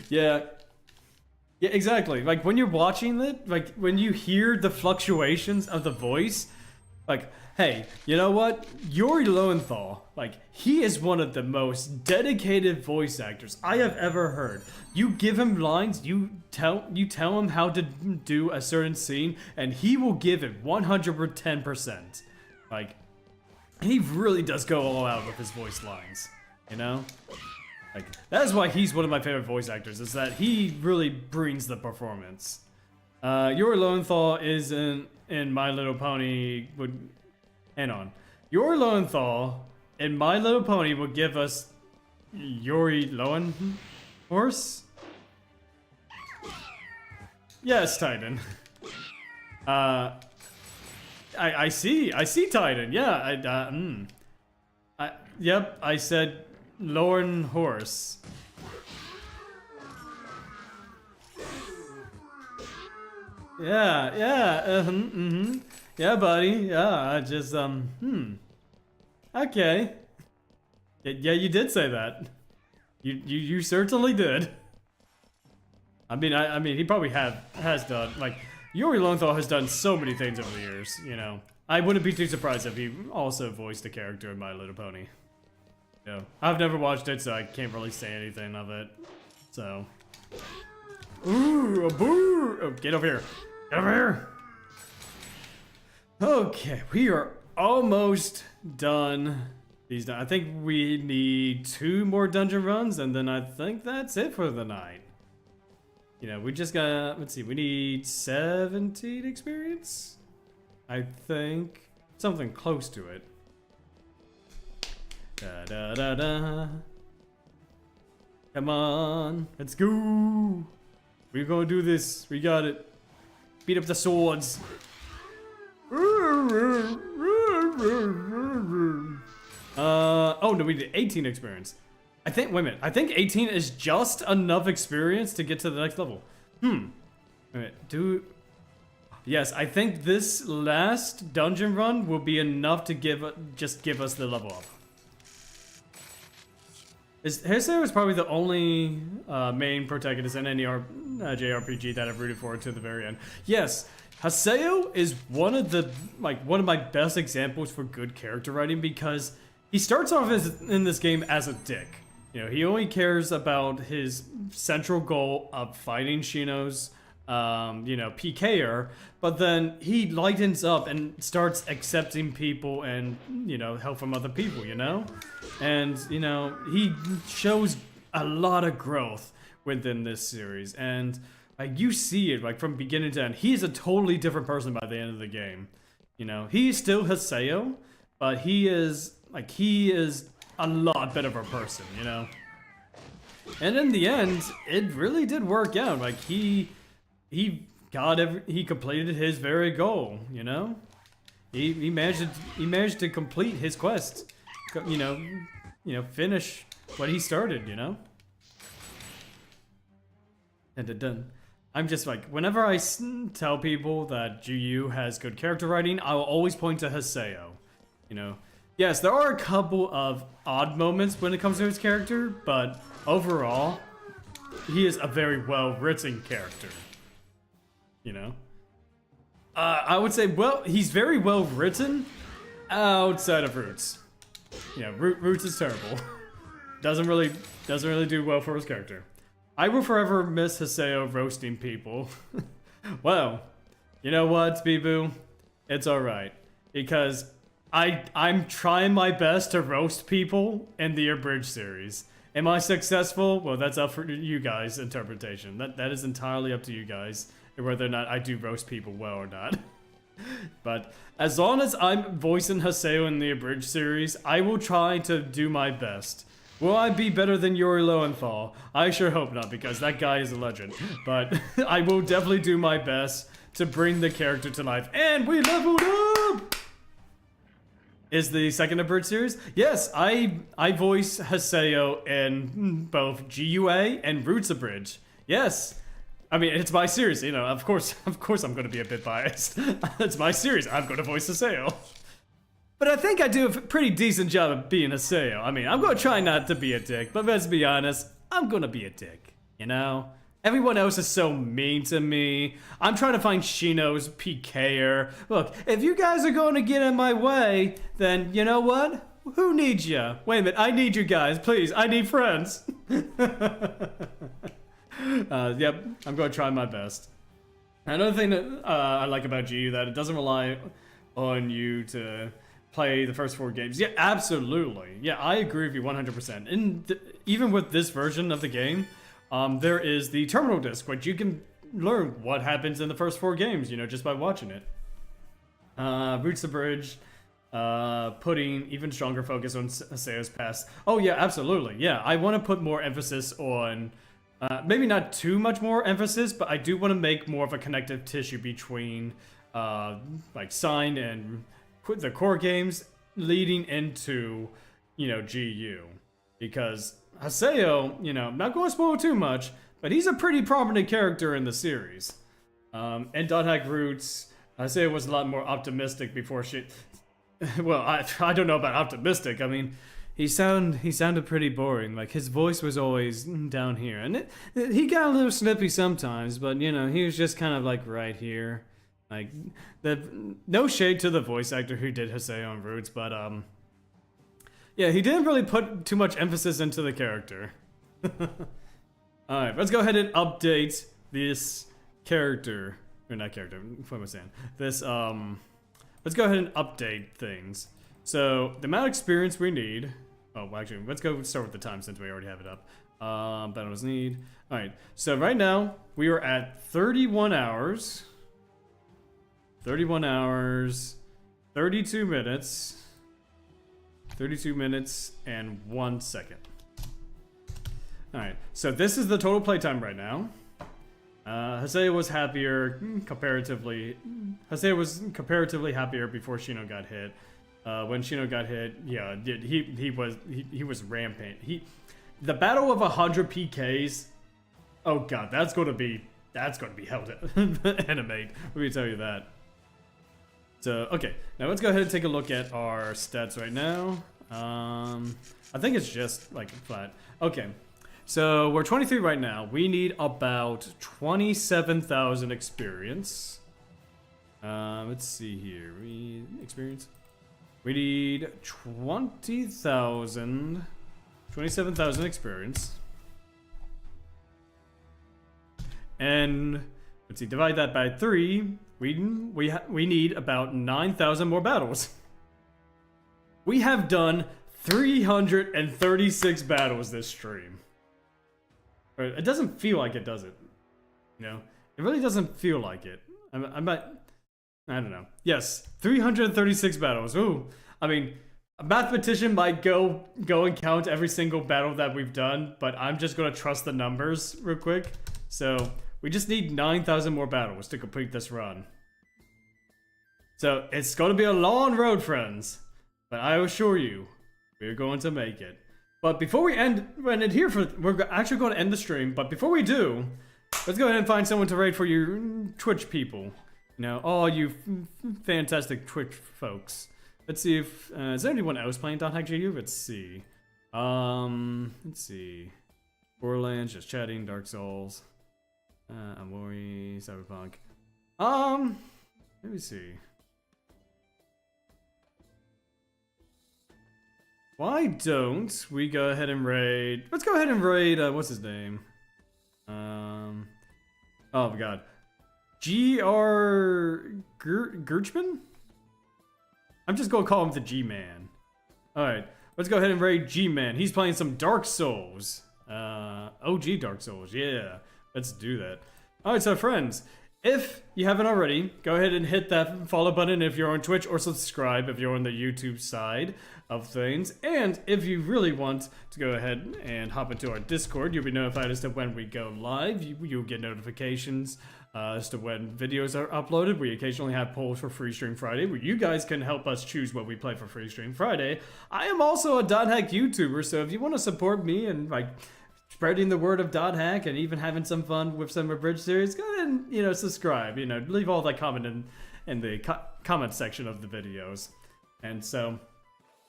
Yeah. Yeah, exactly. Like, when you're watching it, like, when you hear the fluctuations of the voice, like, hey, you know what? Yuri Lowenthal, like, he is one of the most dedicated voice actors I have ever heard. You give him lines, you tell him how to do a certain scene, and he will give it 110%. Like, he really does go all out with his voice lines, you know? Like, that is why he's one of my favorite voice actors, is that he really brings the performance. Yuri Lowenthal is in My Little Pony hang on. Yuri Lowenthal in My Little Pony would give us Yuri Lowenhorse? Yes, Titan. I see Titan. Yeah, yep, I said Lauren Horse. Yeah, yeah, buddy. Yeah, I just okay. Yeah, you did say that. You certainly did. I mean, he probably has done, like, Yuri Lowenthal has done so many things over the years. You know, I wouldn't be too surprised if he also voiced a character in My Little Pony. Yeah, I've never watched it, so I can't really say anything of it. So, ooh, a boo! Oh, get over here! Get over here! Okay, we are almost done. I think we need 2 more dungeon runs, and then I think that's it for the night. You know, we just got, let's see, we need 17 experience? I think. Something close to it. Da da da da. Come on, let's go. We're gonna do this. We got it. Beat up the swords. Oh no, we did 18 experience. Wait a minute. I think 18 is just enough experience to get to the next level. Wait a minute, yes, I think this last dungeon run will be enough to give us the level up. Haseo is probably the only main protagonist in any JRPG that I've rooted for to the very end. Yes, Haseo is one of my best examples for good character writing because he starts off in this game as a dick. You know, he only cares about his central goal of fighting Shino's, PKer, but then he lightens up and starts accepting people and, help from other people, And, he shows a lot of growth within this series, and you see it from beginning to end. He's a totally different person by the end of the game. He's still Haseo, but he is a lot better of a person, And in the end, it really did work out. He completed his very goal, He managed to complete his quest, finish what he started, Dun. I'm just whenever I tell people that GU has good character writing, I will always point to Haseo. Yes, there are a couple of odd moments when it comes to his character, but overall, he is a very well-written character. I would say, he's very well-written outside of Roots. Roots is terrible. doesn't really do well for his character. I will forever miss Haseo roasting people. Well, you know what, Bee-Boo? It's alright. Because I'm trying my best to roast people in the Abridged series. Am I successful? Well, that's up for you guys' interpretation. That is entirely up to you guys, whether or not I do roast people well or not. But as long as I'm voicing Haseo in the Abridged series, I will try to do my best. Will I be better than Yori Lowenthal? I sure hope not, because that guy is a legend. But I will definitely do my best to bring the character to life. And we leveled up! Is the second Abridged series? Yes, I voice Haseo in both GUA and Roots Abridged. Yes. I mean, it's my series, of course I'm going to be a bit biased. It's my series, I'm going to voice Haseo. But I think I do a pretty decent job of being Haseo. I mean, I'm going to try not to be a dick, but let's be honest, I'm going to be a dick, Everyone else is so mean to me. I'm trying to find Shino's PKer. Look, if you guys are going to get in my way, then you know what? Who needs you? Wait a minute, I need you guys, please. I need friends. Yep, I'm going to try my best. Another thing that I like about GU that it doesn't rely on you to play the first 4 games. Yeah, absolutely. Yeah, I agree with you 100%. And even with this version of the game, there is the terminal disc, which you can learn what happens in the first 4 games, just by watching it. Roots Abridged, putting even stronger focus on Haseo's past. Oh yeah, absolutely. Yeah, I want to put more emphasis on, maybe not too much more emphasis, but I do want to make more of a connective tissue between, Sign and the core games leading into, GU. Because Haseo, I'm not going to spoil too much, but he's a pretty prominent character in the series. In Dot Hack Roots, Haseo was a lot more optimistic before she... Well, I don't know about optimistic. I mean, he sounded pretty boring. His voice was always down here. And he got a little snippy sometimes, but, he was just kind of, right here. No shade to the voice actor who did Haseo on Roots, but, yeah, he didn't really put too much emphasis into the character. Alright, let's go ahead and update this character. Or not character, what am I saying? This, let's go ahead and update things. So, the amount of experience we need... Oh, well, actually, let's go start with the time since we already have it up. Battles need... Alright, so right now, we are at 31 hours. 31 hours, 32 minutes, 32 minutes, and 1 second. Alright, so this is the total playtime right now. Haseo was comparatively happier before Shino got hit. When Shino got hit, yeah, he was rampant. The battle of 100 PKs, oh god, that's gonna be hell to animate. Let me tell you that. So, okay, now let's go ahead and take a look at our stats right now. I think it's just flat. Okay, so we're 23 right now. We need about 27,000 experience. Let's see here. We experience. We need 20,000, 27,000 experience. And let's see, divide that by 3. We need about 9,000 more battles. We have done 336 battles this stream. It doesn't feel like it, does it? You know, it really doesn't feel like it. I don't know. Yes, 336 battles. Ooh, I mean, a mathematician might go and count every single battle that we've done, but I'm just gonna trust the numbers real quick. So we just need 9,000 more battles to complete this run. So it's gonna be a long road, friends, but I assure you, we're going to make it. But before we end it here, we're actually going to end the stream. But before we do, let's go ahead and find someone to raid for your Twitch people. You know, all you fantastic Twitch folks. Let's see if is there anyone else playing .hack.gu? Let's see. Let's see. Borderlands, just chatting, Dark Souls, Amori, Cyberpunk. Let me see. Why don't we go ahead and raid? Let's go ahead and raid. What's his name? Oh my god, G.R. Gerchman? I'm just gonna call him the G-Man. Alright, let's go ahead and raid G-Man. He's playing some Dark Souls. OG Dark Souls, yeah. Let's do that. Alright, so friends, if you haven't already, go ahead and hit that follow button if you're on Twitch, or subscribe if you're on the YouTube side of things. And if you really want to go ahead and hop into our Discord, you'll be notified as to when we go live. You'll get notifications as to when videos are uploaded. We occasionally have polls for Free Stream Friday, where you guys can help us choose what we play for Free Stream Friday. I am also a .hack YouTuber, so if you want to support me and like spreading the word of .hack and even having some fun with some abridged series, go ahead and, you know, subscribe. You know, leave all that comment in the comment section of the videos. And so,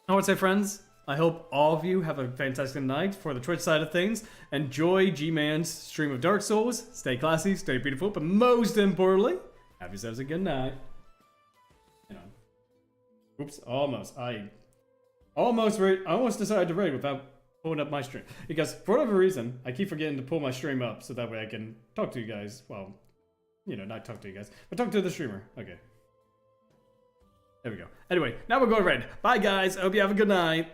I want to say, friends, I hope all of you have a fantastic night for the Twitch side of things. Enjoy G-Man's stream of Dark Souls. Stay classy, stay beautiful, but most importantly, have yourselves a good night. You know, oops, almost. I almost decided to raid without pulling up my stream, because for whatever reason I keep forgetting to pull my stream up so that way I can talk to you guys. Well, you know, not talk to you guys, but talk to the streamer. Okay, there we go. Anyway, now we're going raid. Bye guys, I hope you have a good night.